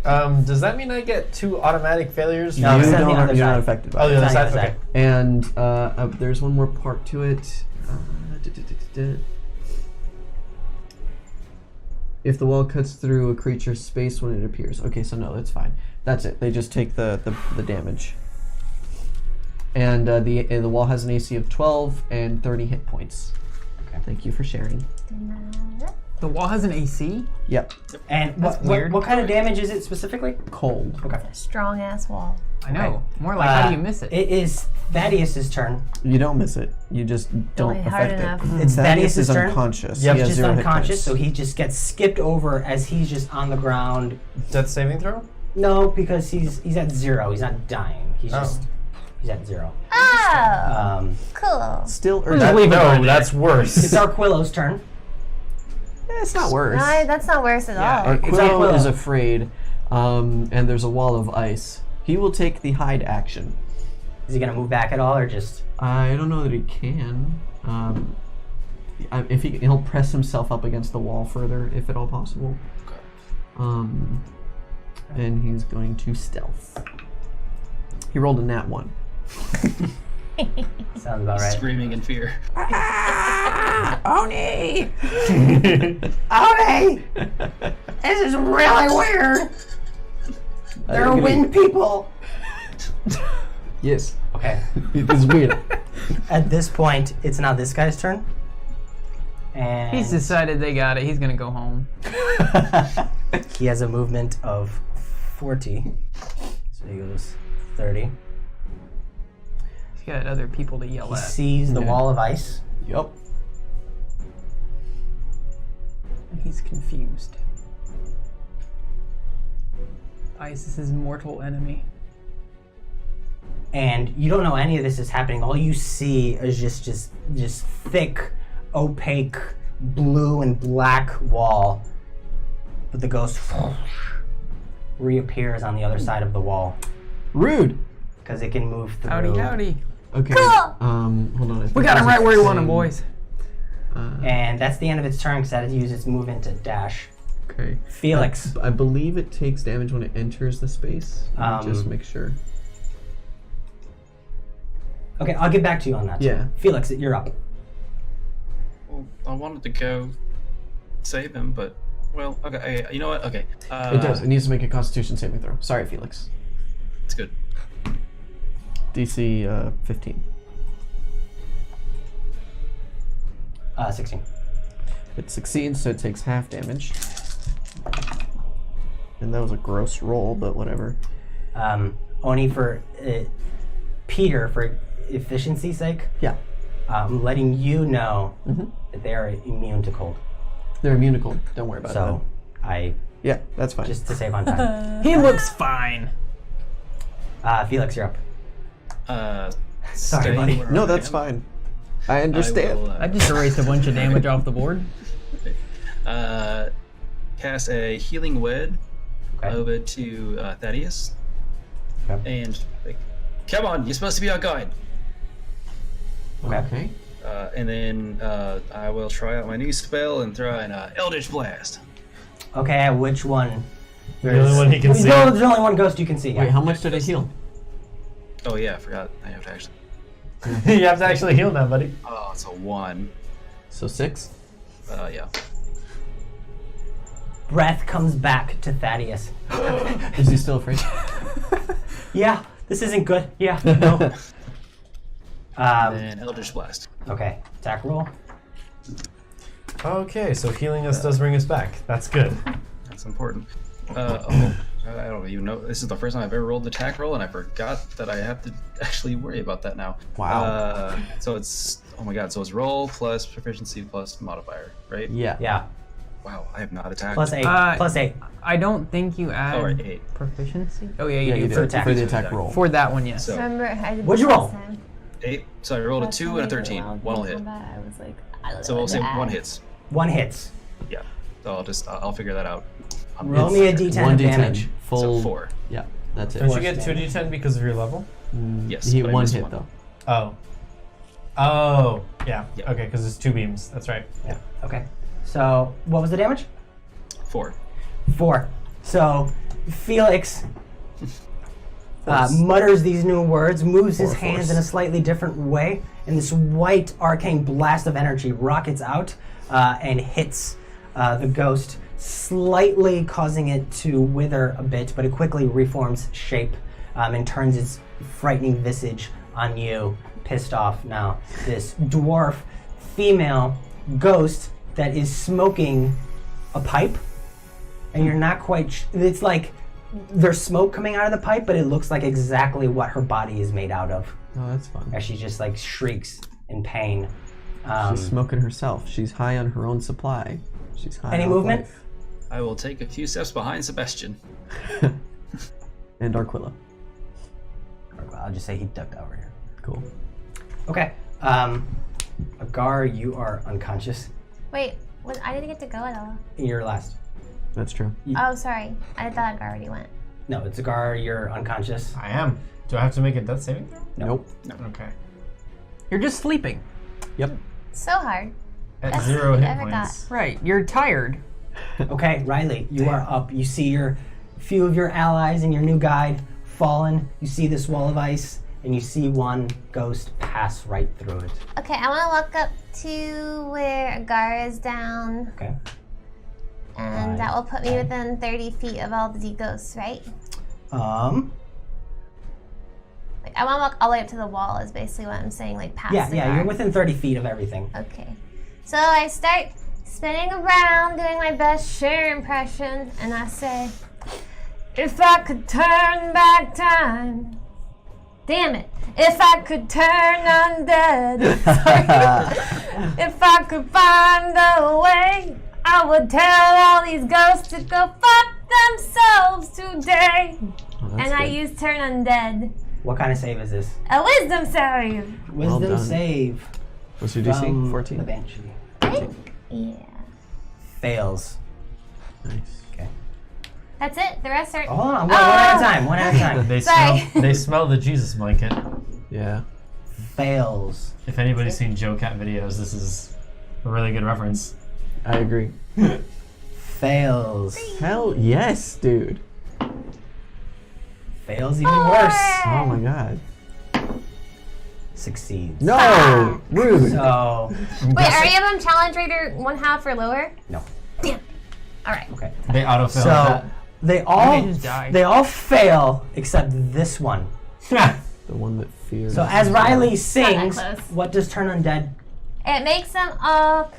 Does that mean I get 2 automatic failures? No, it's on the other you're not side. affected by Oh, it. the other It's on side? the other Okay. side. And there's one more part to it. If the wall cuts through a creature's space when it appears. Okay, so no, that's fine. That's it. They just take the damage. And the wall has an AC of 12 and 30 hit points. Okay. Thank you for sharing. The wall has an AC? Yep. And That's weird. what kind of damage is it specifically? Cold. Okay. Strong ass wall. I know. More like, how do you miss it? It is Thaddeus' turn. You don't miss it. You just don't hit hard affect enough. it. It's Thaddeus Thaddeus' is turn. unconscious. Yep. He has Just 0 hit unconscious, points. so he just gets skipped over as he's just on the ground. Death saving throw? No, because he's at 0. He's not dying. He's at 0. Oh, cool. Still Just urgent. leave it right No, there. that's worse. It's Arquillo's turn. It's not worse. No, that's not worse at all. Arquillo Arquillo. is afraid, and there's a wall of ice. He will take the hide action. Is he gonna move back at all, or just? I don't know that he can. If he'll press himself up against the wall further, if at all possible. And he's going to stealth. He rolled a nat 1. Sounds about right. Screaming in fear. Oni! Oni! This is really weird. They're wind people. Yes. Okay. It is weird. At this point, it's now this guy's turn. And He's decided they got it. He's gonna go home. he has a movement of 40. So he goes 30. He's got other people to yell He at. sees the wall of ice. Yup. And he's confused. Ice is his mortal enemy. and you don't know any of this is happening. All you see is just thick, opaque, blue and black wall. But the ghost reappears on the other side of the wall Rude. because it can move through. Howdy, howdy. Okay. Cool. Hold on. I We think got him there's right a where we want him, thing. boys. And that's the end of its turn because it had to use its movement to dash. Okay. Felix. I believe it takes damage when it enters the space. Let me just make sure. Okay, I'll get back to you on that. Yeah. Felix, you're up. Well, I wanted to go save him, but well, okay. You know what? Okay. It does. It needs to make a Constitution saving throw. Sorry, Felix. It's good. DC 15. 16. It succeeds, so it takes half damage. And that was a gross roll, but whatever. Only for Peter, for efficiency's sake, Yeah. letting you know that they are immune to cold. They're immune to cold. Don't worry about So it. Yeah, that's fine. just to save on time. He looks fine. Felix, you're up. Sorry, stay buddy. where No, I that's am. fine. I understand. I will, I just erased a bunch of damage off the board. Cast a healing word Okay. over to Thaddeus. Okay. And like, come on, you're supposed to be our guide. Okay. And then I will try out my new spell and throw in Eldritch Blast. Okay, which one? The only one he can see. There's only one ghost you can see. Wait, how much did it heal? Oh yeah, I forgot. I have to actually. You have to actually heal now, buddy. Oh, it's a 1. So 6? Yeah. Breath comes back to Thaddeus. Is he still afraid? Yeah, this isn't good. Yeah, no. And Eldritch Blast. Okay, attack roll. Okay, so healing us does bring us back. That's good. That's important. I don't even know. This is the first time I've ever rolled an attack roll, and I forgot that I have to actually worry about that now. Wow. So it's, oh my god, so it's roll plus proficiency plus modifier, right? Yeah. Yeah, Wow, I have not attacked. plus 8. Uh, Plus 8. I don't think you add Oh, right, 8. proficiency. Oh yeah, Yeah, you you do. did. attack. For the attack roll. For that one, yes. So Remember, I did What'd you this roll? last time. 8. So I rolled a Last 2 time and a I did 13. loud One will hit. combat, I was like, I don't So know we'll say that. 1 hits. 1 hits. Yeah. So I'll figure that out. Roll me a d10 of 1d10. damage. Full. So 4. Yeah, that's it. Don't you get 2d10 because of your level? Yes, He but I one missed hit one. though. Oh. Oh, yeah. Yeah. Okay, because it's 2 beams. That's right. Yeah. Okay. So, what was the damage? 4. 4. So, Felix mutters these new words, moves his hands in a slightly different way, and this white arcane blast of energy rockets out and hits the ghost, slightly causing it to wither a bit, but it quickly reforms shape and turns its frightening visage on you, pissed off now. This dwarf female ghost that is smoking a pipe, and you're not quite it's like there's smoke coming out of the pipe, but it looks like exactly what her body is made out of, Oh, that's fun. as she just like shrieks in pain. She's smoking herself. She's high on her own supply. She's high. Any off movement? life. I will take a few steps behind Sebastian. And Arquilla. I'll just say he ducked over here. Cool. Okay. Agar, you are unconscious. Wait, I didn't get to go at all. You're last. That's true. Oh, sorry. I thought I already went. No, it's Agar, you're unconscious. I am. Do I have to make a death saving throw? Nope. Okay. You're just sleeping. Yep. So hard. At Best 0 you hit ever points. Right. You're tired. Okay, Riley, you are up. You see your few of your allies and your new guide fallen. You see this wall of ice, and you see one ghost pass right through it. Okay, I want to walk up to where Agar is down, Okay. and that will put me within 30 feet of all the ghosts, right? Like, I want to walk all the way up to the wall is basically what I'm saying, like past Yeah, the yeah, guard. you're within 30 feet of everything. Okay. So I start spinning around, doing my best Cher impression, and I say, if I could turn back time. Damn it. If I could turn undead. If I could find a way, I would tell all these ghosts to go fuck themselves today. Oh, that's And I good. use turn undead. What kind of save is this? A wisdom save. Well Wisdom done. save. What's your DC? from 14. The Banshee. Yeah. Fails. Nice. Okay. That's it. The rest are. Oh, hold on. One at a time. One at a time. They Sorry. smell. They smell the Jesus blanket. Yeah. Fails. If anybody's seen Joe Cat videos, this is a really good reference. I agree. Fails. Hell yes, dude. Fails even worse. Oh my god. Succeeds. No! Rude. So, Wait, are any of them challenge rater 1/2 or lower? no. Damn. All right. Okay. They autofill So that. they all just die. they all fail except this one. The one that fears. So as Riley sings, close. what does turn undead? It makes them all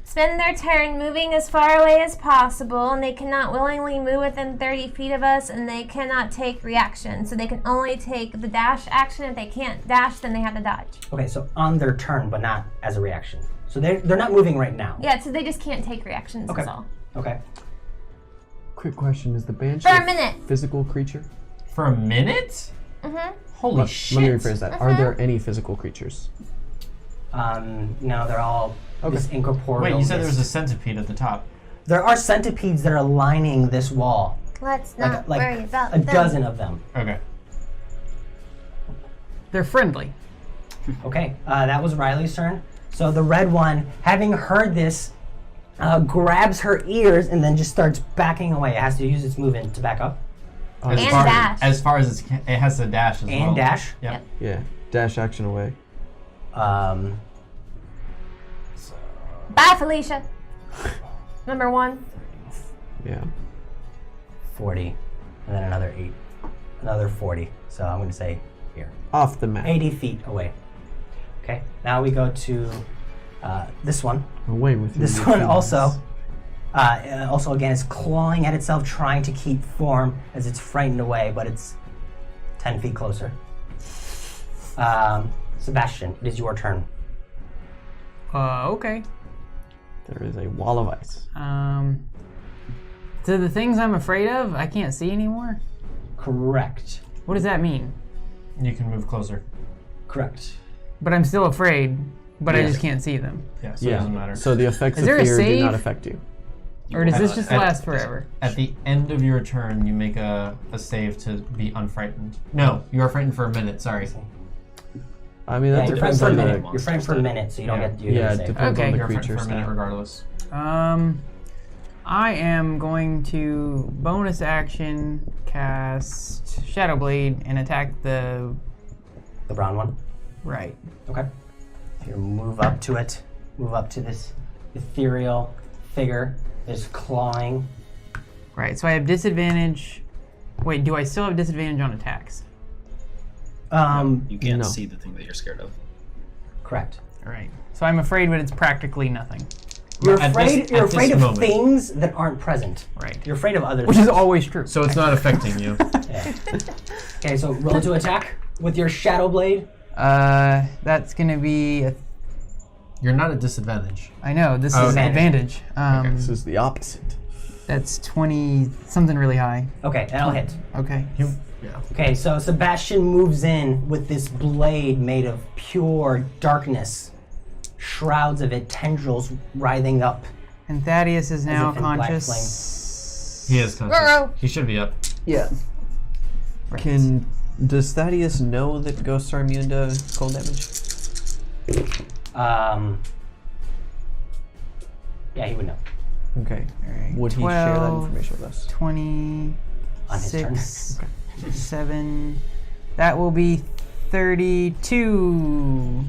spend their turn moving as far away as possible, and they cannot willingly move within 30 feet of us, and they cannot take reaction. So they can only take the dash action. If they can't dash, then they have to dodge. Okay, so on their turn, but not as a reaction. So they're not moving right now. Yeah, so they just can't take reactions. Okay. That's all. Okay. Quick question: is the banshee For a minute. physical creature? For a minute? Mm-hmm. Holy shit. Let me rephrase that. Are there any physical creatures? No, they're all this incorporeal. Wait, you said there was a mist. centipede at the top. There are centipedes that are lining this wall. Let's not Like worry about a them. dozen of them. Okay. They're friendly. Okay, that was Riley's turn. So the red one, having heard this, grabs her ears and then just starts backing away. It has to use its movement to back up. And dash. As far as it has to dash as well. And dash. Yep. Yeah. Dash action away. Bye, Felicia. Number 1. Yeah. 40. And then another 8. Another 40. So I'm going to say here. Off the map. 80 feet away. Okay, now we go to this one. Away with This your one machines. also again is clawing at itself, trying to keep form as it's frightened away, but it's 10 feet closer. Sebastian, it is your turn. Okay. There is a wall of ice. So the things I'm afraid of, I can't see anymore? Correct. What does that mean? You can move closer. Correct. But I'm still afraid, but I Yes. just can't see them. Yeah, so it doesn't matter. So the effects Is of there a fear do save? not affect you. Or does this just At- last forever? At the end of your turn, you make a save to be unfrightened. No, you are frightened for a minute, sorry. I mean, Yeah, that you're frightened depends for a on minute. the. You're frightened for a minute, so you don't Yeah. get you Yeah, get it a save. depends Okay. on the You're frightened creature for a minute stat. regardless. I am going to bonus action cast Shadow Blade and attack the The brown one. right. Okay. So you move up to it. Move up to this ethereal figure. It's clawing. Right, so I have disadvantage. Wait, do I still have disadvantage on attacks? You can't No. see the thing that you're scared of. Correct. Alright. So I'm afraid, but it's practically nothing. You're At afraid. this- You're at this afraid of moment. things that aren't present. Right. You're afraid of other Which things. is always true. So it's not affecting you. Yeah. Okay, so roll to attack with your shadow blade. That's gonna be. You're not at disadvantage. I know this Oh, is okay. advantage. This is the opposite. That's 20 something really high. Okay, that'll hit. Okay. Okay, so Sebastian moves in with this blade made of pure darkness. Shrouds of it, tendrils writhing up. And Thaddeus is now if in black conscious. He is conscious. Ruh-roh. He should be up. Yeah. Does Thaddeus know that ghosts are immune to cold damage? Yeah, he would know. Okay. Alright, Would he share that 12, information with us? 26, 7. That will be 32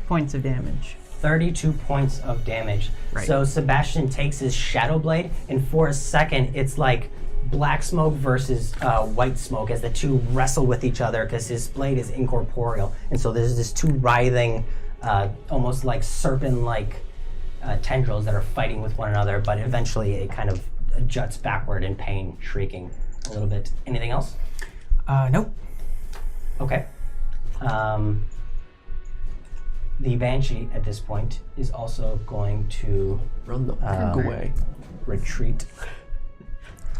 points of damage. 32 points of damage. Right. So Sebastian takes his shadow blade, and for a second, it's like black smoke versus white smoke as the two wrestle with each other because his blade is incorporeal. And so there's this two writhing, almost like serpent-like tendrils that are fighting with one another, but eventually it kind of juts backward in pain, shrieking a little bit. Anything else? Nope. Okay. The Banshee at this point is also going to Run the fuck away. retreat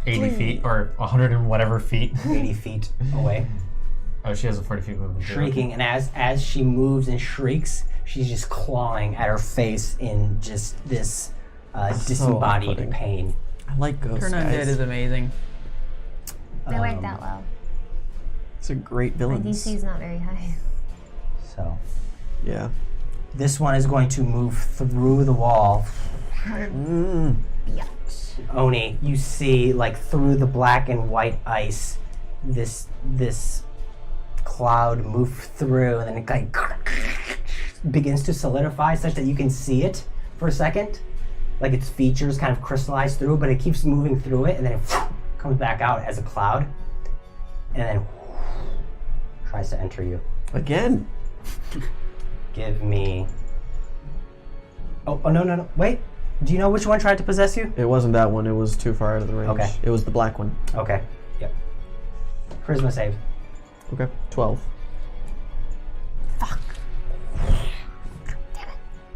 80 feet or 100 and whatever feet. 80 feet away. Oh, she has a 40 feet movement. too. shrieking, and as she moves and shrieks, she's just clawing at her face in just this disembodied off-putting. pain. I like ghosts, Turn guys. Undead is amazing. They worked out well. It's a great My villain. DC is not very high. So Yeah. this one is going to move through the wall. Mm. Oni, you see, like, through the black and white ice, this cloud move through, and then it like begins to solidify such that you can see it for a second, like its features kind of crystallize through, but it keeps moving through it, and then it comes back out as a cloud, and then tries to enter you. Again. Give me. Oh no! Wait. Do you know which one tried to possess you? It wasn't that one. It was too far out of the range. Okay. It was the black one. Okay. Yep. Charisma save. Okay. 12.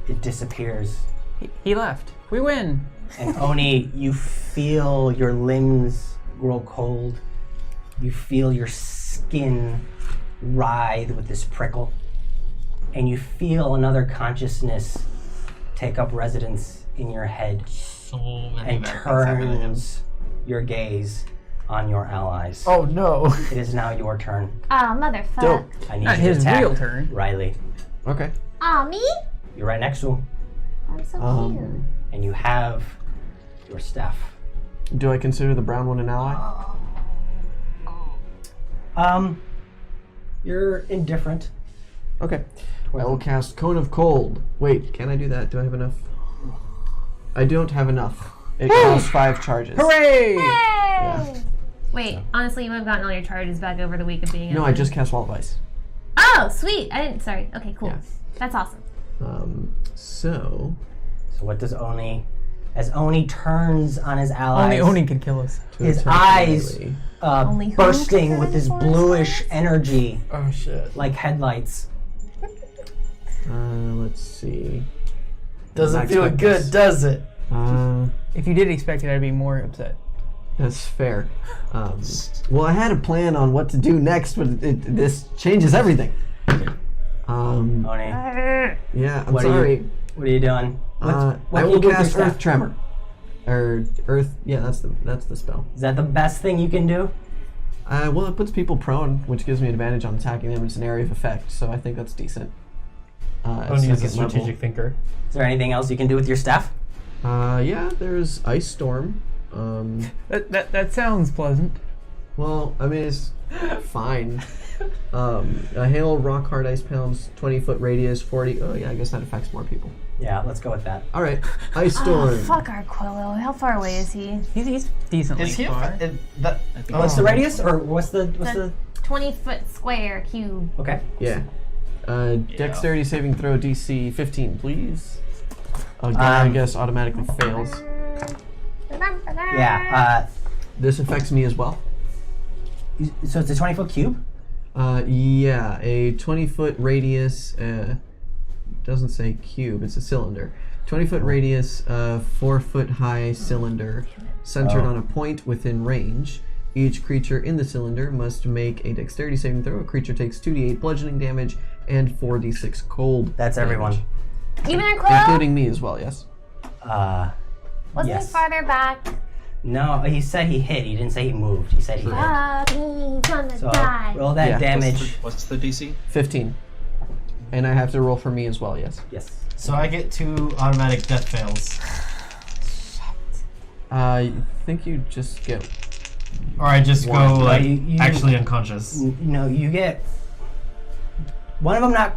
It disappears. He left. We win. And Oni, you feel your limbs grow cold. You feel your skin writhe with this prickle. And you feel another consciousness take up residence in your head So many and bad things happen to him. turns your gaze on your allies. Oh no! It is now your turn. Aw, motherfucker. Dope. I need Not you to his attack real turn. Riley. Okay. Aw, me? You're right next to him, I'm so cute. and you have your staff. Do I consider the brown one an ally? You're indifferent. Okay. I will cast Cone of Cold. Wait, can I do that? Do I have enough? I don't have enough. It costs 5 charges. Hooray! Hey! Wait, honestly, you would have gotten all your charges back over the week of being. No, I just cast Wall of Ice. Oh, sweet! I didn't. Sorry. Okay, cool. Yeah. That's awesome. So So what does Oni? As Oni turns on his allies, Only Oni can kill us. to his attack eyes melee. Only who bursting can with this turn bluish energy, Oh shit! like headlights. Let's see. Doesn't Not feel expect good, this. does it? If you did expect it, I'd be more upset. That's fair. Well, I had a plan on what to do next, but this changes everything. Oni, Yeah, I'm What are sorry. what are you doing? What I can you will do with your cast staff? Earth Tremor. Or Earth. Yeah, that's the spell. Is that the best thing you can do? Well, it puts people prone, which gives me an advantage on attacking them. It's an area of effect, so I think that's decent. Oni is a second level. strategic thinker. Is there anything else you can do with your staff? Yeah, there's Ice Storm. That sounds pleasant. Well, I mean, it's fine. A hail, rock hard ice pounds, 20-foot radius, 40. Oh, yeah, I guess that affects more people. Yeah, let's go with that. All right, Ice Storm. Oh, fuck Arquillo. How far away is he? He's decently Is he? far. What's the radius, or what's the? 20-foot square cube. Okay. Yeah. Dexterity saving throw DC 15, please. Again, I guess automatically fails. Yeah. This affects me as well. So it's a 20-foot cube. Yeah, a 20-foot radius. Doesn't say cube; it's a cylinder. 20-foot radius, 4-foot high cylinder, centered on a point within range. Each creature in the cylinder must make a dexterity saving throw. A creature takes 2d8 bludgeoning damage and 4d6 cold. That's everyone. Even Arquillo? Including me as well, yes. Wasn't yes. he farther back? No, he said he hit. He didn't say he moved. He said he hit. Fuck, he's gonna So die. roll that Yeah. damage. What's the DC? 15. And I have to roll for me as well, yes. Yes. So I get 2 automatic death fails, I think you just get... or I just One. go No, like you- actually unconscious. No, you get one of them. Not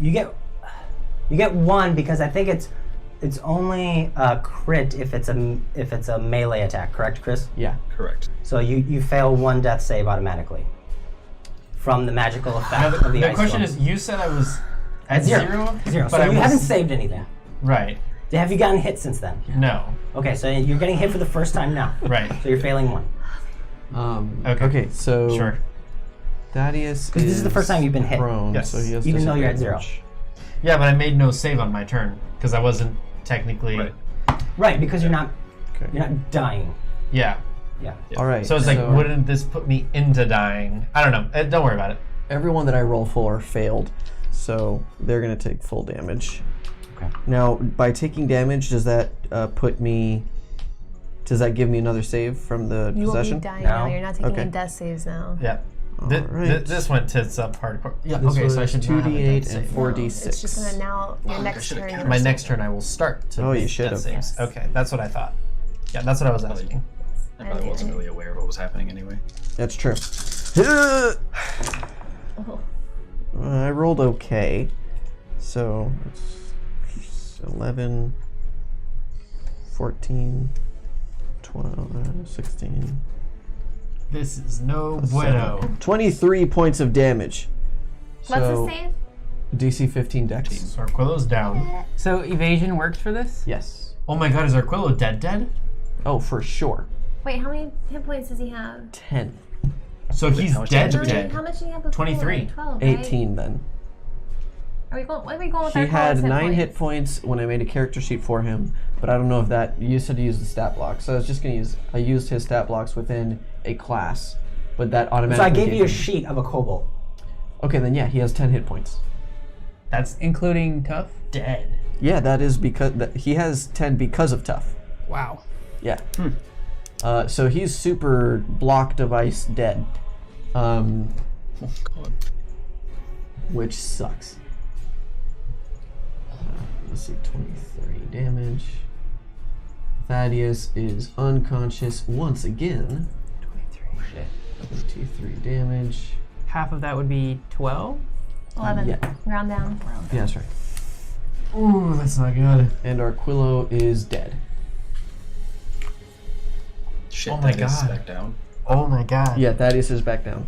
you get one because I think it's only a crit if it's a melee attack. Correct, Chris? Yeah. Correct. So you fail one death save automatically from the magical effect of the The ice question storm. is, you said I was at Zero. zero, So but you I haven't was saved anything. right. Have you gotten hit since then? No, Okay, so you're getting hit for the first time now. right. So you're failing one. Okay, so... Sure. Thaddeus This is the first time you've been hit. prone, Yes. so he has Even though you're at disadvantage. Yeah, but I made no save on my turn because I wasn't technically. Right. Right, because you're not Okay. dying. Yeah. Yeah. All right. So it's like, wouldn't this put me into dying? I don't know. Don't worry about it. Everyone that I roll for failed, so they're gonna take full damage. Okay. Now, by taking damage, does that put me? Does that give me another save from the You possession? won't be dying No. now. You're not taking Okay. any death saves now. Yeah. Alright. This one tits up hardcore. Yeah. This okay. was So I should not have a 2d8 death and save. 4d6. It's just gonna now your next should've turn. counted. you're My gonna next save. turn, I will start to Oh, you make should've. death saves. Yes. Okay, that's what I thought. Yeah, that's what I was asking. I probably wasn't really aware of what was happening anyway. That's true. I rolled okay, so it's 11, 14, 12, 16. This is no bueno. 23 points of damage. What's So, the save? DC 15 dex. So Arquillo's down. So evasion works for this? Yes. Oh my god, is Arquillo dead? Oh, for sure. Wait, how many hit points does he have? 10. So he's how much dead. damage did How much did he have before? 23. Like 12, right? 18 then. What are we going with He our had hit 9 points? hit points when I made a character sheet for him, but I don't know if that, you said to use the stat block, so I was just going to I used his stat blocks within a class, but that automatically So I gave you a him- sheet of a kobold. Okay, then yeah, he has 10 hit points. That's Including tough? dead. Yeah, that is because, he has 10 because of tough. Wow. Yeah. So he's super block device dead, Oh god. which sucks. Let's see, 23 damage. Thaddeus is unconscious once again. 23 damage. Half of that would be 12? 11. Yeah. Round down. Yeah, that's right. Ooh, that's not good. And Arquillo is dead. Shit, Oh my that is God. back down. Oh my god. Yeah, Thaddeus is back down.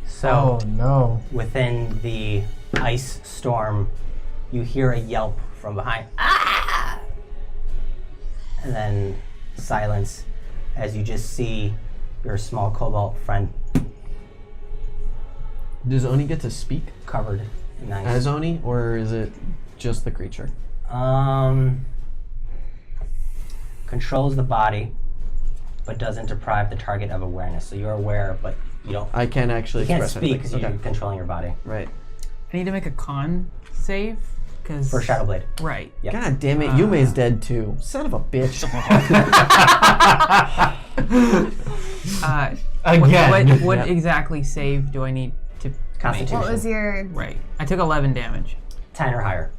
So Oh no. within the ice storm, you hear a yelp from behind. Ah! And then silence as you just see your small cobalt friend Does Oni get to speak covered in ice. as Oni, or is it just the creature? Controls the body, but doesn't deprive the target of awareness. So you're aware, but you don't. I can't actually You can't express speak anything. because you're controlling your body. Right. I need to make a con save? Cause For Shadowblade. Right. Yeah. God damn it, Yume's dead too. Son of a bitch. Again. What Yep. exactly save do I need to Constitution. What was your... Right. I took 11 damage. 10 or higher.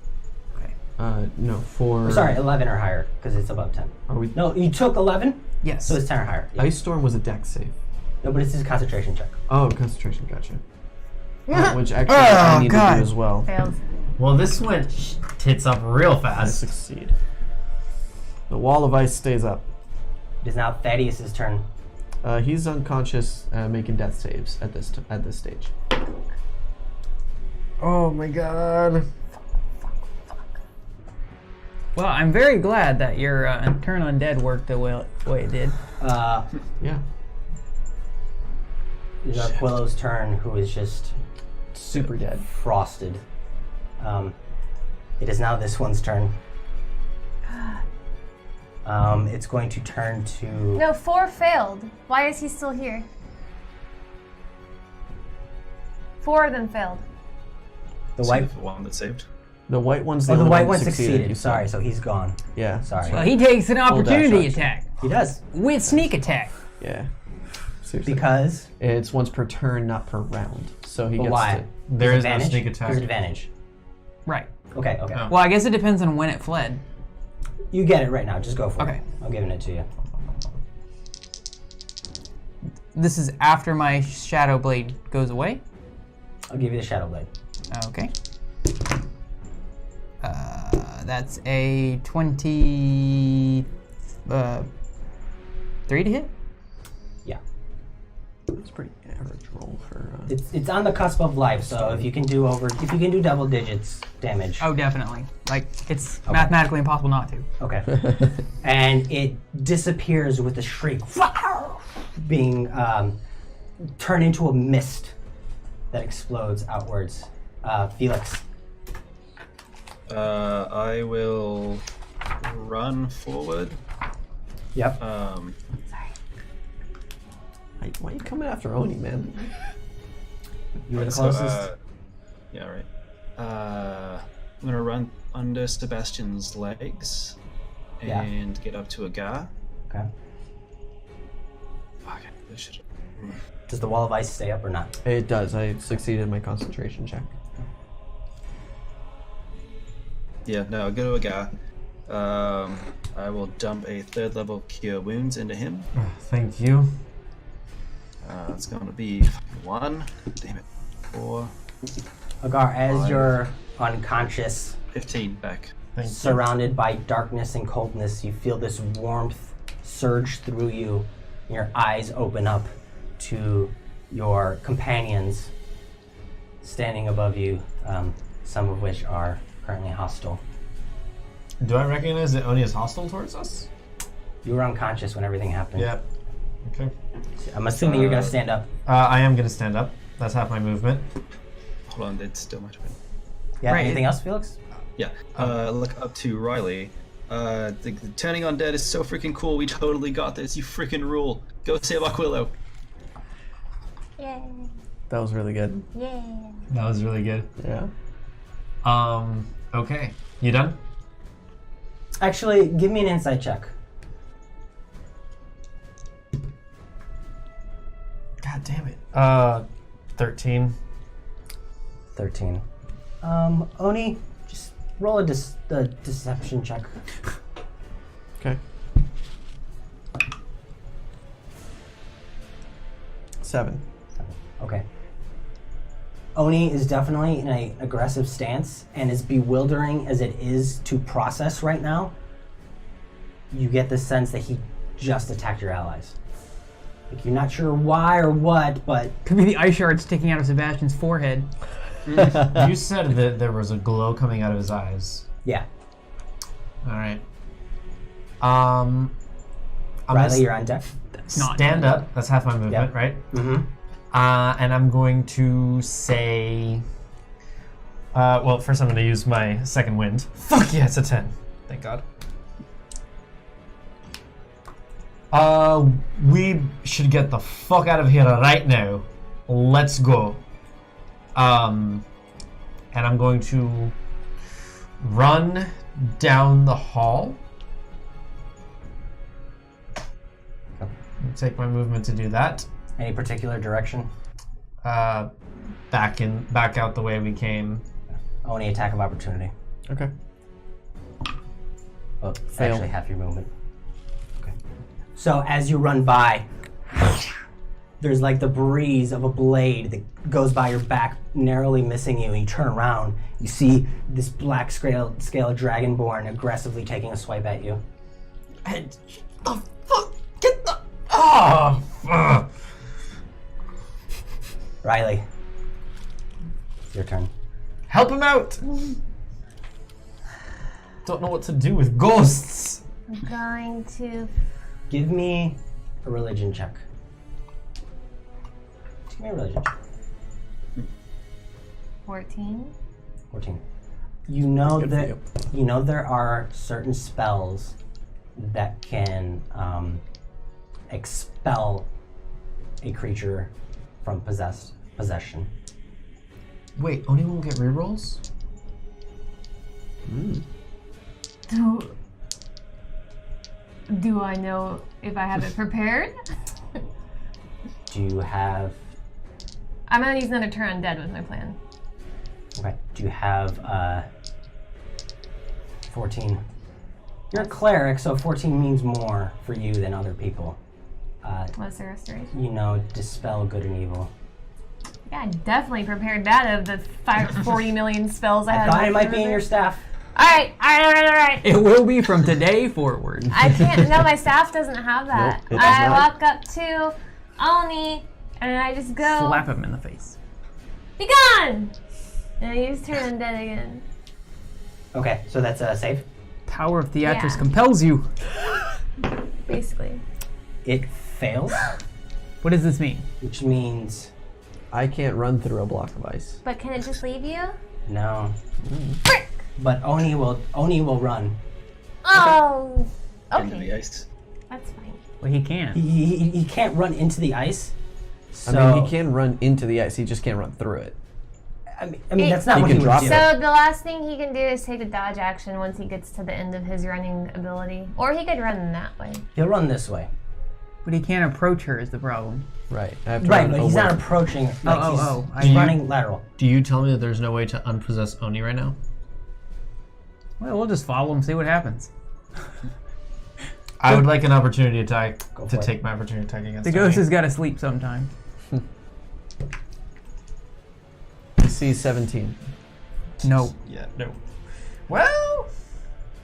No, for... Sorry, 11 or higher, because it's above 10. Are we... No, you took 11, Yes. so it's 10 or higher. Yeah. Ice Storm was a dex save. No, but it's just a concentration check. Oh, concentration, gotcha. Which actually I need to God. do as well. Failed. Well, this went tits up real I fast. succeed. The wall of ice stays up. It is now Thaddeus' turn. He's unconscious, making death saves at this stage. Oh my god. Well, I'm very glad that your turn undead worked the way it did. Yeah. It is Arquillo's turn, who is just Super dead. frosted. It is now this one's turn. It's going to turn to... No, 4 failed. Why is he still here? 4 of them failed. The white... The one that saved. The white one's the Oh, the only white one one you succeeded. said. Sorry, so he's gone. Yeah. Sorry. Well, he takes an opportunity dash attack He does. with sneak attack. Yeah. Seriously. Because... It's once per turn, not per round. So he But gets why? to... There is no Advantage? sneak attack. There's advantage. Right. Okay, okay. Oh. Well, I guess it depends on when it fled. You get it right now. Just go for Okay. it. I'm giving it to you. This is after my shadow blade goes away. I'll give you the Shadow Blade. Okay. That's a 23 to hit. Yeah. It's pretty average roll for... It's on the cusp of life, so if you can do double digits damage. Oh, definitely. Like, it's mathematically impossible not to. Okay. And it disappears with a shriek, being turned into a mist that explodes outwards. Felix. I will run forward. Yep. Why are you coming after Oni, man? You were the So, closest. yeah, right. I'm gonna run under Sebastian's legs Yeah. and get up to a guy. Okay. Fuck it. This shit. Does the wall of ice stay up or not? It does. I succeeded my concentration check. Yeah, no, I'll go to a guy. I will dump a 3rd level Cure Wounds into him. Thank you. It's gonna be 1. Damn it. 4. Agar, as Five. you're unconscious, 15 back. Thank you. surrounded by darkness and coldness, you feel this warmth surge through you. And your eyes open up to your companions standing above you, some of which are currently hostile. Do I recognize that Oni is hostile towards us? You were unconscious when everything happened. Yep. Okay. I'm assuming you're going to stand up. I am going to stand up. That's half my movement. Hold on, it's still my turn. Yeah, Right. anything else, Felix? Yeah. Look up to Riley. The turning on dead is so freaking cool. We totally got this. You freaking rule. Go save Aquilo. Yay. That was really good. Yay. That was really good. Yeah. Okay. You done? Actually, give me an insight check. God damn it. 13. 13. Oni, just roll a deception check. Okay. 7. Okay. Oni is definitely in an aggressive stance, and as bewildering as it is to process right now, you get the sense that he just attacked your allies. Like, you're not sure why or what, but Could be the ice shard sticking out of Sebastian's forehead. You said that there was a glow coming out of his eyes. yeah. Alright. I'm Riley, gonna you're on deck. Not stand up. That's half my movement, Yep. right? Mm-hmm. And I'm going to say... well, first I'm going to use my second wind. Fuck yeah, it's a 10. Thank God. We should get the fuck out of here right now. Let's go. And I'm going to run down the hall. Take my movement to do that. Any particular direction? Back out the way we came. Oni, attack of opportunity. Okay. Oh, Fail. actually half your movement. Okay. So as you run by, there's like the breeze of a blade that goes by your back, narrowly missing you, and you turn around, you see this black scale dragonborn aggressively taking a swipe at you. And the fuck, get the fuck. Riley, it's your turn. Help him out. Don't know what to do with ghosts. I'm going to. Give me a religion check. Just give me a religion check. 14. 14. You know Good for that you. there are certain spells that can expel a creature from possession. Wait, Oni won't get rerolls? Do I know if I have it prepared? Do you have I'm gonna use another turn undead with my plan. okay? Do you have 14? You're a cleric, so 14 means more for you than other people. What's the restoration? You know, dispel good and evil. Yeah, I definitely prepared that of the 40 million spells I I had. thought my it might be in quiver. your staff. Alright. It will be from today forward. I can't. No, my staff doesn't have that. Nope, it does I not. walk up to Oni and I just go, Slap him in the face. be gone! And I use turn undead again. Okay, so that's a save. Power of Theatrus Yeah. compels you. Basically. It fails, What does this mean? which means I can't run through a block of ice. But can it just leave you? no. Frick! But Oni will run. Oh! Into the Okay. ice. That's fine. Well, he can't. He can't run into the ice. So, I mean, he can run into the ice. He just can't run through it. I mean that's not He what can he would drop do. it. So the last thing he can do is take a dodge action once he gets to the end of his running ability. Or he could run that way. He'll run this way. But he can't approach her is the problem. Right. I have to Right, run but he's away. not approaching. Like I- he's running lateral. Do you tell me that there's no way to unpossess Oni right now? Well, we'll just follow him, see what happens. I would like an opportunity attack Go to for it. take my opportunity attack against The ghost Oni. has got to sleep sometime. DC 17. No. Yeah, no. Well,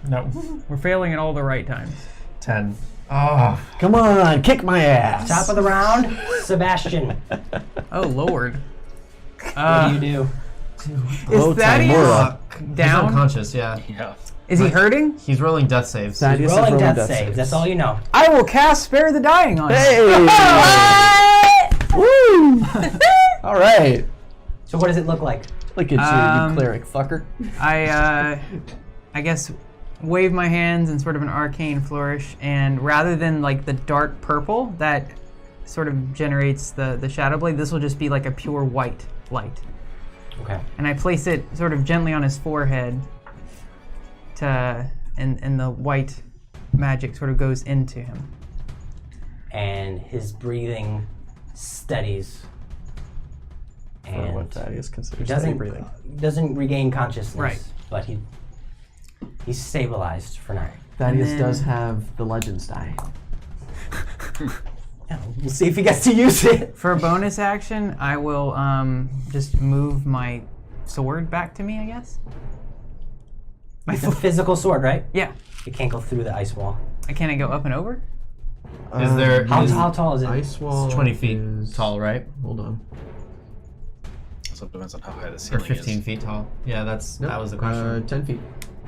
no. We're failing at all the right times. 10. Oh, Come on, kick my ass. Top of the round, Sebastian. Oh, Lord. What do you do? Is Oh, Thaddeus Tamura. he's down? unconscious, yeah. Yeah. Is he hurting? He's rolling death saves. Thaddeus is Rolling death saves. That's all you know. I will cast Spare the Dying on him. Hey! Woo! All right. So what does it look like? Look at you, Um, you cleric fucker. I guess wave my hands in sort of an arcane flourish, and rather than like the dark purple that sort of generates the shadow blade, this will just be like a pure white light. Okay. And I place it sort of gently on his forehead and the white magic sort of goes into him. And his breathing steadies. For And what Thaddeus considers doesn't steady breathing. doesn't regain consciousness. Right. But he's stabilized for now. Thaddeus then- does have the Legends die. Yeah, we'll see if he gets to use it. For a bonus action, I will just move my sword back to me, I guess. It's a physical sword, right? Yeah. It can't go through the ice wall. Can I go up and over? Is there... How, is- how tall is it? Ice wall? It's 20 feet is- tall, right? Hold on. So it depends on how high the Or ceiling 15 is. feet tall. Yeah, that was the Uh, question. 10 feet.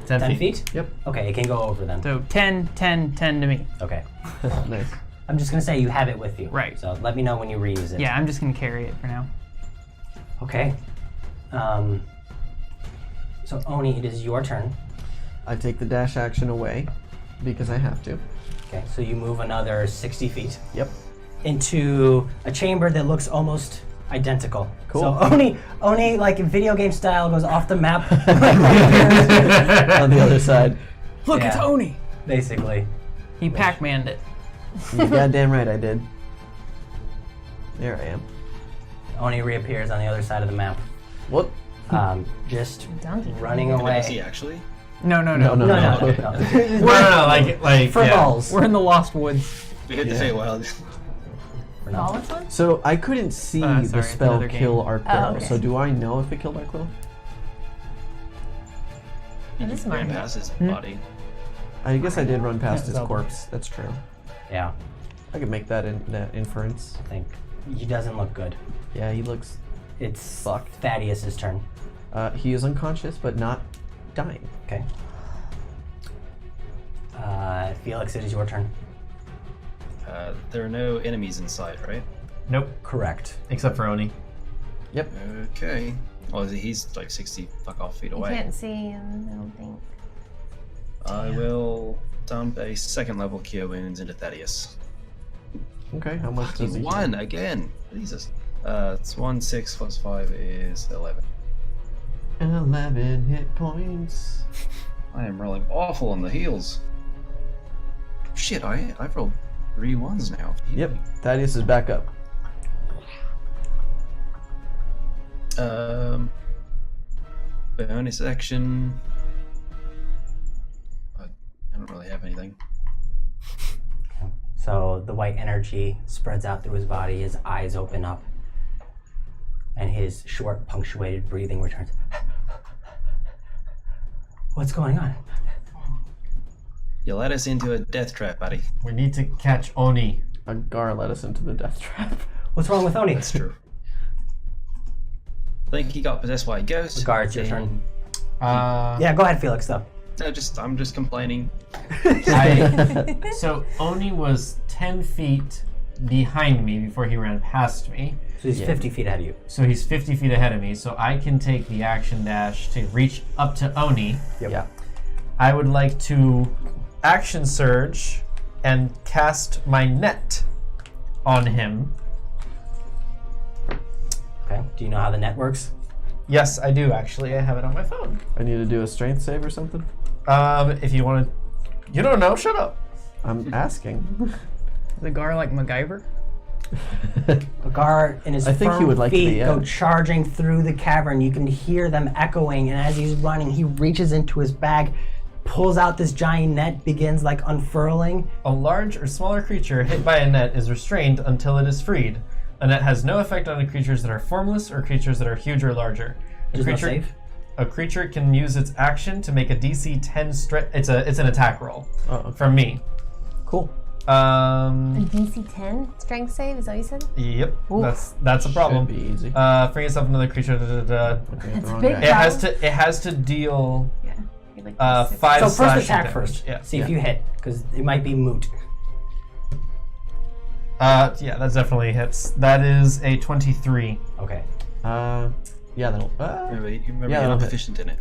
10 10 feet? Yep. Okay, it can go over then. So 10, 10, 10 to me. Okay. Nice. I'm just gonna say you have it with you. Right. So let me know when you reuse it. Yeah, I'm just going to carry it for now. Okay. So Oni, it is your turn. I take the dash action away because I have to. Okay. So you move another 60 feet Yep. into a chamber that looks almost identical. Cool. So Oni, like in video game style, goes off the map. On the other side. Look, Yeah. it's Oni! Basically. He Pac-Man'd it. You're goddamn right I did. There I am. Oni reappears on the other side of the map. What? Just Donkey. running Can I see away. actually? No. No. No. No, like For yeah. balls. We're in the Lost Woods. We hit the Yeah. Feywild. For nothing. One? So I couldn't see Sorry, the it's spell another game. kill Arclero. Oh, okay. So do I know if it killed Arclero? It is Ran mine. past his body. I guess I did run past Yeah, his Zelda. corpse. That's true. Yeah. I could make that inference. I think he doesn't look good. Yeah, he looks. It's Fucked. Thaddeus's turn. He is unconscious, but not dying. Okay. Felix, it is your turn. There are no enemies in sight, right? Nope, Correct. except for Oni. Yep. Okay. Oh, he's like 60 fuck off feet You away. can't see him, I don't think. I will dump a second level Cure Wounds into Thaddeus. Okay. How much does he? Fucking one again. Jesus. It's 1, 6 plus 5 is 11. 11 hit points. I am rolling awful on the heels. Shit, I've rolled 3 1s now. Yep. Thaddeus is back up. Bonus action. I don't really have anything. So the white energy spreads out through his body, his eyes open up, and his short, punctuated breathing returns. What's going on? You let us into a death trap, buddy. We need to catch Oni. Agar led us into the death trap. What's wrong with Oni? That's true. I think he got possessed by a ghost. Gar, it's your turn. Yeah. Go ahead, Felix, though. No, I'm just complaining. So Oni was 10 feet behind me before he ran past me. So he's 50 feet ahead of you. So he's 50 feet ahead of me, so I can take the action dash to reach up to Oni. Yep. Yeah. I would like to action surge and cast my net on him. Okay. Do you know how the net works? Yes, I do actually. I have it on my phone. I need to do a strength save or something? If you want to, you don't know. Shut up. I'm asking. The Gar like MacGyver? Agar and his I think he would like to feet be, yeah. go charging through the cavern. You can hear them echoing, and as he's running, he reaches into his bag, pulls out this giant net, begins like unfurling. A large or smaller creature hit by a net is restrained until it is freed. A net has no effect on creatures that are formless or creatures that are huge or larger. There's no save? A creature can use its action to make a DC 10 strength. It's an attack roll Oh, from me. cool. A DC 10 strength save, is that what you said? Yep. That's a problem. Should be easy. Free yourself another creature. Okay, That's the wrong big. guy. It has to deal Yeah. You're like 5 So first slashing attack damage. first. Yeah. See if you hit, because it might be moot. Yeah, that definitely hits. That is a 23. Okay. Yeah, that'll. Remember, Yeah, you're not that'll hit. proficient in it.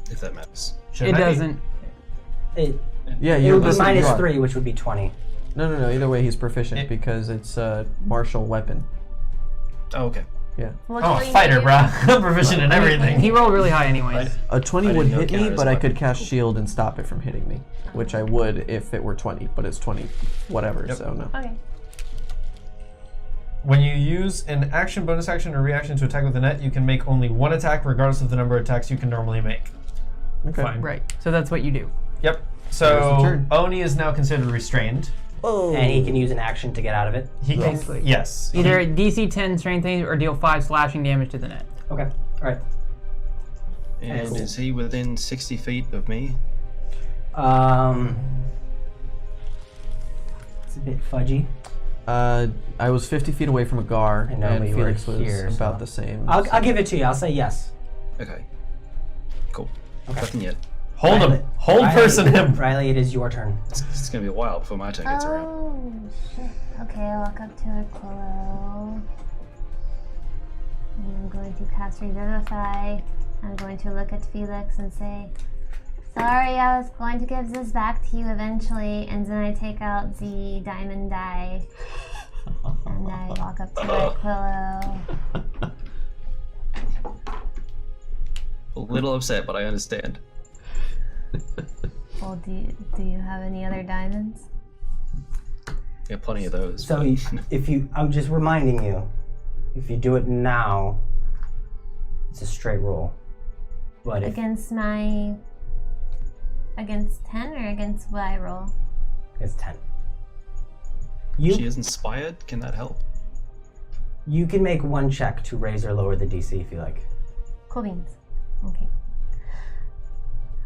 If that matters. Should It I be? doesn't. It Yeah, it you would be listen, you minus are. 3, which would be 20. No. Either way, he's proficient It- because it's a martial weapon. Oh, okay. Yeah. What I'm color a you fighter, need? bruh. I'm proficient in everything. He rolled really high anyways. A 20 I would didn't know hit me, counters but I weapon. could cast shield and stop it from hitting me, which I would if it were 20, but it's 20 whatever, Yep. so no. Okay. When you use an action, bonus action, or reaction to attack with the net, you can make only one attack regardless of the number of attacks you can normally make. Okay. Fine. Right. So that's what you do. Yep. There's So the turn. Oni is now considered restrained. And he can use an action to get out of it. He can, Basically. yes. Either DC 10 strength thing or deal 5 slashing damage to the net. Okay. Alright. And Cool. is he within 60 feet of me? It's a bit fudgy. I was 50 feet away from a Gar, I know, and but you Felix were was here, about so- the same. I'll give it to you. I'll say yes. Okay. Cool. Okay. Nothing yet. Hold him. Riley- Hold Riley- person him. Riley, it is your turn. It's gonna be a while before my turn gets around. Oh, shit. Okay, I walk up to Aquilo. And I'm going to cast Revivify. I'm going to look at Felix and say, sorry, I was going to give this back to you eventually. And then I take out the diamond die. And I walk up to Aquilo. A little upset, but I understand. Well, do you have any other diamonds? Yeah, plenty of those. So if you, I'm just reminding you, if you do it now, it's a straight roll. But if Against 10 or against what I roll? it's 10, she you is inspired. Can that help? can make one check to raise or lower the DC if you like. Cool beans. Okay.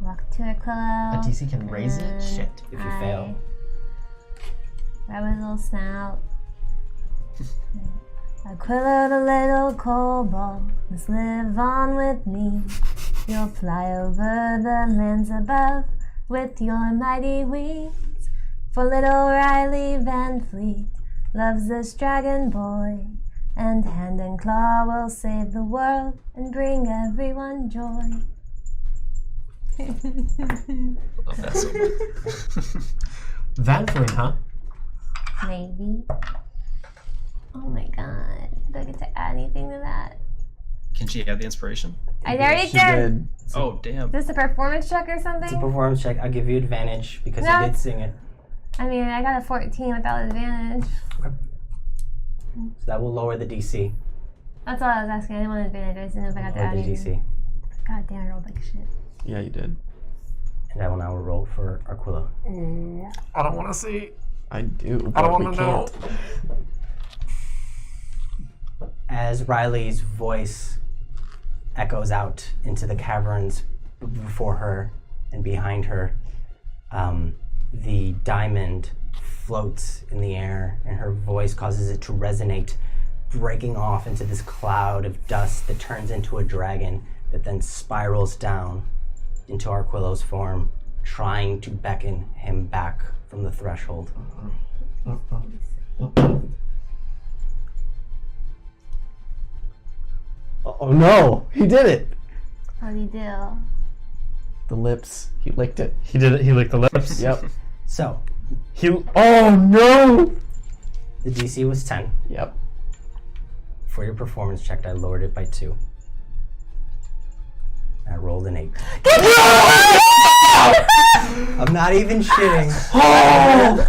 I walk to Aquilo. A DC can raise it? and Shit. If you fail. Grab his little snout. Aquilo, the little kobold, must live on with me. You'll fly over the lands above with your mighty wings. For little Riley Van Fleet loves this dragon boy, and hand and claw will save the world and bring everyone joy. Love that so much. Van Fleet, huh? Maybe. Oh my god. Do I get to add anything to that? Can she add the inspiration? I already She did. did. Oh, damn. Is this a performance check or It's a something? performance check. I'll give you advantage because No. you did sing it. I mean, I got a 14 without advantage. So that will lower the DC. That's all I was asking. I didn't want advantage. I just didn't know if I got to Lower add the anything. DC. God damn, I rolled like shit. Yeah, you did. And I will now roll for Aquila. I don't want to see. I do. I don't but we want to know. can't. As Riley's voice echoes out into the caverns before her and behind her, the diamond floats in the air and her voice causes it to resonate, breaking off into this cloud of dust that turns into a dragon that then spirals down into Arquillo's form, trying to beckon him back from the threshold. Oh no! He did it! What do you do? The lips. He licked it. He did it. He licked the lips. Yep. So, Oh no! The DC was 10. Yep. For your performance check, I lowered it by 2. I rolled an 8. I'm not even shitting. Oh.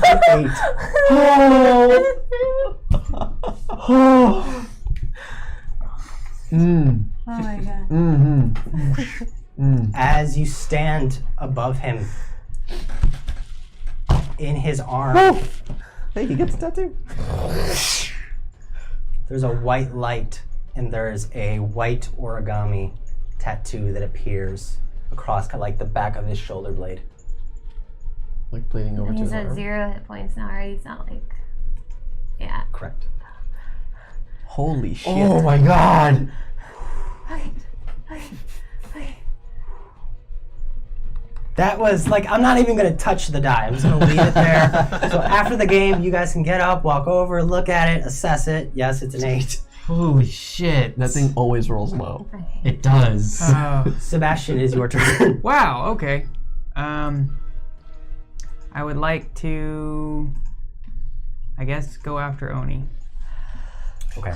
Oh my god. As you stand above him, in his arm, Hey, he gets a tattoo. there's a white light, and there's a white origami tattoo that appears across kind of like the back of his shoulder blade. Like bleeding over And to he's the at arm. 0 hit points now, right? He's not like. Yeah. Correct. Holy shit. Oh my god! Okay. That was like, I'm not even gonna touch the die. I'm just gonna leave it there. So after the game, you guys can get up, walk over, look at it, assess it. Yes, it's an 8. Holy shit. That thing always rolls low. It does. Sebastian, is your turn. Wow, okay. I would like to, I guess, go after Oni. Okay.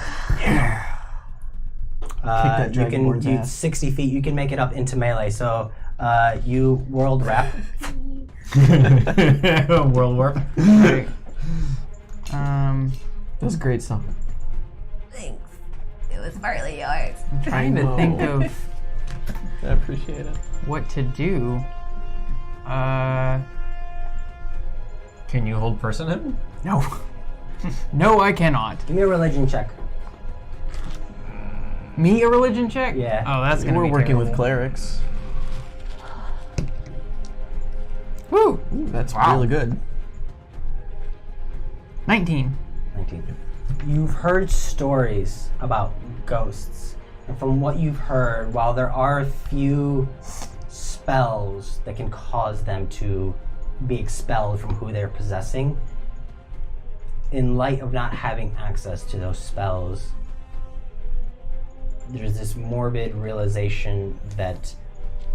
that You can dragonborn's you ass. 60 feet. You can make it up into melee. So you world wrap. World Warp. Right. That was a great song. Thanks. It was partly yours. I'm trying to know. think of I appreciate it. what to do. Can you hold person him? No. No, I cannot. Give me a religion check. Me a religion check? Yeah. Oh, that's gonna We're be working terrible. with clerics. Woo! Ooh, that's Wow. really good. 19. 19. You've heard stories about ghosts. And from what you've heard, while there are a few spells that can cause them to be expelled from who they're possessing, in light of not having access to those spells, there's this morbid realization that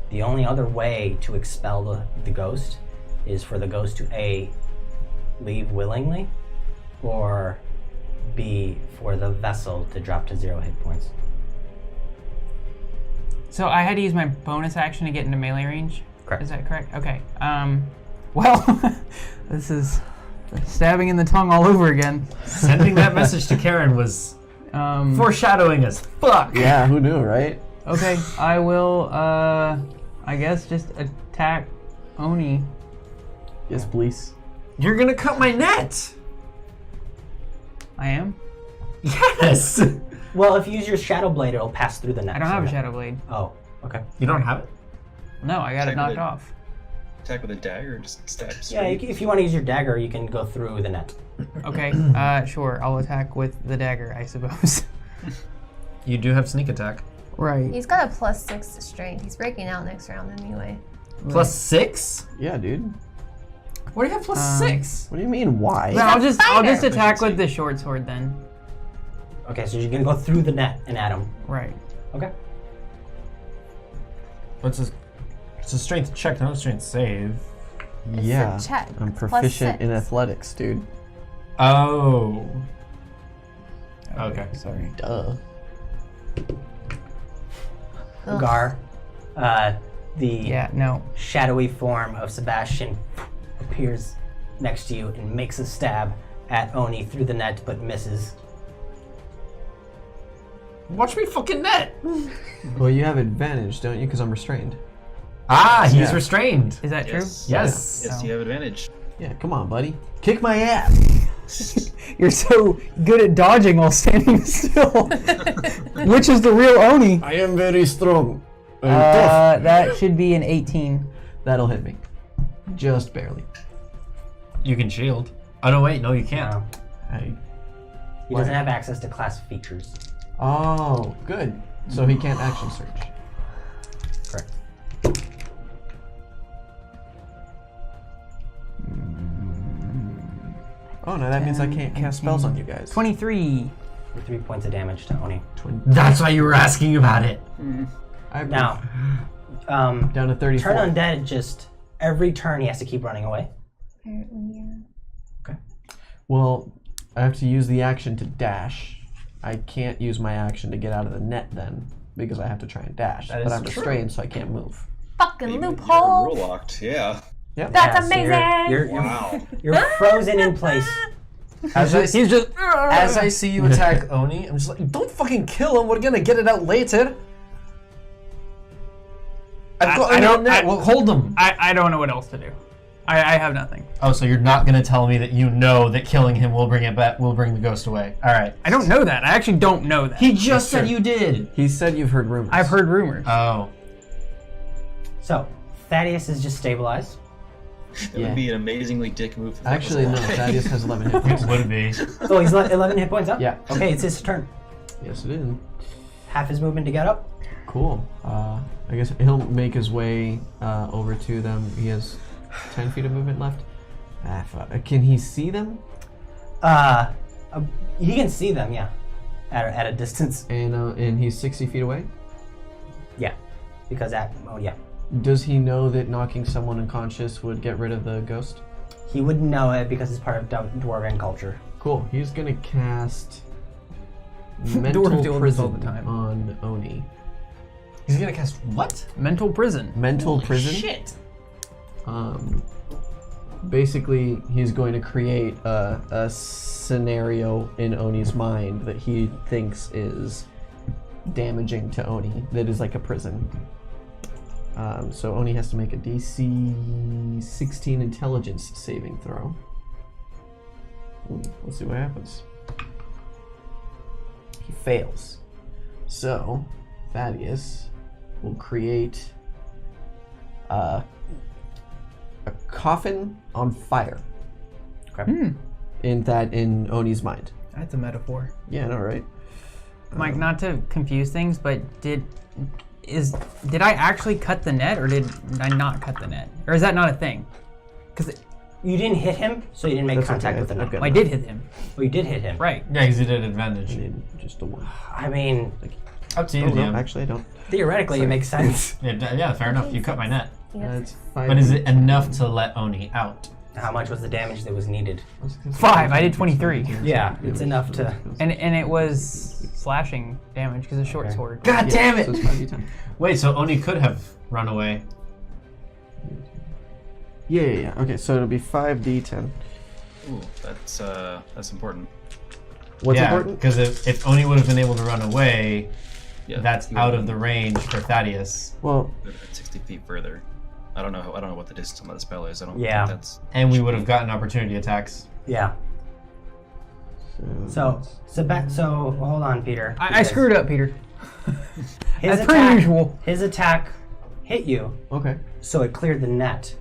the only other way to expel the ghost is for the ghost to A, leave willingly, or B, for the vessel to drop to 0 hit points. So I had to use my bonus action to get into melee range? Correct. Is that correct? Okay. Well, this is stabbing in the tongue all over again. Sending that message to Karen was foreshadowing as fuck. Yeah, who knew, right? Okay, I will, I guess just attack Oni. Yes, please. You're gonna cut my net. I am? Yes. Well, if you use your shadow blade, it'll pass through the net. I don't have a shadow blade. Oh, okay. You don't have it. No, I got it Check knocked it. off. Attack with a dagger or just stab Yeah, straight? if you want to use your dagger, you can go through the net. Okay, sure. I'll attack with the dagger, I suppose. You do have sneak attack. Right. He's got a +6 to strength. He's breaking out next round anyway. +6? Yeah, dude. What do you have +6? What do you mean, why? No, I'll just fighter. attack with the short sword then. Okay, so you're gonna go through the net and at him. Right. Okay. What's this? It's a strength check, not a strength save. It's Yeah, a check. I'm It's proficient in +6. athletics, dude. Oh. Okay. Sorry. Duh. Ugh. Gar, the Yeah, no. shadowy form of Sebastian appears next to you and makes a stab at Oni through the net, but misses. Watch me fucking net. Well, you have advantage, don't you? Because I'm restrained. Ah, he's Yeah. restrained. Is that Yes. true? Yes. Yes, you have advantage. Yeah, come on, buddy. Kick my ass. You're so good at dodging while standing still. Which is the real Oni? I am very strong. Tough. That should be an 18. That'll hit me. Just barely. You can shield. Oh no, wait, no, you can't. No, I... he doesn't have access to class features. Oh, good. So he can't action search. Correct. Oh no, that means I can't cast spells on you guys. 23. For 3 points of damage to Oni. That's why you were asking about it. Now, down to 34. turn undead, just every turn he has to keep running away. Apparently, yeah. Well, I have to use the action to dash. I can't use my action to get out of the net then, because I have to try and dash. That But is I'm true. restrained, so I can't move. Fucking You're loophole. rule locked, yeah. Yep. That's Yeah, so amazing. Wow. You're frozen in place. As I, He's just. as I see you attack Oni, I'm just like, don't fucking kill him. We're gonna get it out later. I've got I don't- net. Well, hold him. I don't know what else to do. I have nothing. Oh, so you're not gonna tell me that you know that killing him will bring it back? Will bring the ghost away? All right. I don't know that. I actually don't know that. He just said you did. He said you've heard rumors. I've heard rumors. Oh. So, Thaddeus is just stabilized. It would be an amazingly dick move. if that was Actually, a no. lie. Thaddeus has 11 hit points. It would be. Oh, he's 11 hit points up? Yeah. Okay, it's his turn. Yes, it is. Half his movement to get up. Cool. I guess he'll make his way over to them. He has 10 feet of movement left. Fuck. Can he see them? He can see them, yeah. At a distance. And he's 60 feet away? Yeah. Because yeah. Does he know that knocking someone unconscious would get rid of the ghost? He wouldn't know it because it's part of Dwarven culture. Cool. He's gonna cast mental Dwarves deal with this all prison the time. on Oni. He's gonna cast what? Mental prison. Mental prison. Shit. Basically, he's going to create a scenario in Oni's mind that he thinks is damaging to Oni, that is like a prison. So Oni has to make a DC 16 intelligence saving throw. Let's see what happens. He fails. So, Thaddeus will create a coffin on fire. Okay. In Oni's mind. That's a metaphor. Yeah, no, right? Mike, not to confuse things, but did I actually cut the net, or did I not cut the net, or is that not a thing? Because You didn't hit him, so you didn't make That's contact okay, with him. I've got I did hit him. Well, you did hit him. Right. Yeah, because he did advantage. I need just a one. I mean, Up to you, Oh, no, DM. actually, I don't. theoretically, it makes sense. Yeah, fair enough. You cut my net. That's 5. But is it enough to let Oni out? How much was the damage that was needed? 5. I did 23. Yeah, it's enough to. And it was slashing damage because it's short sword. God damn it! So it's 5d10. Wait, so Oni could have run away. Yeah. Okay, so it'll be 5d10. Ooh, that's important. What's yeah, important? because if Oni would have been able to run away, Yeah, that's you out would of the range for Thaddeus. Well, have been 60 feet further. I don't know what the distance on the spell is. I don't Yeah. think that's. And we would have gotten opportunity attacks. Yeah. So hold on, Peter. I because screwed up, Peter. His That's pretty usual. His attack hit you, okay. so it cleared the net.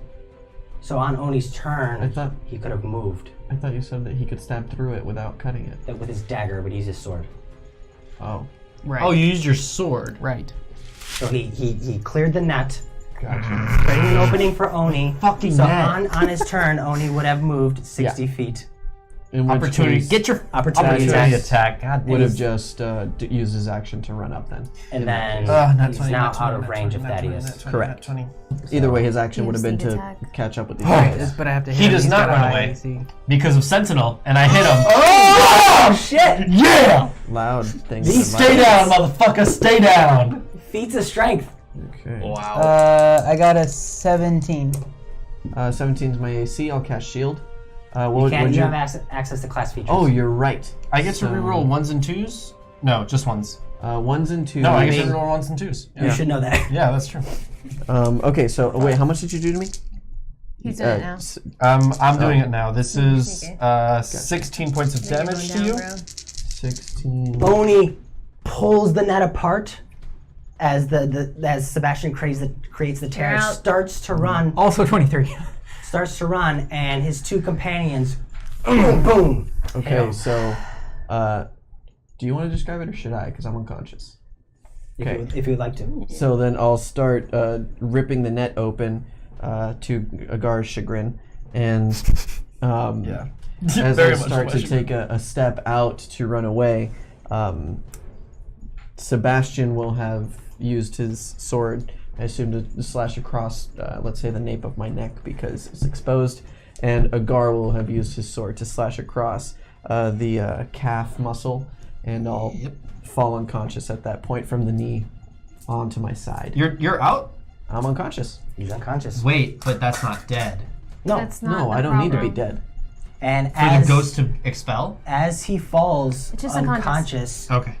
So on Oni's turn, I thought he could have moved you said that he could stab through it without cutting it. with his dagger, but he used his sword. Oh. Right. Oh, you used your sword. Right. So he cleared the net, Gotcha. creating an opening for Oni. Fucking so net. on his turn, Oni would have moved 60 feet. In which Opportunity. case, Get your Opportunity opportunity attack. attack. God would damn. have just used his action to run up then. And then Not he's 20, now not 20, out of not range 20, of not 20, Thaddeus. not 20, Correct. not 20. Either way, his action would have been sneak to attack. catch up with these Oh. guys. But I have to hit He him. does He's not got run high away. AC. Because of Sentinel, and I hit him. Oh shit! Yeah! Loud things. These Stay down, motherfucker, stay down! Feats of strength. Okay. Wow. I got a 17. 17 is my AC. I'll cast shield. What You would can't. You you? have access to class features. Oh, you're right. I get So- to reroll 1s and 2s? No, just 1s. 1s and 2s. No, I get to reroll 1s and 2s. You should know that. Yeah, that's true. Okay, so wait, how much did you do to me? He's doing it now. I'm doing it now. This is Okay. 16 points of You're damage to going you. down, bro. 16. Oni pulls the net apart as as Sebastian creates the tear. You're out. Starts to run. Also 23. And his two companions, boom, boom. Okay, so do you want to describe it or should I? Because I'm unconscious. Okay. If you'd like to. So then I'll start ripping the net open to Agar's chagrin, and as Very I much start my to chagrin. take a step out to run away, Sebastian will have used his sword, I assume, to slash across, let's say, the nape of my neck because it's exposed, and Agar will have used his sword to slash across the calf muscle, and I'll fall unconscious at that point from the knee onto my side. You're out? I'm unconscious. He's unconscious. Wait, but that's not dead. No. That's not No, the I don't need to be problem. dead. And For as the ghost to expel? as he falls It's just unconscious, Okay.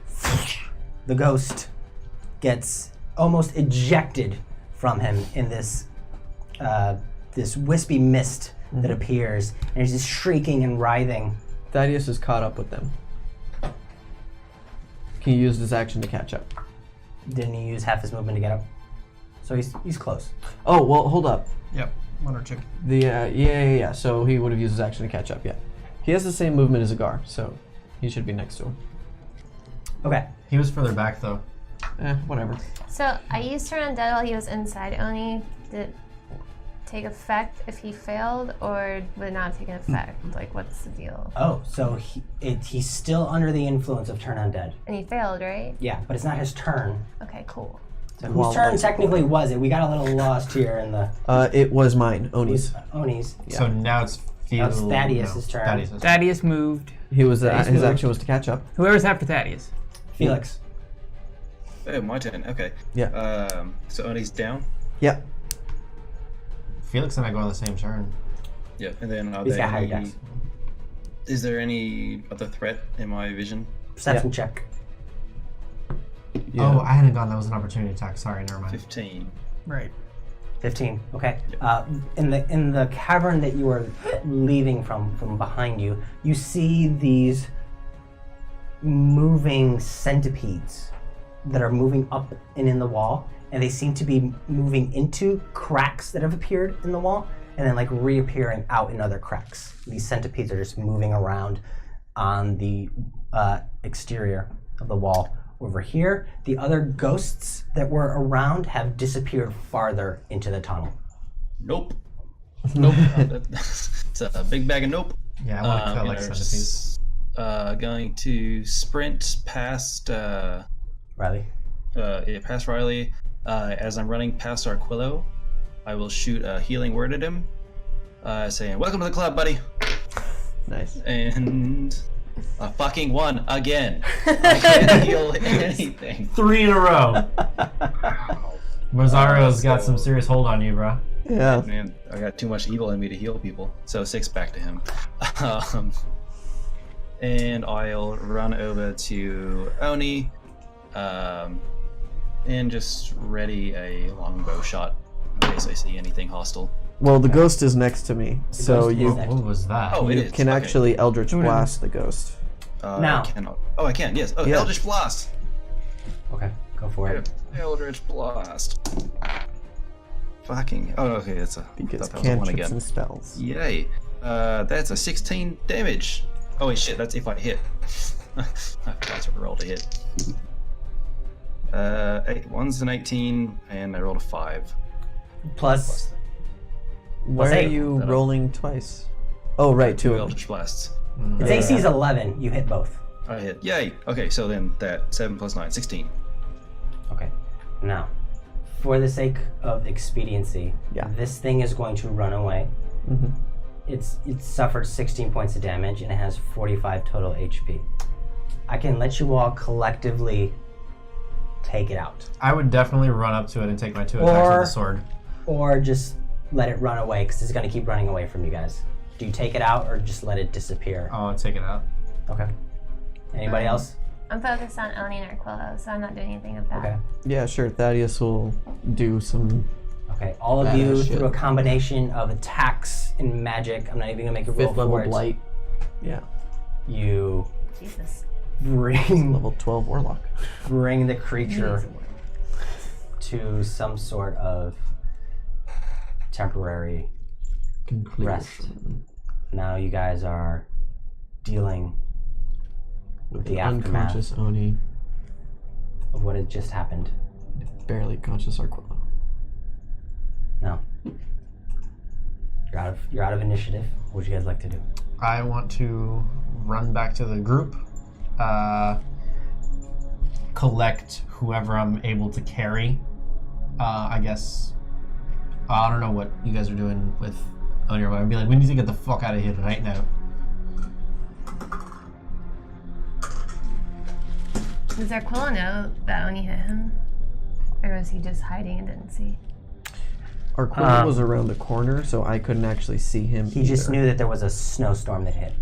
the ghost gets almost ejected from him in this this wispy mist that appears, and he's just shrieking and writhing. Thaddeus is caught up with them. He used his action to catch up. Didn't he use half his movement to get up? So he's close. Oh, well, hold up. Yep. One or two. Yeah. So he would have used his action to catch up, yeah. He has the same movement as Agar, so he should be next to him. Okay. He was further back though. Whatever. So I used Turn Undead while he was inside Oni. Did it take effect if he failed, or would it not take an effect? Like, what's the deal? Oh, so he's still under the influence of Turn Undead. And he failed, right? Yeah, but it's not his turn. Okay, cool. So whose turn technically was it? We got a little lost here in the It was mine, Oni's. Oni's. So now it's Now it's Thaddeus' turn. Thaddeus moved. He was Thaddeus his moved. action was to catch up. Whoever's after Thaddeus. Felix. Oh, my turn. Okay. Yeah. So Oni's down. Yep. Felix and I go on the same turn. Yeah, and then He's got higher dex. is there any other threat in my vision? Perception check. Yeah. Oh, I hadn't gone. That was an opportunity attack. Sorry, never mind. 15. Right. 15. Okay. In the cavern that you are leaving from behind you, you see these moving centipedes that are moving up and in the wall, and they seem to be moving into cracks that have appeared in the wall, and then like reappearing out in other cracks. These centipedes are just moving around on the exterior of the wall. Over here, the other ghosts that were around have disappeared farther into the tunnel. Nope. Nope. It's a big bag of nope. Yeah, I want to collect centipedes. Going to sprint past Riley. past Riley. As I'm running past Arquillo, I will shoot a healing word at him, saying, "Welcome to the club, buddy." Nice. And a fucking one again. I can't heal anything. 3 in a row. Mazzaro's got some serious hold on you, bro. Yeah. Man, I got too much evil in me to heal people. So 6 back to him. And I'll run over to Oni, and just ready a longbow shot in case I see anything hostile. Well, the ghost is next to me, so ghost is you next. What was that? Oh, it you is. can Okay. actually Eldritch Blast the ghost. Now. I cannot. Oh, I can. Yes. Oh, Yeah. Eldritch Blast. Okay, go for it. Eldritch Blast. Fucking. Oh, okay. It's a. Because thought that was a one cantrips again. and spells. Yay. That's a 16 damage. Oh wait, shit. That's if I hit. I forgot to roll to hit. 1's an 18, and I rolled a 5. Plus Why are eight. you rolling twice? Oh, right, 2 of them. Eldritch Blasts. its AC is 11. You hit both. I hit. Yay. Okay, so then that 7 plus 9, 16. Okay. Now, for the sake of expediency, this thing is going to run away. Mhm. It's suffered 16 points of damage and it has 45 total HP. I can let you all collectively take it out, I would definitely run up to it and take my 2 attacks with the sword. or just let it run away because it's going to keep running away from you guys. Do you take it out or just let it disappear? Oh, take it out. Okay. Anybody else? I'm focused on Oni and Arquillo, so I'm not doing anything with that. Okay. Yeah, sure. Thaddeus will do some Okay. All of Badass you shit. through a combination of attacks and magic. I'm not even gonna make a roll 5th level for it. blight. Yeah. You Jesus. bring Level 12 warlock. the creature to some sort of temporary rest. Now you guys are dealing with the aftermath Unconscious Oni, of what had just happened. barely conscious Arquillo. Now you're out of initiative. What would you guys like to do? I want to run back to the group, collect whoever I'm able to carry. I guess I don't know what you guys are doing with on your way and be like, we need to get the fuck out of here right now. Does Aquila know that Oni hit him? Or was he just hiding and didn't see? Arquilla was around the corner, so I couldn't actually see him. He just knew that there was a snowstorm that hit.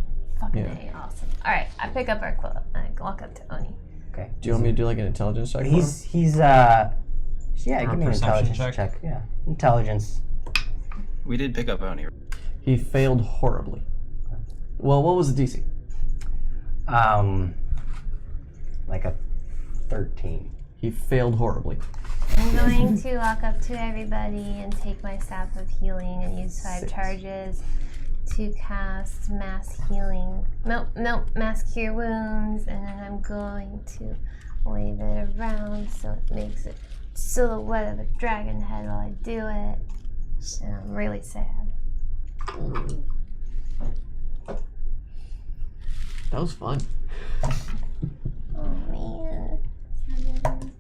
Fucking Yeah. A, awesome. Alright, I pick up Aquila and I walk up to Oni. Okay. Do you want me to do like an intelligence check? He's yeah, Or give me a an perception intelligence check? check. Yeah. Intelligence. We did pick up Oni. He failed horribly. Well, what was the DC? Like a 13. He failed horribly. I'm going to walk up to everybody and take my staff of healing and use 5 6. charges to cast mass healing. Nope, mass cure wounds, and then I'm going to wave it around so it makes a silhouette of a dragon head while I do it. And I'm really sad. That was fun. Oh man. 7,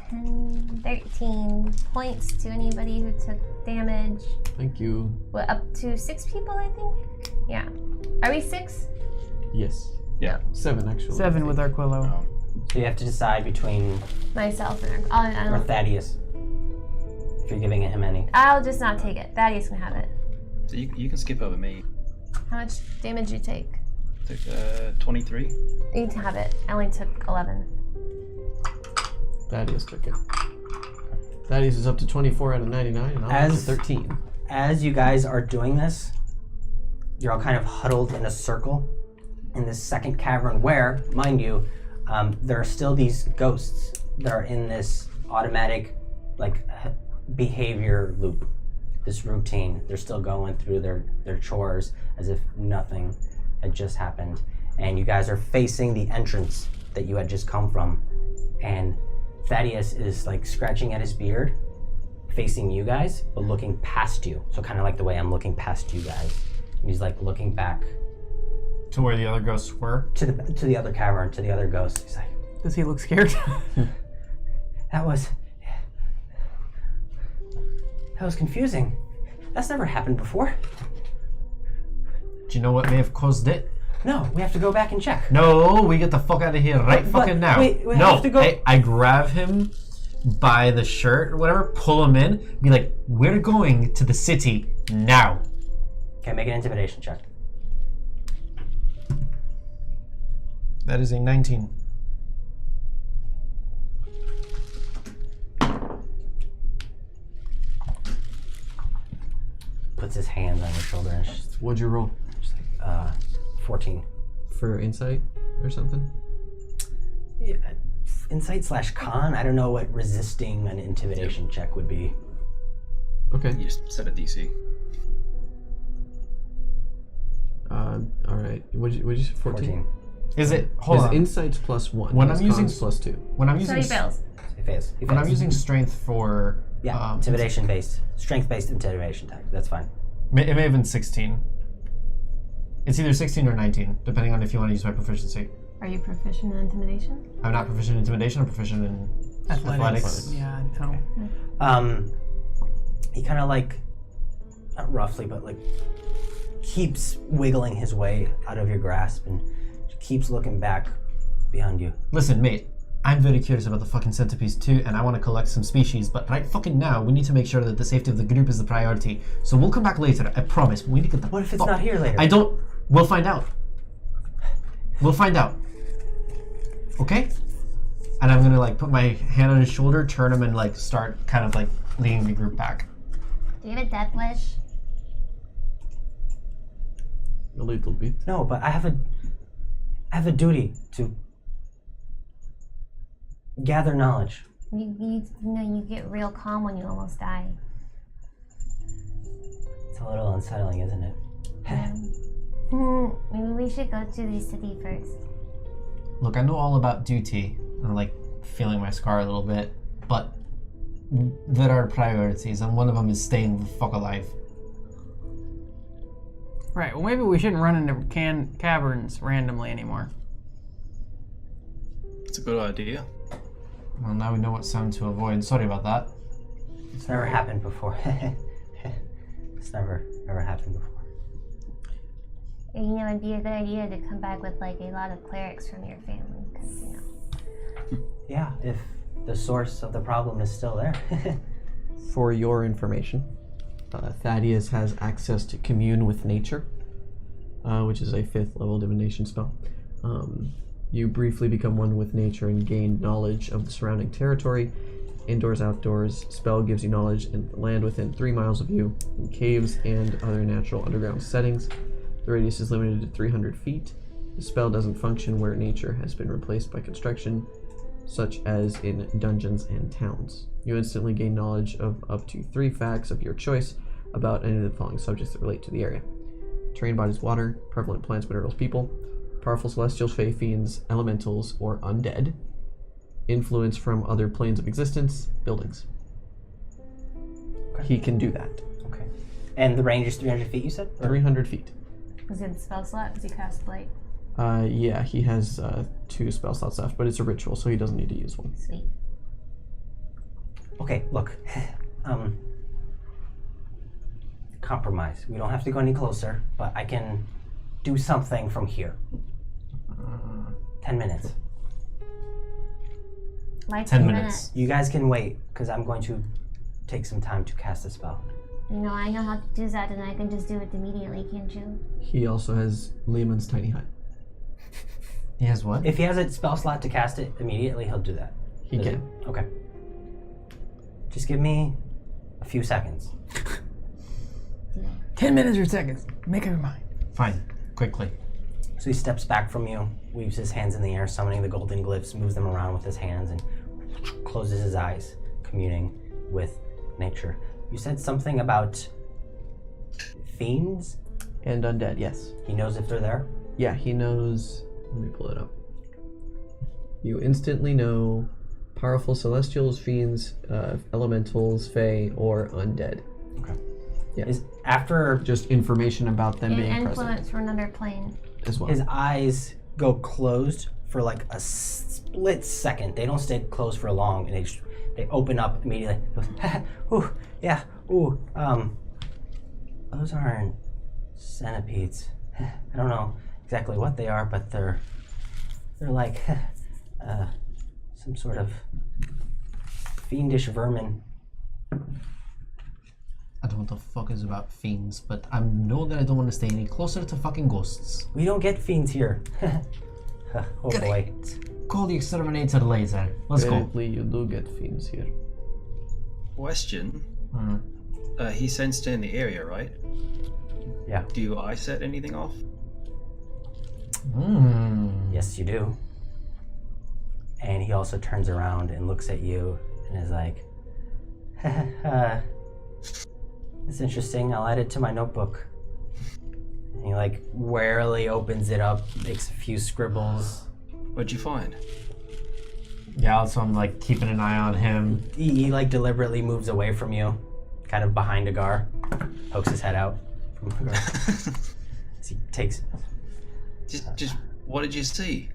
10, 13 points to anybody who took damage. Thank you. What, up to 6 people, I think? Yeah. Are we 6? Yes. Yeah. 7 actually. 7 with Arquillo. So you have to decide between Myself and or Thaddeus. If you're giving him any. I'll just not take it. Thaddeus can have it. So you can skip over me. How much damage you take? Took 23. You can have it. I only took 11. Thaddeus took it. Thaddeus is up to 24 out of 99, and I'm up to 13. As you guys are doing this, you're all kind of huddled in a circle in this second cavern where, mind you, there are still these ghosts that are in this automatic behavior loop, this routine. They're still going through their chores as if nothing had just happened. And you guys are facing the entrance that you had just come from. And Thaddeus is like scratching at his beard, facing you guys, but looking past you. So kind of like the way I'm looking past you guys. And he's like looking back To where the other ghosts were? to the other cavern, to the other ghosts. He's like, Does he look scared? that was confusing. That's never happened before. Do you know what may have caused it? No, we have to go back and check. No, we get the fuck out of here right But- fucking now. we no, have to go- I grab him by the shirt or whatever, pull him in, be like, we're going to the city now. Okay, make an intimidation check. That is a 19. Puts his hands on your shoulder and just What'd you roll? 14. For insight or something? Yeah, insight/con. I don't know what resisting an intimidation check would be. Okay. You just set a DC. Alright. What'd you say? 14? Is it? Hold His on. insight's +1. When his I'm using- con's +2. When I'm So using he fails. He fails. He when I'm fails. using strength for Intimidation based, strength based intimidation tech. That's fine. it may have been 16. It's either 16 or 19, depending on if you want to use my proficiency. Are you proficient in intimidation? I'm not proficient in intimidation. I'm proficient in athletics. Yeah, no. He kind of like, not roughly, but like keeps wiggling his way out of your grasp and keeps looking back behind you. Listen, mate. I'm very curious about the fucking centipedes too, and I want to collect some species. But right fucking now, we need to make sure that the safety of the group is the priority. So we'll come back later. I promise. We need to get the. What if it's fuck- not here later? I don't. We'll find out. We'll find out. Okay? And I'm gonna like put my hand on his shoulder, turn him, and like start kind of like leading the group back. Do you have a death wish? A little bit. No, but I have a duty to gather knowledge. You know, you get real calm when you almost die. It's a little unsettling, isn't it? Maybe we should go to the city first. Look, I know all about duty, and like feeling my scar a little bit, but there are priorities, and one of them is staying the fuck alive. Right, well maybe we shouldn't run into caverns randomly anymore. It's a good idea. Well, now we know what sound to avoid. Sorry about that. It's never happened before. It's never ever happened before. You know, it'd be a good idea to come back with like a lot of clerics from your family, because you know. Yeah, if the source of the problem is still there. For your information, Thaddeus has access to commune with nature, which is a 5th level divination spell. You briefly become one with nature and gain knowledge of the surrounding territory. Indoors, outdoors. Spell gives you knowledge in the land within 3 miles of you, in caves and other natural underground settings. The radius is limited to 300 feet. The spell doesn't function where nature has been replaced by construction, such as in dungeons and towns. You instantly gain knowledge of up to 3 facts of your choice about any of the following subjects that relate to the area. Terrain bodies, water, prevalent plants, minerals, people, powerful celestials, fae, fiends, elementals, or undead, influence from other planes of existence, buildings. He can do that. Okay. And the range is 300 feet, you said? Or- 300 feet. Was it a spell slot? Does he cast light? Yeah, he has 2 spell slots left, but it's a ritual, so he doesn't need to use one. Sweet. Okay, look. Compromise. We don't have to go any closer, but I can do something from here. 10 minutes. Like 10 2 minutes. You guys can wait, because I'm going to take some time to cast a spell. You know, I know how to do that, and I can just do it immediately, can't you? He also has Lehman's tiny hut. He has what? If he has a spell slot to cast it immediately, he'll do that. He Does can. he? Okay. Just give me a few seconds. 10 minutes or seconds. Make up your mind. Fine. Quickly. So he steps back from you, weaves his hands in the air, summoning the golden glyphs, moves them around with his hands, and closes his eyes, communing with nature. You said something about fiends? And undead, yes. He knows if they're there? Yeah, he knows. Let me pull it up. You instantly know powerful celestials, fiends, elementals, fae, or undead. Okay. Yeah. Is after Just information about them And being influence present from another plane. as well. his eyes go closed for like a split second. They don't stay closed for long, and they open up immediately. Ooh, yeah. Ooh, those aren't centipedes. I don't know exactly what they are, but they're like some sort of fiendish vermin. I don't know what the fuck is about fiends, but I know that I don't want to stay any closer to fucking ghosts. We don't get fiends here. Oh boy. Call the exterminator later. Let's go. Apparently you do get fiends here. Question. He sensed in the area, right? Yeah. Do I set anything off? Yes, you do. And he also turns around and looks at you and is like, it's interesting. I'll add it to my notebook. And he like warily opens it up, makes a few scribbles. What'd you find? Yeah, so I'm like keeping an eye on him. He like deliberately moves away from you, kind of behind Agar, pokes his head out from Agar. As he takes. Just what did you see?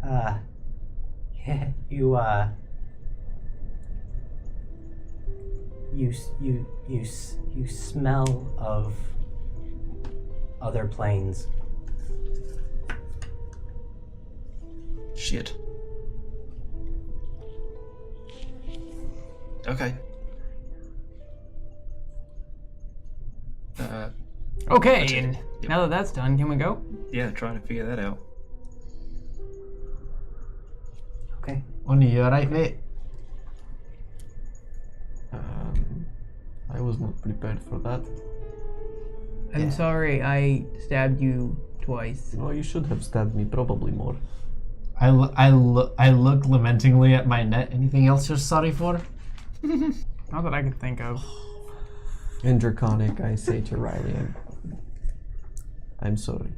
Yeah, you smell of other planes. Shit. Okay. Okay, and now that that's done, can we go? Yeah, trying to figure that out. Okay. Oni, you alright, mate? I was not prepared for that. I'm sorry I stabbed you twice. No, you should have stabbed me probably more. I look lamentingly at my net. Anything else you're sorry for? Not that I can think of. In Draconic, I say to Riley, I'm sorry.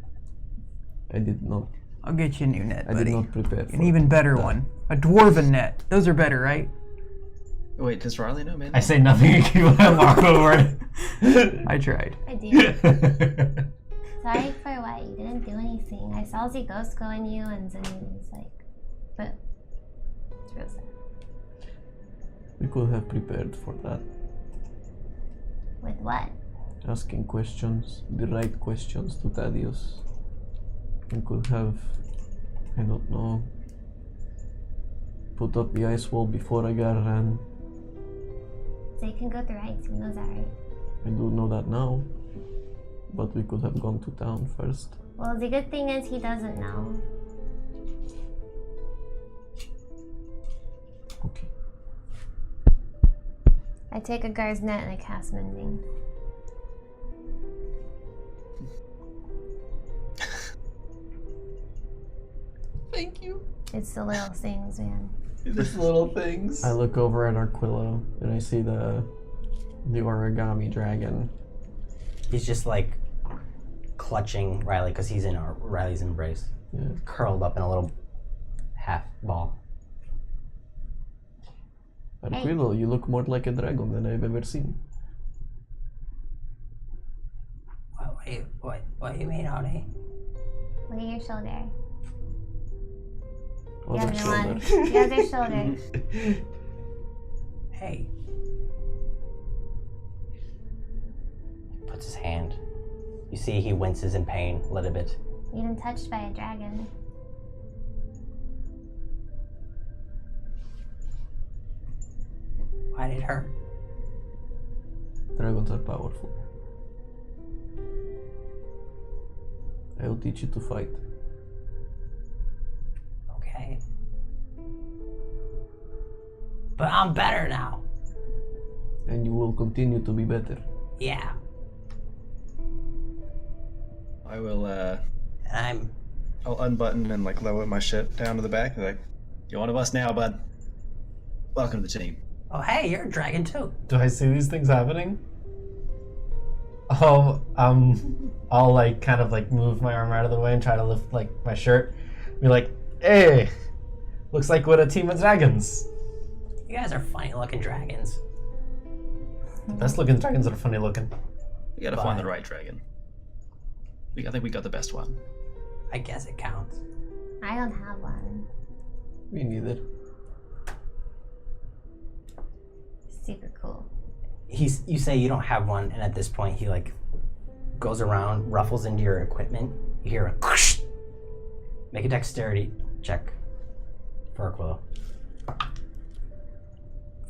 I did not. I'll get you a new net, I buddy. did not prepare for An even better that. one. A Dwarven net. Those are better, right? Wait, does Riley know, man? I say nothing and keep my walk over. I tried. I do. Sorry for what? You didn't do anything. I saw the ghost go in you, and then it was like, but it's real sad. We could have prepared for that. With what? asking questions, the right questions to Thaddeus. We could have, I don't know, put up the ice wall before I got ran. So you can go through ice, who knows that, right? I do know that now, but we could have gone to town first. Well, the good thing is he doesn't know. Okay. I take a guard's net and I cast mending. Thank you. It's the little things, man. Just little things. I look over at Arquillo and I see the origami dragon. He's just like clutching Riley because he's in Riley's embrace, Yeah. curled up in a little half ball. Arquillo, you look more like a dragon than I've ever seen. What do you mean, Oni? Look at your shoulder. The Other other shoulder. one. The other shoulder. Hey. Puts his hand. You see he winces in pain a little bit. You've been touched by a dragon. Why did it hurt? Dragons are powerful. I will teach you to fight. Okay. But I'm better now. And you will continue to be better. Yeah. I will, I'm I'll unbutton and like lower my shit down to the back. Like, you're one of us now, bud. Welcome to the team. Oh, hey, you're a dragon too. Do I see these things happening? I'll like kind of like move my arm out of the way and try to lift like my shirt. Be like, hey, looks like we're a team of dragons. You guys are funny looking dragons. The best looking dragons are funny looking. We gotta find the right dragon. I think we got the best one. I guess it counts. I don't have one. Me neither. Super cool. You say you don't have one, and at this point he like goes around, ruffles into your equipment. You hear a whoosh. Make a dexterity check for Aquilo.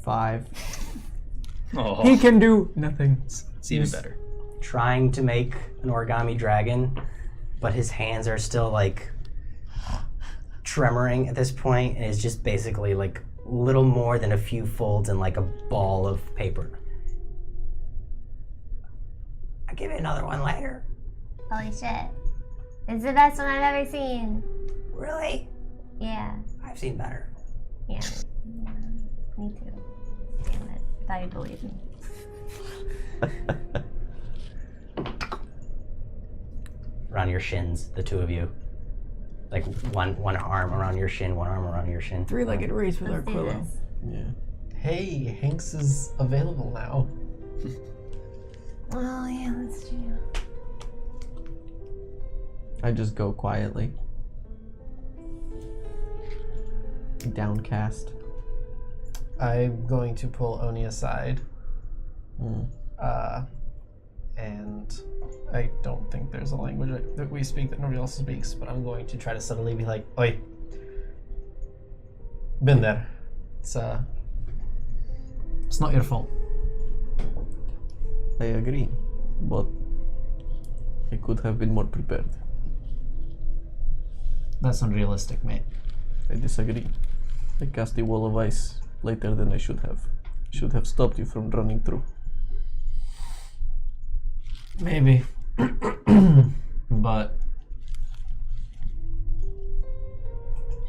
5. Oh, He can do nothing. it's even better. Trying to make an origami dragon, but his hands are still like tremoring at this point, and is just basically like little more than a few folds and like a ball of paper. I'll give you another one later. Holy shit. It's the best one I've ever seen. Really? Yeah. I've seen better. Yeah. Me too. Damn it. I thought you'd believe me. Around your shins, the two of you. Like one arm around your shin, one arm around your shin. 3-legged race with Let's do Arquillo. this. Yeah. Hey, Hanks is available now. Oh, yeah, that's true. I just go quietly. Downcast. I'm going to pull Oni aside. Mm. And I don't think there's a language that we speak that nobody else speaks, but I'm going to try to subtly be like, oi, been there. It's not your fault. I agree, but I could have been more prepared. That's unrealistic, mate. I disagree. I cast the wall of ice later than I should have. Should have stopped you from running through. Maybe. But...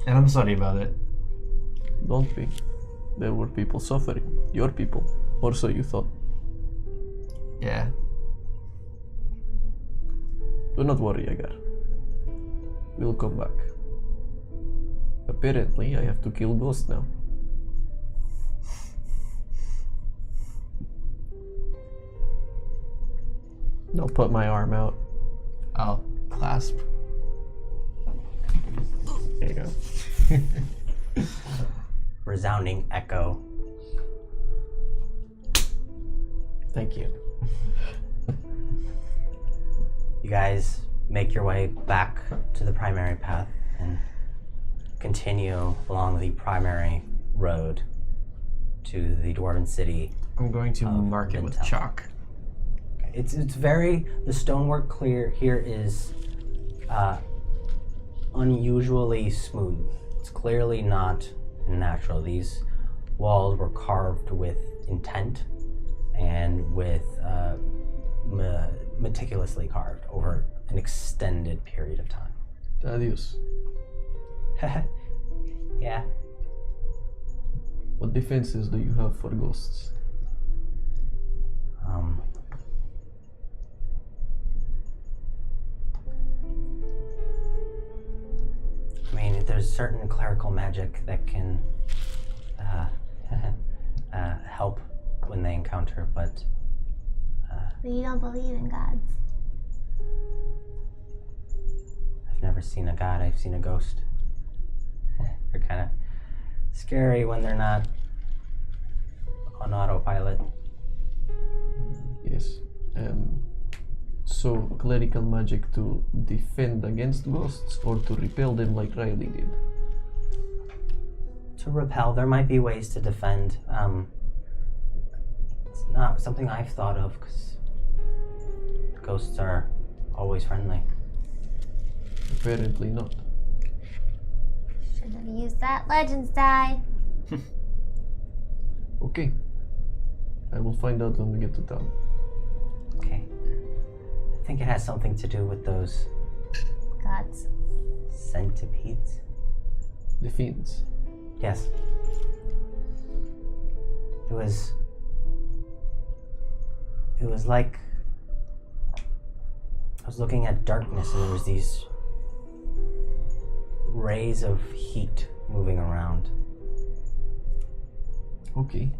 And I'm sorry about it. Don't be. There were people suffering. Your people. Or so you thought. Yeah. Do not worry, Agar. We'll come back. Apparently, I have to kill ghosts now. I'll put my arm out. I'll clasp. There you go. Resounding echo. Thank you. You guys make your way back to the primary path and continue along the primary road to the Dwarven city. I'm going to mark it with Vin'Tell. chalk. It's very, the stonework clear here is unusually smooth. It's clearly not natural. These walls were carved with intent and with meticulously carved over an extended period of time. Adios. Yeah. What defenses do you have for ghosts? I mean, there's certain clerical magic that can help when they encounter, but But you don't believe in gods. I've never seen a god. I've seen a ghost. They're kind of scary when they're not on autopilot. Yes. So clerical magic to defend against ghosts or to repel them like Riley did? To repel, there might be ways to defend. It's not something I've thought of because ghosts are always friendly. Apparently not. Should have used that Legends die. Okay. I will find out when we get to town. Okay. I think it has something to do with those Gods. centipedes. The fiends. Yes. It was like I was looking at darkness and there was these rays of heat moving around. Okay.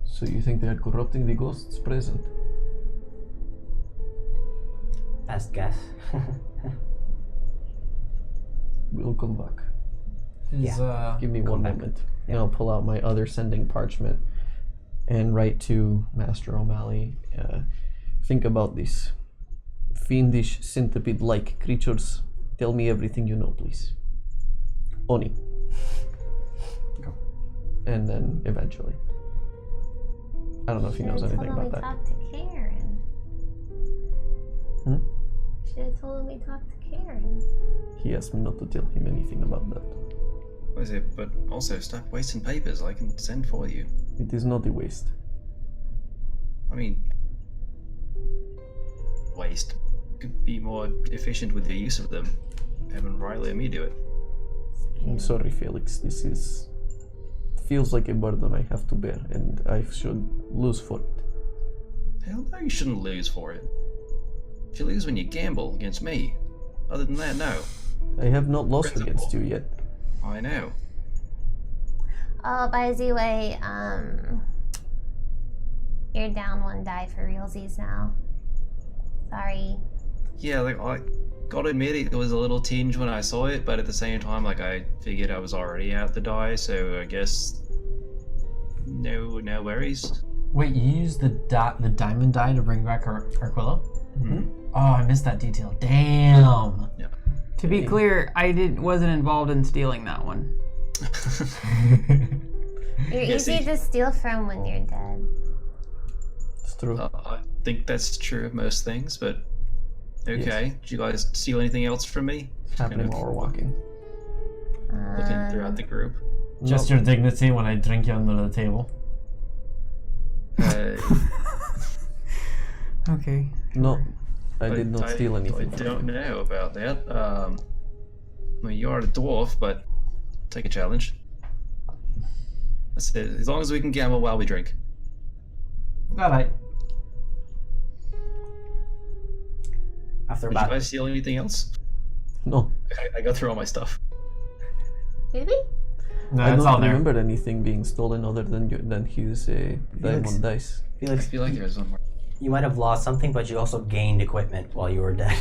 So you think they are corrupting the ghosts present? Best guess. We'll come back. Give me come one back. moment. And I'll pull out my other sending parchment and write to Master O'Malley. Think about this. Fiendish centipede-like creatures. Tell me everything you know, please. Oni. Go. And then eventually. I don't know if he knows anything about that. Talked to Karen. Hmm? Should have told him we talked to Karen. He asked me not to tell him anything about that. What is it? But also, stop wasting papers. I can send for you. It is not a waste. I mean, waste. Could be more efficient with the use of them. Having Riley and me do it. I'm sorry, Felix. This is... feels like a burden I have to bear, and I should lose for it. Hell no, you shouldn't lose for it. If you lose when you gamble against me. Other than that, no. I have not lost Principle. against you yet. I know. Oh, by the way, you're down one die for realsies now. Sorry. Yeah, like, I gotta admit, it was a little tinge when I saw it, but at the same time, like, I figured I was already out the die, so I guess... No worries. Wait, you used the diamond die to bring back Arquilla? Mm-hmm. Oh, I missed that detail. Damn. Yeah. To be clear, I wasn't involved in stealing that one. You're Yeah, easy see. to steal from when you're dead. It's true. I think that's true of most things, but... Okay, did you guys steal anything else from me? It's happening while we're walking. Looking throughout the group. Just your dignity when I drink you under the table. Okay. No, I did not steal anything I from don't you. know about that. I mean, you are a dwarf, but take a challenge. That's it. As long as we can gamble while we drink. Alright. After Did you about guys steal anything else? No, I got through all my stuff. Did we? No, I it's all don't there. remember anything being stolen other than his diamond dice. I Felix, feel like there's one more. you might have lost something, but you also gained equipment while you were dead.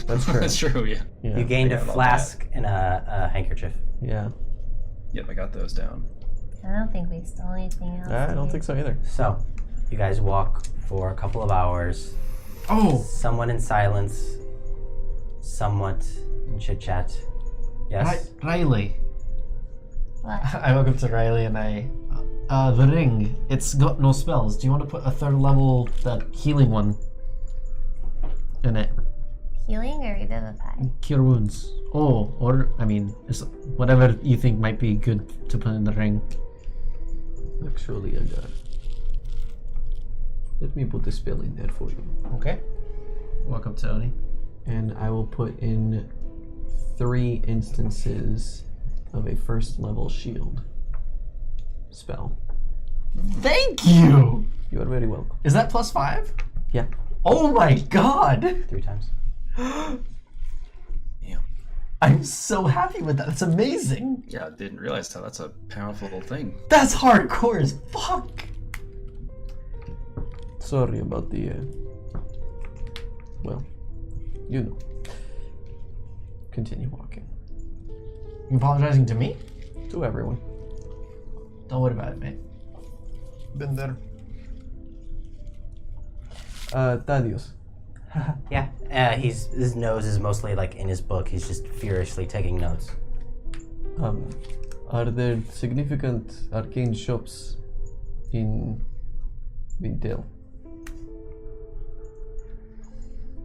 That's true. That's true, yeah. Yeah. You gained a forgot about flask and a handkerchief. Yeah. Yep, I got those down. I don't think we stole anything else. I don't think so either. So, you guys walk for a couple of hours Oh! Somewhat in silence, somewhat in chit chat. Yes. Riley. What? I walk up to Riley and the ring. It's got no spells. Do you want to put a 3rd level, that healing one, in it? Healing or revivify? Cure wounds. Oh, or it's whatever you think might be good to put in the ring. Actually, I got. Let me put a spell in there for you. Okay. Welcome, Tony. And I will put in 3 instances of a 1st level shield spell. Thank you. You are very welcome. Is that +5? Yeah. Oh my god! 3 times. Yeah. I'm so happy with that. That's amazing. Yeah, I didn't realize how that's a powerful thing. That's hardcore as fuck. Sorry about the. Well, you know. Continue walking. You apologizing to me? To everyone. Don't worry about it, mate. Been there. Thaddeus. Yeah. His nose is mostly like in his book. He's just furiously taking notes. Are there significant arcane shops in Vin'Tell?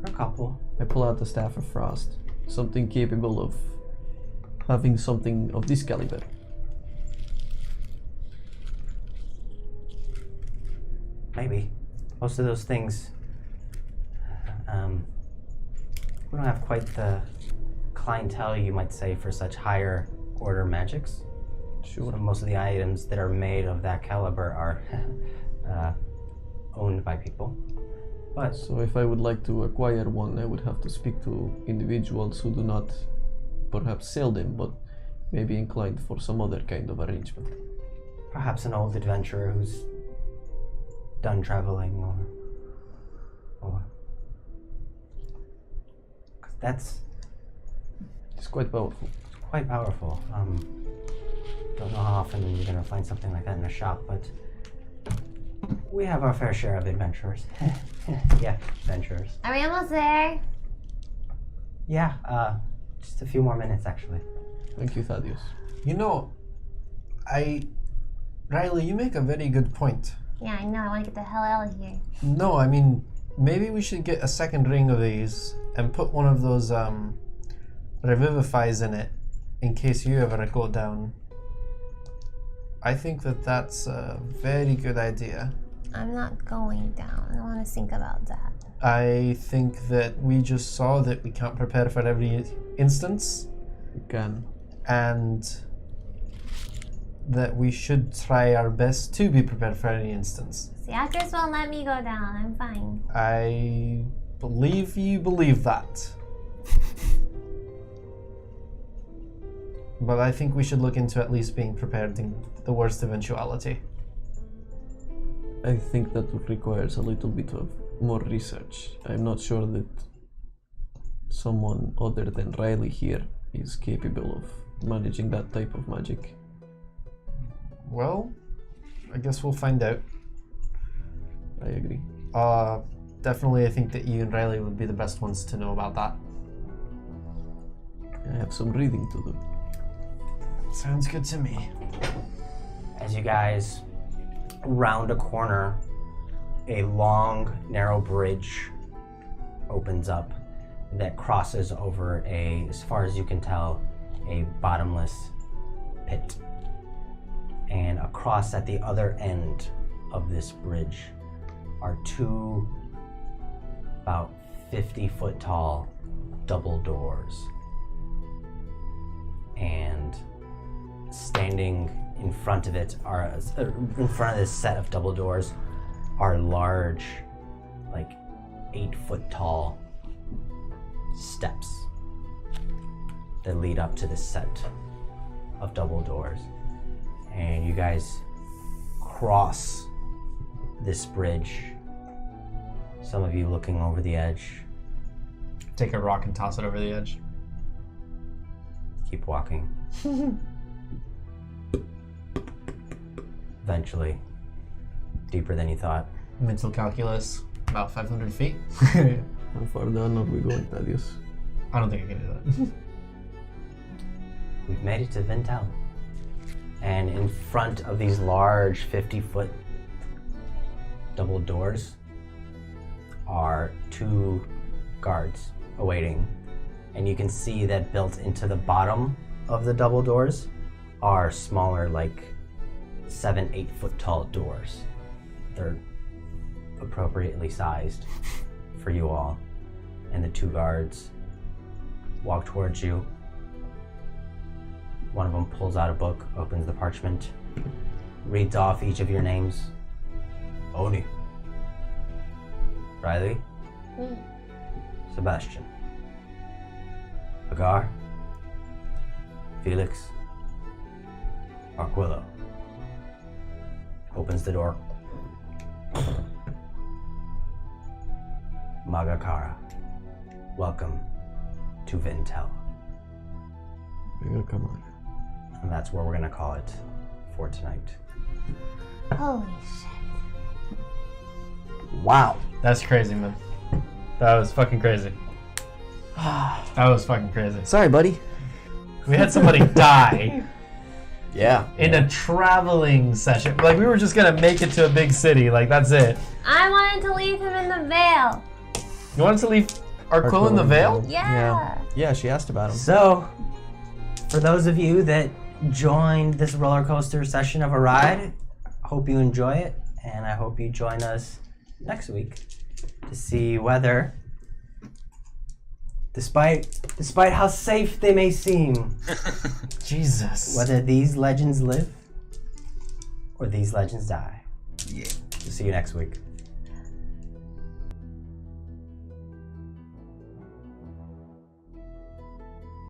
A couple. I pull out the Staff of Frost. Something capable of having something of this caliber. Maybe. Most of those things, we don't have quite the clientele you might say for such higher order magics. Sure. So most of the items that are made of that caliber are owned by people. But So if I would like to acquire one, I would have to speak to individuals who do not perhaps sell them, but may be inclined for some other kind of arrangement. perhaps an old adventurer who's done traveling or 'cause that's It's quite powerful. quite powerful. Don't know how often you're gonna find something like that in a shop, but we have our fair share of adventurers. Yeah, adventurers. Are we almost there? Yeah, just a few more minutes actually. Thank you, Thaddeus. You know, Riley, you make a very good point. Yeah, I know. I want to get the hell out of here. No, I mean, maybe we should get a second ring of these and put one of those revivifies in it in case you ever go down. I think that that's a very good idea. I'm not going down. I don't want to think about that. I think that we just saw that we can't prepare for every instance, We can. and that we should try our best to be prepared for any instance. The actors won't let me go down. I'm fine. I believe you believe that. But I think we should look into at least being prepared in the worst eventuality. I think that requires a little bit of more research. I'm not sure that someone other than Riley here is capable of managing that type of magic. Well, I guess we'll find out. I agree. Definitely I think that you and Riley would be the best ones to know about that. I have some reading to do. Sounds good to me. As you guys round a corner, a long, narrow bridge opens up that crosses over as far as you can tell, a bottomless pit. And across at the other end of this bridge are two about 50-foot tall double doors. And standing in front of it in front of this set of double doors are large, like 8-foot tall steps that lead up to this set of double doors. And you guys cross this bridge, some of you looking over the edge. Take a rock and toss it over the edge. Keep walking. Eventually, deeper than you thought. Mental calculus. About 500 feet. How far down are we going, Thaddeus? I don't think I can do that. We've made it to Vin'Tell. And in front of these large 50-foot double doors are 2 guards awaiting. And you can see that built into the bottom of the double doors are smaller, like 7-8 foot tall doors. They're appropriately sized for you all. And the 2 guards walk towards you. One of them pulls out a book, opens the parchment, reads off each of your names. Oni. Riley. Sebastian. Agar. Felix. Arquillo. Opens the door. Magakara. Welcome to Vin'Tell. Come on. And that's where we're gonna call it for tonight. Holy shit. Wow. That's crazy, man. That was fucking crazy. That was fucking crazy. Sorry, buddy. We had somebody die Yeah. in a traveling session. Like, we were just gonna make it to a big city. Like, that's it. I wanted to leave him in the Vale. You wanted to leave Arquillo in the Vale? Yeah. Yeah, she asked about him. So, for those of you that joined this roller coaster session of a ride, hope you enjoy it, and I hope you join us next week to see whether, despite how safe they may seem, Jesus. whether these legends live or these legends die. Yeah. We'll see you next week.